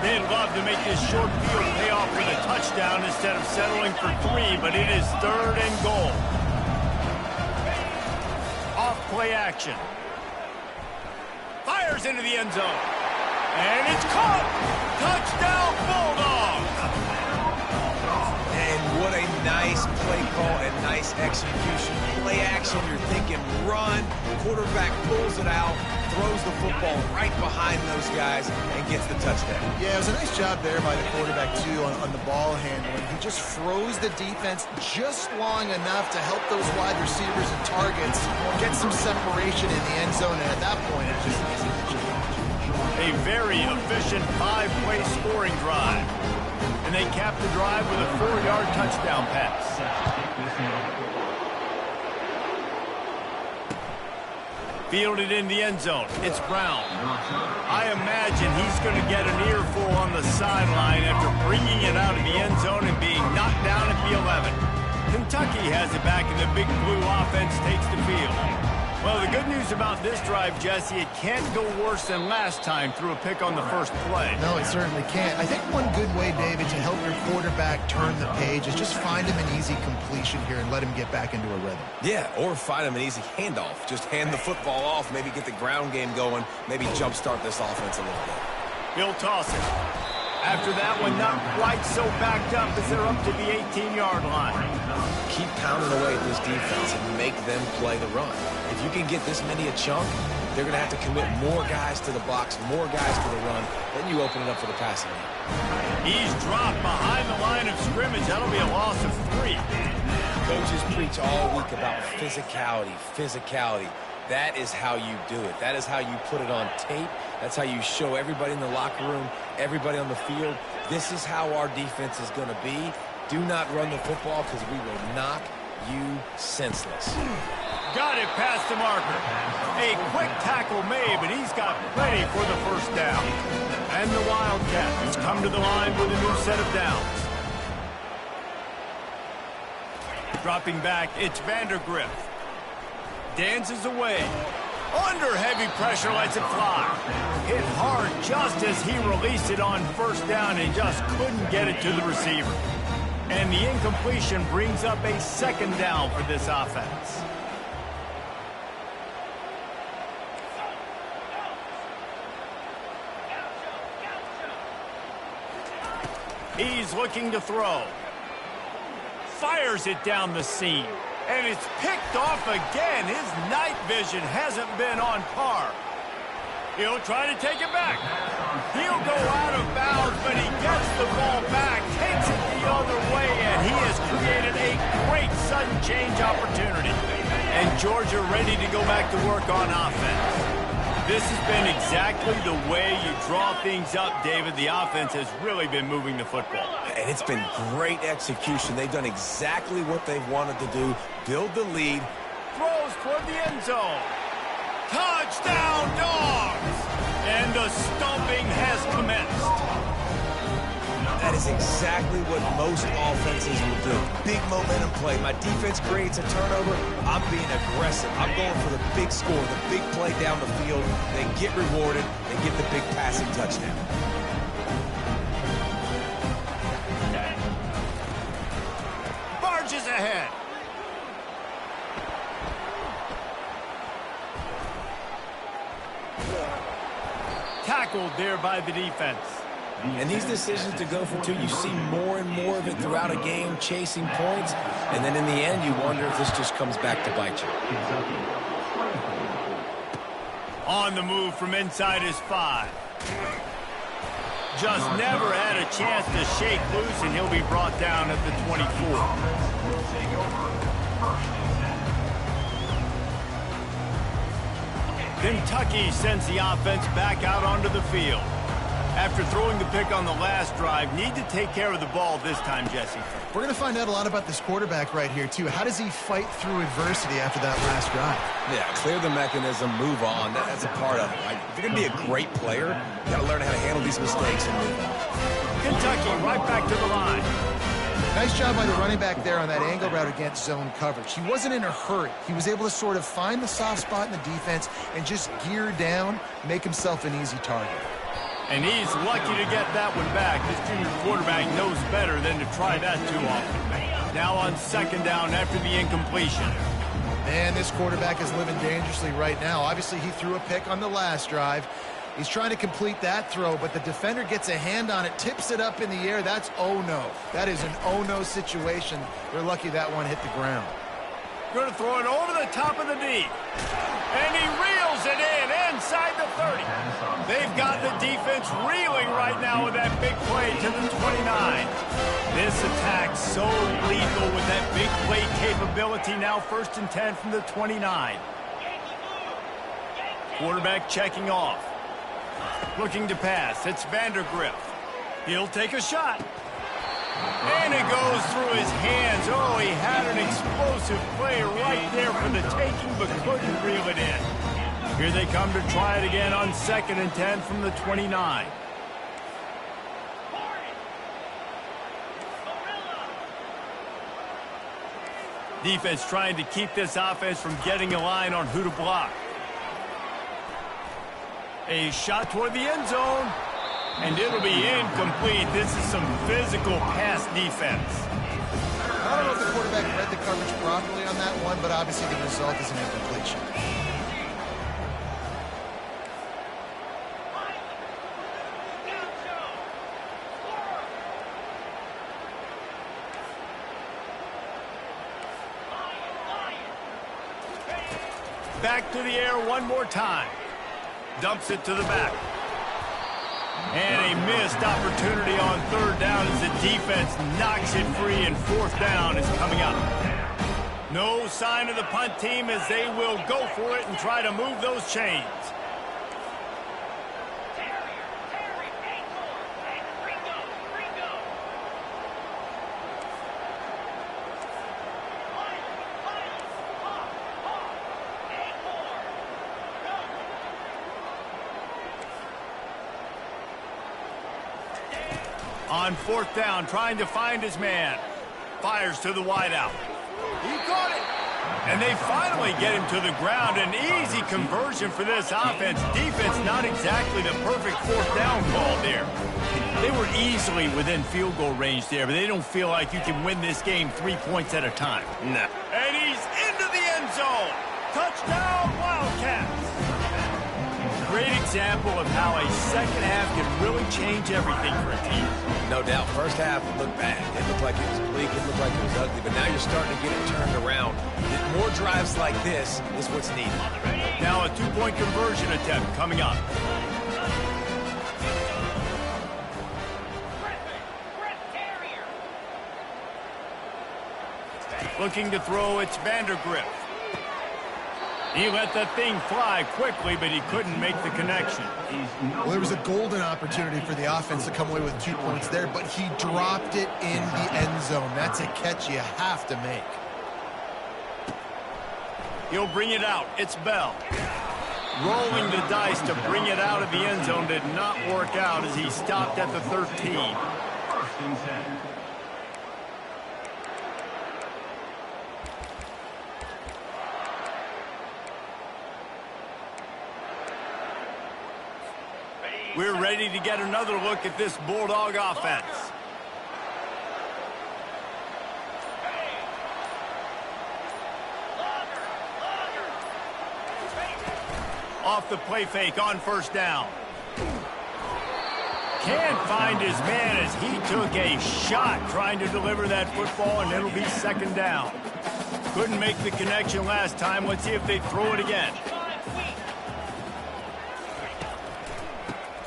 They'd love to make this short field pay off with a touchdown instead of settling for 3, but it is third and goal. Off play action. Fires into the end zone. And it's caught. Touchdown, Bulldogs. And what a nice play call and nice execution. Play action, you're thinking run. Quarterback pulls it out, throws the football right behind those guys, and gets the touchdown. Yeah, it was a nice job there by the quarterback, too, on the ball handling. He just froze the defense just long enough to help those wide receivers and targets get some separation in the end zone, and at that point, it's just easy. A a very efficient 5-play scoring drive. And they capped the drive with a 4-yard touchdown pass. Fielded in the end zone. It's Brown. I imagine he's going to get an earful on the sideline after bringing it out of the end zone and being knocked down at the 11. Kentucky has it back, and the Big Blue offense takes the field. Well, the good news about this drive, Jesse, it can't go worse than last time through a pick on the first play. No, it certainly can't. I think one good way, David, to help your quarterback turn the page is just find him an easy completion here and let him get back into a rhythm. Yeah, or find him an easy handoff. Just hand the football off, maybe get the ground game going, maybe jumpstart this offense a little bit. He'll toss it. After that one, not quite so backed up as they're up to the 18-yard line. Keep pounding away at this defense and make them play the run. If you can get this many a chunk, they're going to have to commit more guys to the box, more guys to the run. Then you open it up for the passing game. He's dropped behind the line of scrimmage. That'll be a loss of 3. Coaches preach all week about physicality, physicality. That is how you do it. That is how you put it on tape. That's how you show everybody in the locker room, everybody on the field. This is how our defense is going to be. Do not run the football because we will knock you senseless. Got it past the marker. A quick tackle made, but he's got plenty for the first down. And the Wildcats come to the line with a new set of downs. Dropping back, it's Vandergriff. Dances away. Under heavy pressure, lets it fly. Hit hard just as he released it on first down and just couldn't get it to the receiver. And the incompletion brings up a second down for this offense. He's looking to throw. Fires it down the seam. And it's picked off again. His night vision hasn't been on par. He'll try to take it back. He'll go out of bounds, but he gets the ball back, takes it the other way, and he has created a great sudden change opportunity. And Georgia ready to go back to work on offense. This has been exactly the way you draw things up, David. The offense has really been moving the football. And it's been great execution. They've done exactly what they've wanted to do. Build the lead. Throws toward the end zone. Touchdown, Dogs! And the stumping has commenced. That is exactly what most offenses will do. Big momentum play. My defense creates a turnover. I'm being aggressive. I'm going for the big score, the big play down the field. They get rewarded. They get the big passing touchdown. Barges ahead. Tackled there by the defense. And these decisions to go for 2, you see more and more of it throughout a game, chasing points. And then in the end, you wonder if this just comes back to bite you. On the move from inside his 5. Just never had a chance to shake loose, and he'll be brought down at the 24. Kentucky sends the offense back out onto the field. After throwing the pick on the last drive, need to take care of the ball this time, Jesse. We're going to find out a lot about this quarterback right here, too. How does he fight through adversity after that last drive? Yeah, clear the mechanism, move on. That's a part of it, right? If you're going to be a great player, you got to learn how to handle these mistakes and move on. Kentucky right back to the line. Nice job by the running back there on that angle route against zone coverage. He wasn't in a hurry. He was able to sort of find the soft spot in the defense and just gear down, make himself an easy target. And he's lucky to get that one back. This junior quarterback knows better than to try that too often. Now on second down after the incompletion. Man, this quarterback is living dangerously right now. Obviously, he threw a pick on the last drive. He's trying to complete that throw, but the defender gets a hand on it, tips it up in the air. That's oh-no. That is an oh-no situation. They're lucky that one hit the ground. Going to throw it over the top of the knee. And he reels it in inside the 30. They've got the defense reeling right now with that big play to the 29. This attack so lethal with that big play capability. Now 1st and 10 from the 29. Quarterback checking off. Looking to pass. It's Vandergriff. He'll take a shot. And it goes through his hands. Oh, he had an explosive play right there for the taking, but couldn't reel it in. Here they come to try it again on 2nd and 10 from the 29. Defense trying to keep this offense from getting a line on who to block. A shot toward the end zone. And it'll be incomplete. This is some physical pass defense. I don't know if the quarterback read the coverage properly on that one, but obviously the result is an incompletion. Back to the air one more time. Dumps it to the back. And a missed opportunity on 3rd down as the defense knocks it free, and 4th down is coming up. No sign of the punt team as they will go for it and try to move those chains. On 4th down, trying to find his man. Fires to the wideout. He caught it. And they finally get him to the ground. An easy conversion for this offense. Defense not exactly the perfect 4th down call there. They were easily within field goal range there, but they don't feel like you can win this game 3 points at a time. No. And he's into the end zone. Touchdown, Wildcats. Great example of how a second half can really change everything for a team. No doubt. First half, it looked bad. It looked like it was bleak. It looked like it was ugly. But now you're starting to get it turned around. More drives like this is what's needed. Now a 2-point conversion attempt coming up. Looking to throw, it's Vandergriff. He let that thing fly quickly, but he couldn't make the connection. Well, there was a golden opportunity for the offense to come away with 2 points there, but he dropped it in the end zone. That's a catch you have to make. He'll bring it out. It's Bell. Rolling the dice to bring it out of the end zone did not work out as he stopped at the 13. 1st and 10. We're ready to get another look at this Bulldog offense. Off the play fake on 1st down. Can't find his man as he took a shot trying to deliver that football, and it'll be 2nd down. Couldn't make the connection last time. Let's see if they throw it again.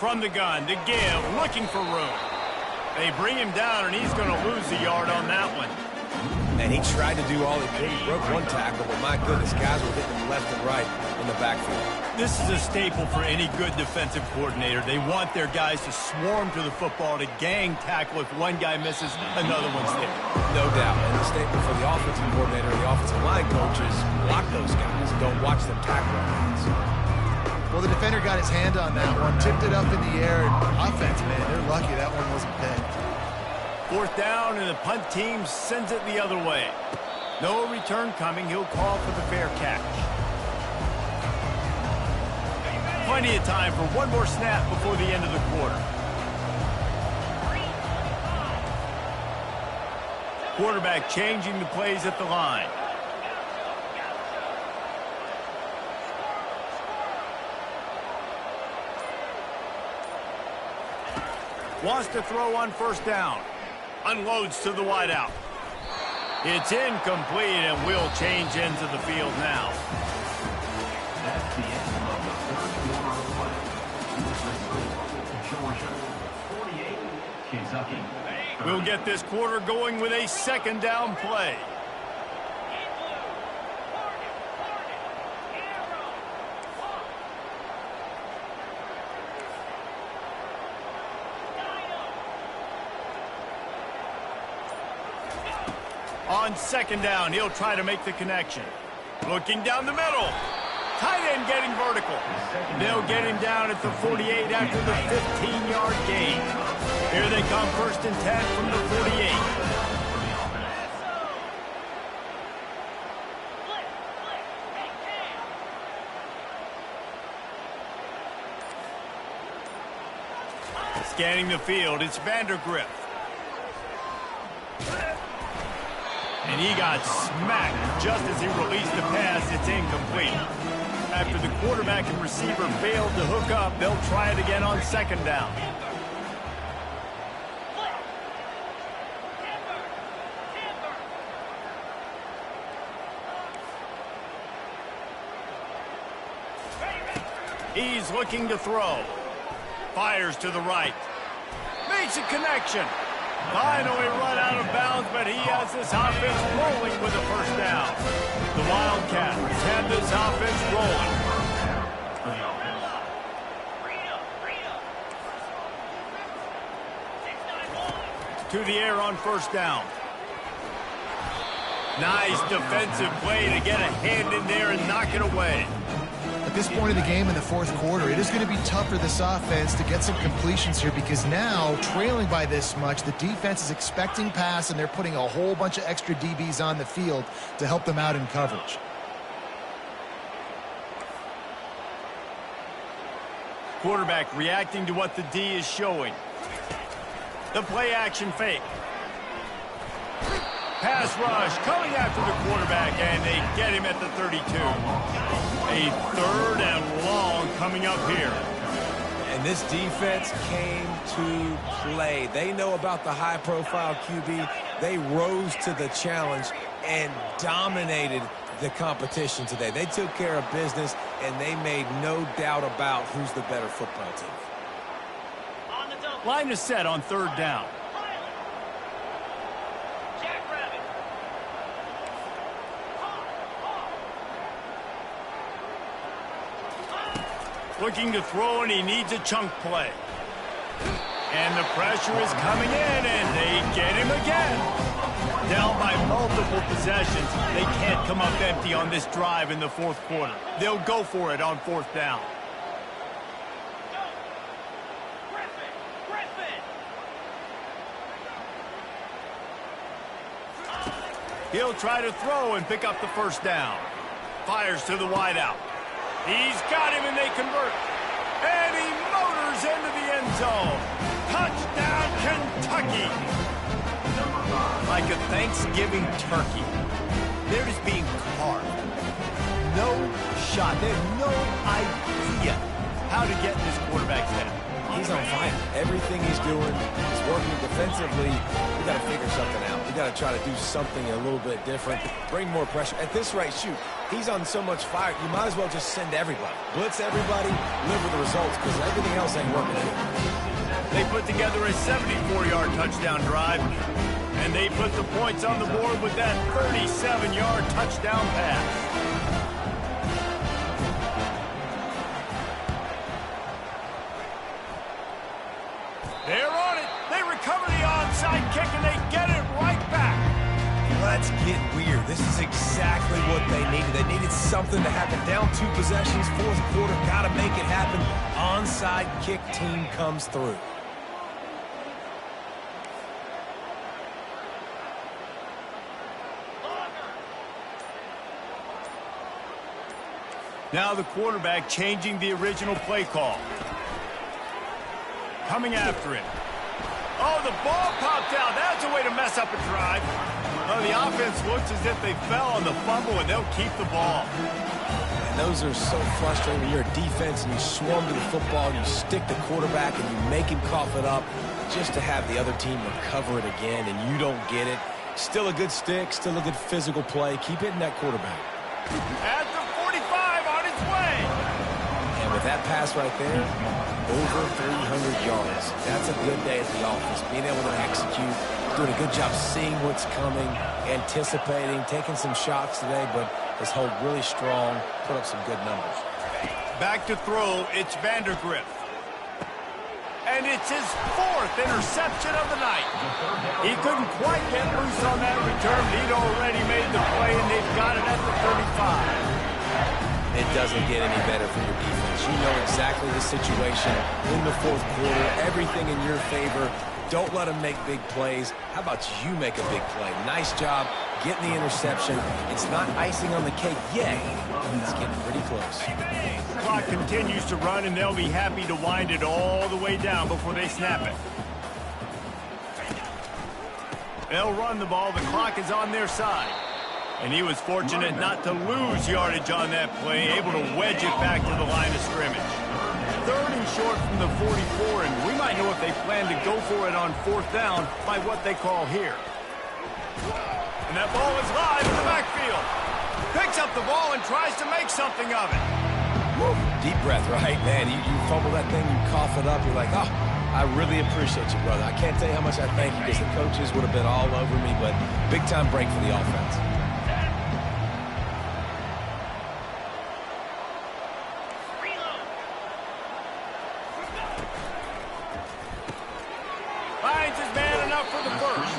From the gun to give, looking for room. They bring him down, and he's going to lose a yard on that one. And he tried to do all he could. He broke one tackle, but my goodness, guys were hitting him left and right in the backfield. This is a staple for any good defensive coordinator. They want their guys to swarm to the football, to gang tackle. If one guy misses, another one's there. No doubt. And the staple for the offensive coordinator and the offensive line coaches, block those guys. Don't watch them tackle our guys. Well, the defender got his hand on that one, tipped it up in the air, and offense, man, they're lucky that one wasn't pegged. 4th down, and the punt team sends it the other way. No return coming. He'll call for the fair catch. Plenty of time for one more snap before the end of the quarter. Quarterback changing the plays at the line. Wants to throw on 1st down. Unloads to the wideout. It's incomplete, and will change ends of the field now. That's the end of the 3rd quarter of play. Georgia, 48, Kentucky. We'll get this quarter going with a 2nd down play. On second down, he'll try to make the connection. Looking down the middle. Tight end getting vertical. They'll get him down at the 48 after the 15-yard gain. Here they come, 1st and 10 from the 48. Scanning the field, it's Vandergrift. And he got smacked just as he released the pass. It's incomplete. After the quarterback and receiver failed to hook up, they'll try it again on second down. He's looking to throw. Fires to the right. Makes a connection. Finally run out of bounds, but he has this offense rolling with a 1st down. The Wildcats have this offense rolling. To the air on 1st down. Nice defensive play to get a hand in there and knock it away. At this point of the game in the 4th quarter, it is going to be tough for this offense to get some completions here because now, trailing by this much, the defense is expecting pass, and they're putting a whole bunch of extra DBs on the field to help them out in coverage. Quarterback reacting to what the D is showing. The play action fake. Pass rush coming after the quarterback, and they get him at the 32. A 3rd and long coming up here. And this defense came to play. They know about the high-profile QB. They rose to the challenge and dominated the competition today. They took care of business, and they made no doubt about who's the better football team. Line is set on 3rd down. Looking to throw, and he needs a chunk play. And the pressure is coming in, and they get him again. Down by multiple possessions. They can't come up empty on this drive in the 4th quarter. They'll go for it on 4th down. He'll try to throw and pick up the 1st down. Fires to the wideout. He's got him, and they convert. And he motors into the end zone. Touchdown, Kentucky. Like a Thanksgiving turkey. They're just being carved. No shot. They have no idea how to get in this quarterback's head. He's on fire. Everything he's doing, he's working defensively. We got to figure something out. We got to try to do something a little bit different. Bring more pressure. At this rate, shoot, he's on so much fire, you might as well just send everybody. Blitz everybody, live with the results, because everything else ain't working anymore. They put together a 74-yard touchdown drive, and they put the points on the board with that 37-yard touchdown pass. They're on it. They recover the onside kick, and they get it right back. Let's get weird. This is exactly what they needed. They needed something to happen. Down 2 possessions, 4th quarter, got to make it happen. Onside kick team comes through. Now the quarterback changing the original play call. Coming after it. Oh, the ball popped out. That's a way to mess up a drive. Oh, the offense looks as if they fell on the fumble, and they'll keep the ball. And those are so frustrating when you're a defense and you swarm to the football and you stick the quarterback and you make him cough it up just to have the other team recover it again, and you don't get it. Still a good stick, still a good physical play. Keep hitting that quarterback. At the 45 on its way. And with that pass right there, over 300 yards. That's a good day at the office. Being able to execute, doing a good job seeing what's coming, anticipating, taking some shots today, but has held really strong, put up some good numbers. Back to throw, it's Vandergrift. and it's his 4th interception of the night. He couldn't quite get loose on that return. He'd already made the play, and they've got it at the 35. It doesn't get any better for your defense. You know exactly the situation in the 4th quarter, everything in your favor. Don't let them make big plays. How about you make a big play? Nice job getting the interception. It's not icing on the cake yet. It's getting pretty close. The clock continues to run, and they'll be happy to wind it all the way down before they snap it. They'll run the ball. The clock is on their side. And he was fortunate not to lose yardage on that play, able to wedge it back to the line of scrimmage. 3rd and short from the 44, and we might know if they plan to go for it on 4th down by what they call here. And that ball is live in the backfield. Picks up the ball and tries to make something of it. Woo. Deep breath, right? Man, you fumble that thing, you cough it up, you're like, oh, I really appreciate you, brother. I can't tell you how much I thank you because the coaches would have been all over me, but big-time break for the offense. Finds his man enough for the first.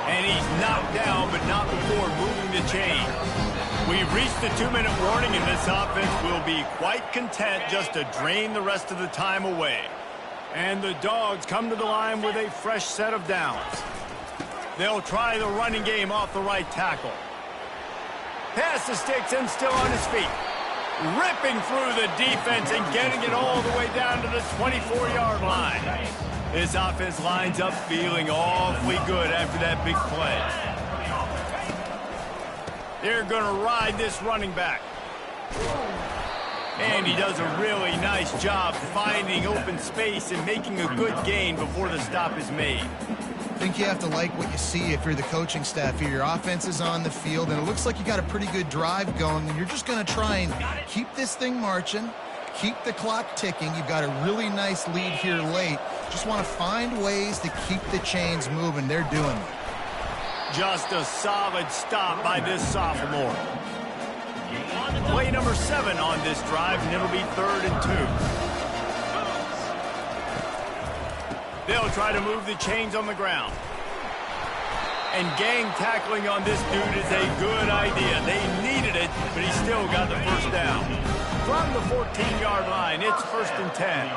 And he's knocked down, but not before moving the chain. We've reached the 2-minute warning, and this offense will be quite content just to drain the rest of the time away. And the Dogs come to the line with a fresh set of downs. They'll try the running game off the right tackle. Pass the sticks and still on his feet. Ripping through the defense and getting it all the way down to the 24-yard line. This offense lines up feeling awfully good after that big play. They're going to ride this running back. And he does a really nice job finding open space and making a good gain before the stop is made. I think you have to like what you see if you're the coaching staff here. Your offense is on the field, and it looks like you got a pretty good drive going, and you're just going to try and keep this thing marching, keep the clock ticking. You've got a really nice lead here late. Just want to find ways to keep the chains moving. They're doing it. Just a solid stop by this sophomore. Play number 7 on this drive, and it'll be 3rd and 2. They'll try to move the chains on the ground. And gang tackling on this dude is a good idea. They needed it, but he still got the first down. From the 14-yard line, it's 1st and 10.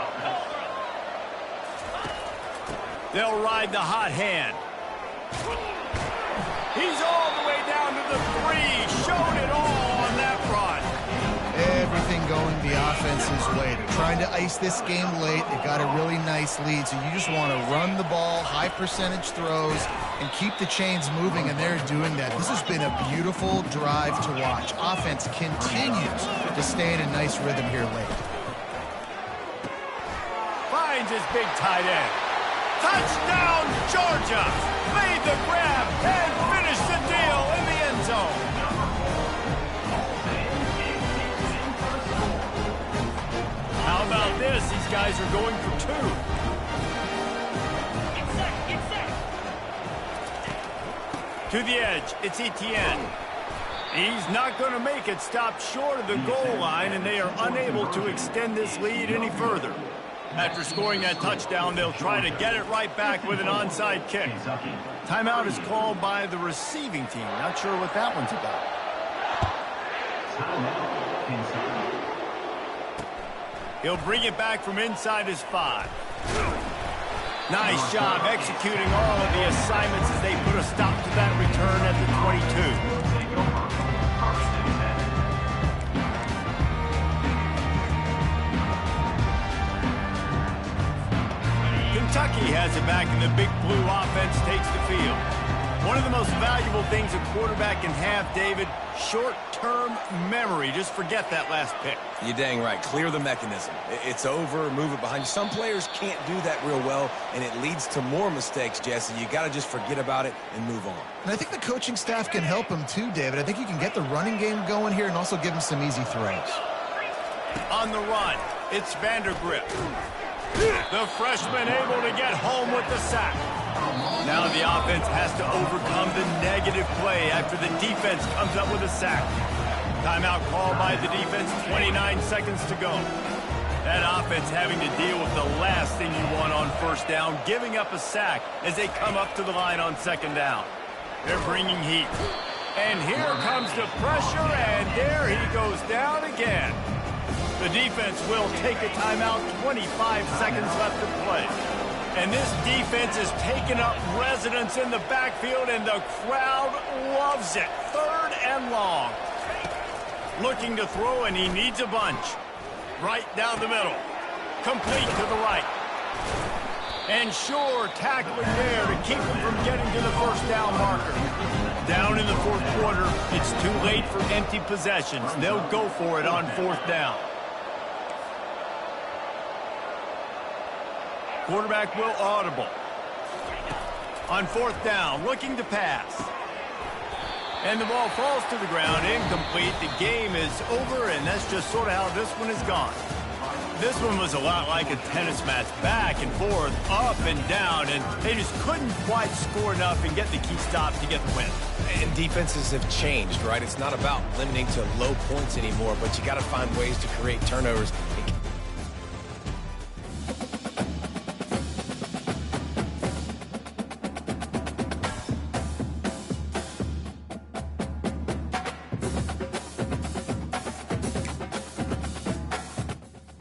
They'll ride the hot hand. He's all the way down to the 3. Showed it all on that run. Everything going the offense's way. They're trying to ice this game late. They've got a really nice lead, so you just want to run the ball, high percentage throws, and keep the chains moving, and they're doing that. This has been a beautiful drive to watch. Offense continues to stay in a nice rhythm here late. Finds his big tight end. Touchdown, Georgia! Made the grab and finished the deal in the end zone. How about this? These guys are going for 2. To the edge, it's Etienne. He's not going to make it. Stop short of the goal line, and they are unable to extend this lead any further. After scoring that touchdown, they'll try to get it right back with an onside kick. Timeout is called by the receiving team. Not sure what that one's about. He'll bring it back from inside his 5. Nice job executing all of the assignments as they put a stop to that return at the 22. Kentucky has it back, and the big blue offense takes the field. One of the most valuable things a quarterback can have, David, short-term memory. Just forget that last pick. You're dang right. Clear the mechanism. It's over, move it behind you. Some players can't do that real well, and it leads to more mistakes, Jesse. You got to just forget about it and move on. And I think the coaching staff can help him too, David. I think you can get the running game going here and also give him some easy throws. On the run, it's Vandergrift. The freshman able to get home with the sack. Now the offense has to overcome the negative play after the defense comes up with a sack. Timeout called by the defense, 29 seconds to go. That offense having to deal with the last thing you want on first down, giving up a sack as they come up to the line on second down. They're bringing heat. And here comes the pressure, and there he goes down again. The defense will take a timeout, 25 seconds left to play. And this defense is taking up residence in the backfield, and the crowd loves it. 3rd and long. Looking to throw, and he needs a bunch. Right down the middle. Complete to the right. And sure, tackling there to keep him from getting to the first down marker. Down in the 4th quarter, it's too late for empty possessions. They'll go for it on 4th down. Quarterback will audible. On 4th down, looking to pass. And the ball falls to the ground, incomplete. The game is over, and that's just sort of how this one has gone. This one was a lot like a tennis match, back and forth, up and down, and they just couldn't quite score enough and get the key stop to get the win. And defenses have changed, right? It's not about limiting to low points anymore, but you got to find ways to create turnovers and